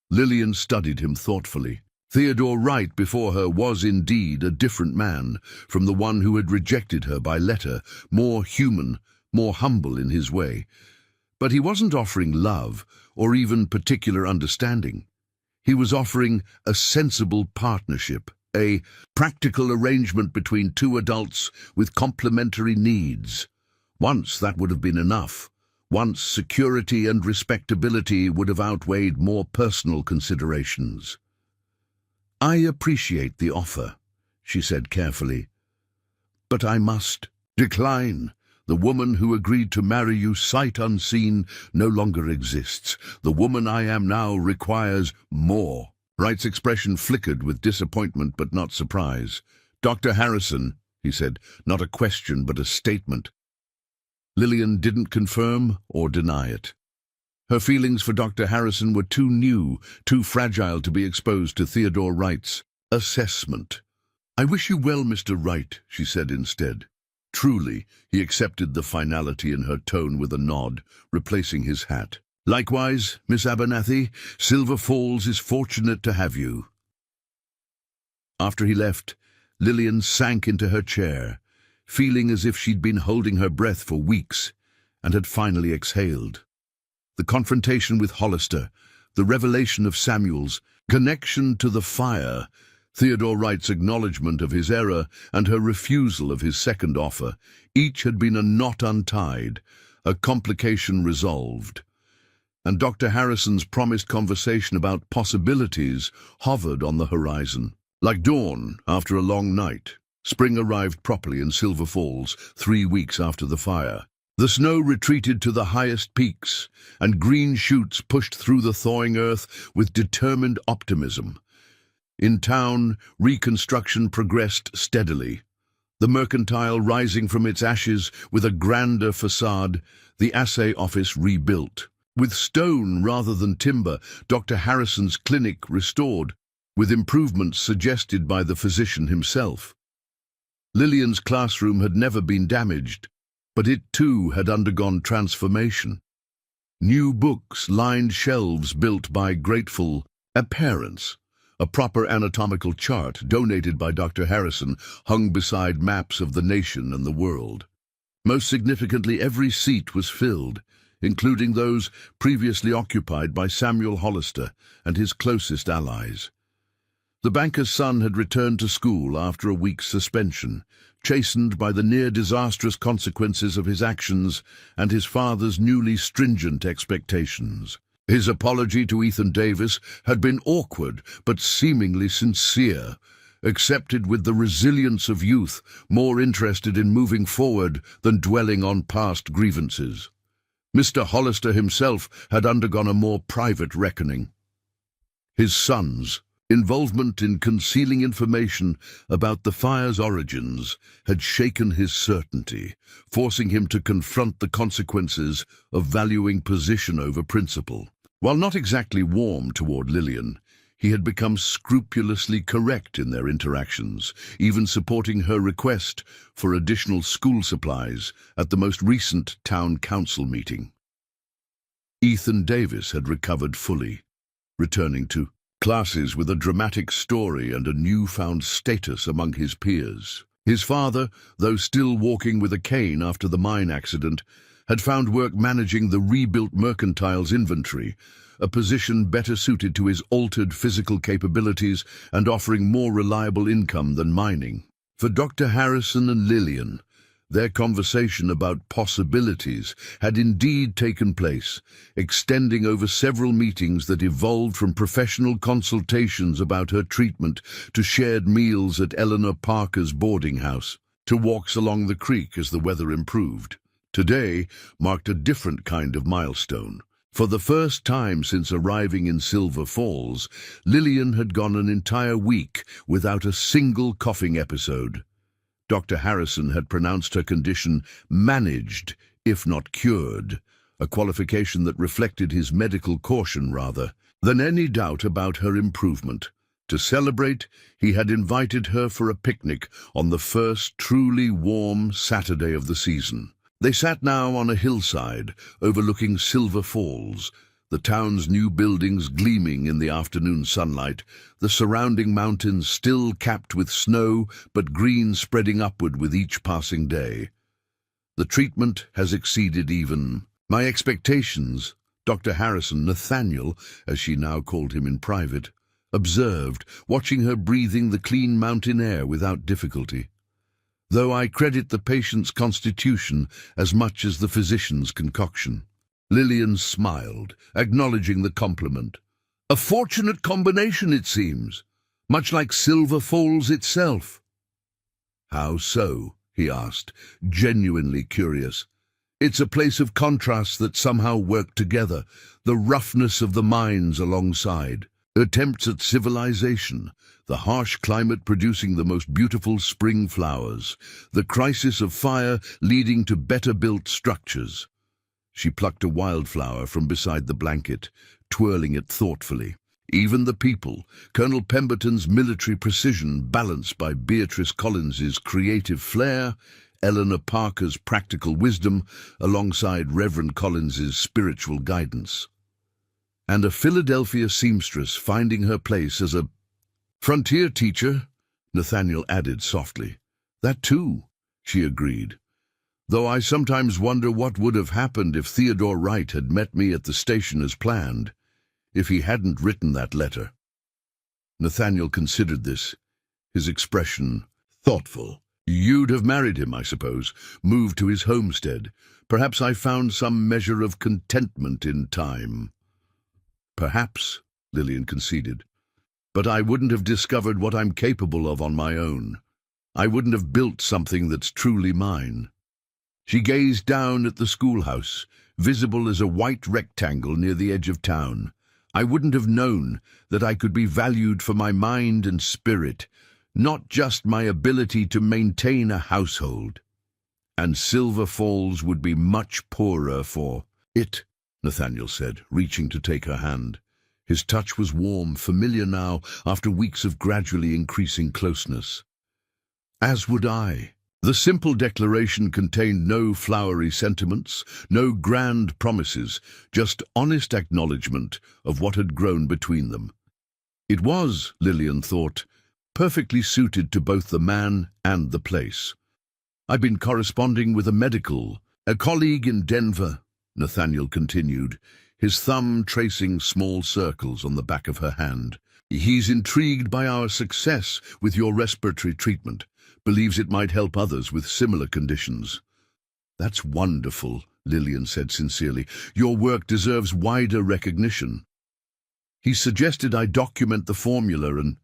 Lillian studied him thoughtfully. Theodore Wright before her was indeed a different man from the one who had rejected her by letter, more human, more humble in his way. But he wasn't offering love or even particular understanding. He was offering a sensible partnership, a practical arrangement between two adults with complementary needs. Once that would have been enough. Once security and respectability would have outweighed more personal considerations. "I appreciate the offer," she said carefully, "but I must decline." The woman who agreed to marry you sight unseen no longer exists. The woman I am now requires more." Wright's expression flickered with disappointment but not surprise. "Dr. Harrison," he said, "not a question but a statement." Lillian didn't confirm or deny it. Her feelings for Dr. Harrison were too new, too fragile to be exposed to Theodore Wright's assessment. "I wish you well, Mr. Wright," she said instead. Truly, he accepted the finality in her tone with a nod, replacing his hat. "Likewise, Miss Abernathy, Silver Falls is fortunate to have you." After he left, Lillian sank into her chair, feeling as if she'd been holding her breath for weeks and had finally exhaled. The confrontation with Hollister, the revelation of Samuel's connection to the fire, Theodore Wright's acknowledgement of his error and her refusal of his second offer, each had been a knot untied, a complication resolved. And Dr. Harrison's promised conversation about possibilities hovered on the horizon. Like dawn after a long night, spring arrived properly in Silver Falls 3 weeks after the fire. The snow retreated to the highest peaks, and green shoots pushed through the thawing earth with determined optimism. In town, reconstruction progressed steadily. The Mercantile rising from its ashes with a grander facade, the assay office rebuilt. With stone rather than timber, Dr. Harrison's clinic restored, with improvements suggested by the physician himself. Lillian's classroom had never been damaged, but it too had undergone transformation. New books lined shelves built by grateful parents. A proper anatomical chart, donated by Dr. Harrison, hung beside maps of the nation and the world. Most significantly, every seat was filled, including those previously occupied by Samuel Hollister and his closest allies. The banker's son had returned to school after a week's suspension, chastened by the near-disastrous consequences of his actions and his father's newly stringent expectations. His apology to Ethan Davis had been awkward but seemingly sincere, accepted with the resilience of youth, more interested in moving forward than dwelling on past grievances. Mr. Hollister himself had undergone a more private reckoning. His son's involvement in concealing information about the fire's origins had shaken his certainty, forcing him to confront the consequences of valuing position over principle. While not exactly warm toward Lillian, he had become scrupulously correct in their interactions, even supporting her request for additional school supplies at the most recent town council meeting. Ethan Davis had recovered fully, returning to classes with a dramatic story and a newfound status among his peers. His father, though still walking with a cane after the mine accident, had found work managing the rebuilt Mercantile's inventory, a position better suited to his altered physical capabilities and offering more reliable income than mining. For Dr. Harrison and Lillian, their conversation about possibilities had indeed taken place, extending over several meetings that evolved from professional consultations about her treatment to shared meals at Eleanor Parker's boarding house, to walks along the creek as the weather improved. Today marked a different kind of milestone. For the first time since arriving in Silver Falls, Lillian had gone an entire week without a single coughing episode. Dr. Harrison had pronounced her condition managed, if not cured, a qualification that reflected his medical caution rather than any doubt about her improvement. To celebrate, he had invited her for a picnic on the first truly warm Saturday of the season. They sat now on a hillside overlooking Silver Falls, the town's new buildings gleaming in the afternoon sunlight, the surrounding mountains still capped with snow but green spreading upward with each passing day. "The treatment has exceeded even my expectations," Dr. Harrison, Nathaniel, as she now called him in private, observed, watching her breathing the clean mountain air without difficulty. "Though I credit the patient's constitution as much as the physician's concoction." Lillian smiled, acknowledging the compliment. "A fortunate combination, it seems, much like Silver Falls itself." "How so?" he asked, genuinely curious. It's a place of contrasts that somehow work together, the roughness of the mines alongside, attempts at civilization, the harsh climate producing the most beautiful spring flowers, the crisis of fire leading to better-built structures. She plucked a wildflower from beside the blanket, twirling it thoughtfully. Even the people, Colonel Pemberton's military precision balanced by Beatrice Collins's creative flair, Eleanor Parker's practical wisdom alongside Reverend Collins's spiritual guidance. And a Philadelphia seamstress finding her place as a frontier teacher, Nathaniel added softly. That too, she agreed. Though I sometimes wonder what would have happened if Theodore Wright had met me at the station as planned, if he hadn't written that letter. Nathaniel considered this, his expression thoughtful. You'd have married him, I suppose, moved to his homestead. Perhaps I found some measure of contentment in time. Perhaps, Lillian conceded. But I wouldn't have discovered what I'm capable of on my own. I wouldn't have built something that's truly mine. She gazed down at the schoolhouse, visible as a white rectangle near the edge of town. I wouldn't have known that I could be valued for my mind and spirit, not just my ability to maintain a household. And Silver Falls would be much poorer for it, Nathaniel said, reaching to take her hand. His touch was warm, familiar now, after weeks of gradually increasing closeness. As would I. The simple declaration contained no flowery sentiments, no grand promises, just honest acknowledgement of what had grown between them. It was, Lillian thought, perfectly suited to both the man and the place. I've been corresponding with a colleague in Denver, Nathaniel continued, his thumb tracing small circles on the back of her hand. He's intrigued by our success with your respiratory treatment. Believes it might help others with similar conditions. That's wonderful, Lillian said sincerely. Your work deserves wider recognition. He suggested I document the formula and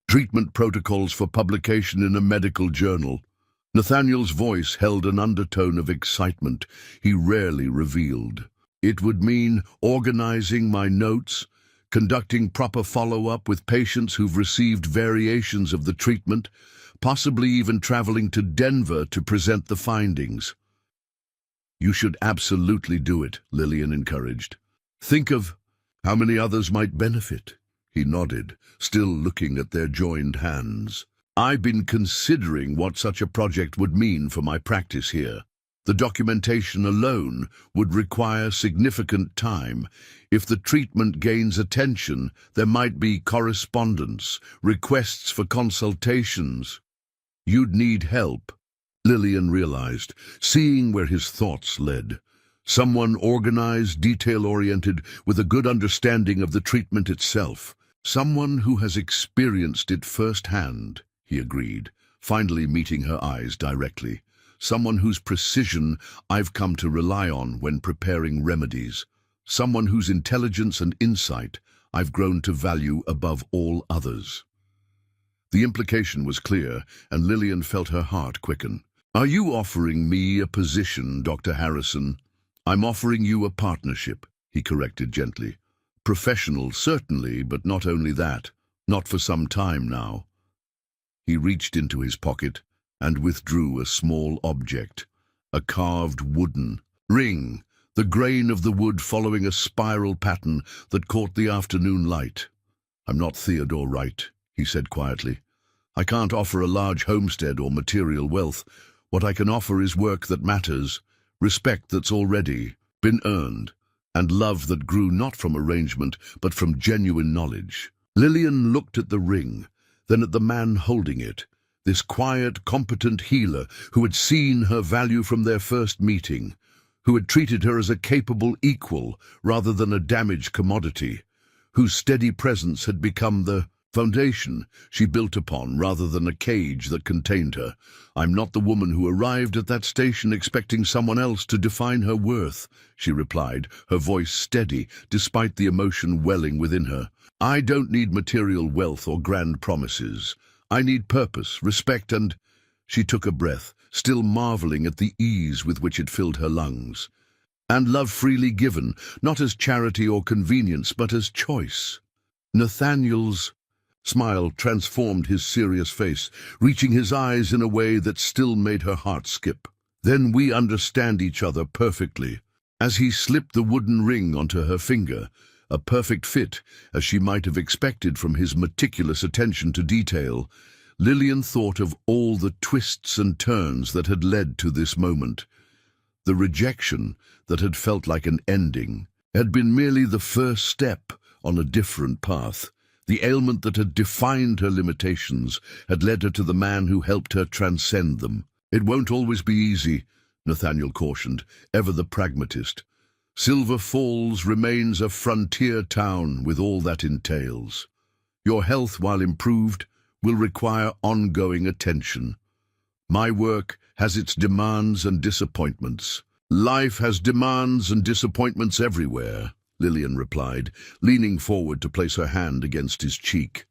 treatment protocols for publication in a medical journal. Nathaniel's voice held an undertone of excitement he rarely revealed. It would mean organizing my notes, conducting proper follow-up with patients who've received variations of the treatment, possibly even traveling to Denver to present the findings. You should absolutely do it, Lillian encouraged. Think of how many others might benefit. He nodded, still looking at their joined hands. I've been considering what such a project would mean for my practice here. The documentation alone would require significant time. If the treatment gains attention, there might be correspondence, requests for consultations. You'd need help, Lillian realized, seeing where his thoughts led. Someone organized, detail-oriented, with a good understanding of the treatment itself. Someone who has experienced it firsthand, he agreed, finally meeting her eyes directly. Someone whose precision I've come to rely on when preparing remedies. Someone whose intelligence and insight I've grown to value above all others. The implication was clear, and Lillian felt her heart quicken. Are you offering me a position, Dr. Harrison? I'm offering you a partnership, he corrected gently. Professional, certainly, but not only that. Not for some time now. He reached into his pocket and withdrew a small object, a carved wooden ring, the grain of the wood following a spiral pattern that caught the afternoon light. I'm not Theodore Wright, he said quietly. I can't offer a large homestead or material wealth. What I can offer is work that matters, respect that's already been earned, and love that grew not from arrangement but from genuine knowledge. Lillian looked at the ring, then at the man holding it, this quiet, competent healer who had seen her value from their first meeting, who had treated her as a capable equal rather than a damaged commodity, whose steady presence had become the foundation she built upon rather than a cage that contained her. I'm not the woman who arrived at that station expecting someone else to define her worth, she replied, her voice steady despite the emotion welling within her. I don't need material wealth or grand promises. I need purpose, respect, and... She took a breath, still marveling at the ease with which it filled her lungs. And love freely given, not as charity or convenience, but as choice. Nathaniel's smile transformed his serious face, reaching his eyes in a way that still made her heart skip. "Then we understand each other perfectly." As he slipped the wooden ring onto her finger, a perfect fit, as she might have expected from his meticulous attention to detail, Lillian thought of all the twists and turns that had led to this moment. The rejection that had felt like an ending had been merely the first step on a different path. The ailment that had defined her limitations had led her to the man who helped her transcend them. "It won't always be easy," Nathaniel cautioned, ever the pragmatist. "Silver Falls remains a frontier town with all that entails. Your health, while improved, will require ongoing attention. My work has its demands and disappointments." "Life has demands and disappointments everywhere," Lillian replied, leaning forward to place her hand against his cheek.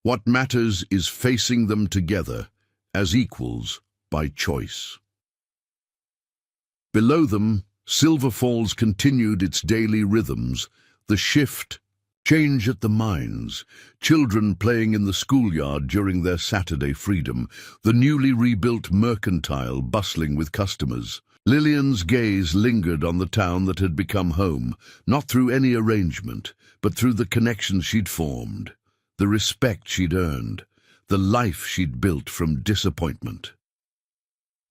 "What matters is facing them together, as equals, by choice." Below them, Silver Falls continued its daily rhythms, the shift, change at the mines, children playing in the schoolyard during their Saturday freedom, the newly rebuilt mercantile bustling with customers. Lillian's gaze lingered on the town that had become home, not through any arrangement, but through the connections she'd formed, the respect she'd earned, the life she'd built from disappointment.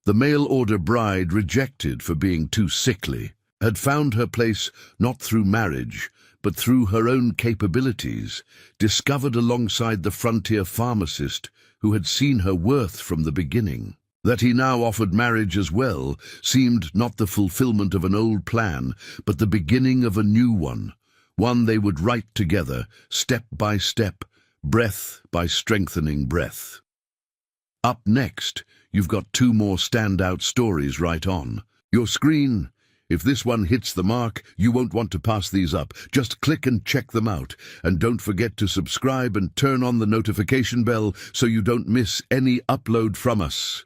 The mail-order bride, rejected for being too sickly, had found her place not through marriage, but through her own capabilities, discovered alongside the frontier pharmacist who had seen her worth from the beginning. That he now offered marriage as well seemed not the fulfillment of an old plan, but the beginning of a new one they would write together, step by step, breath by strengthening breath. Up next, you've got two more standout stories right on your screen. If this one hits the mark, you won't want to pass these up. Just click and check them out. And don't forget to subscribe and turn on the notification bell so you don't miss any upload from us.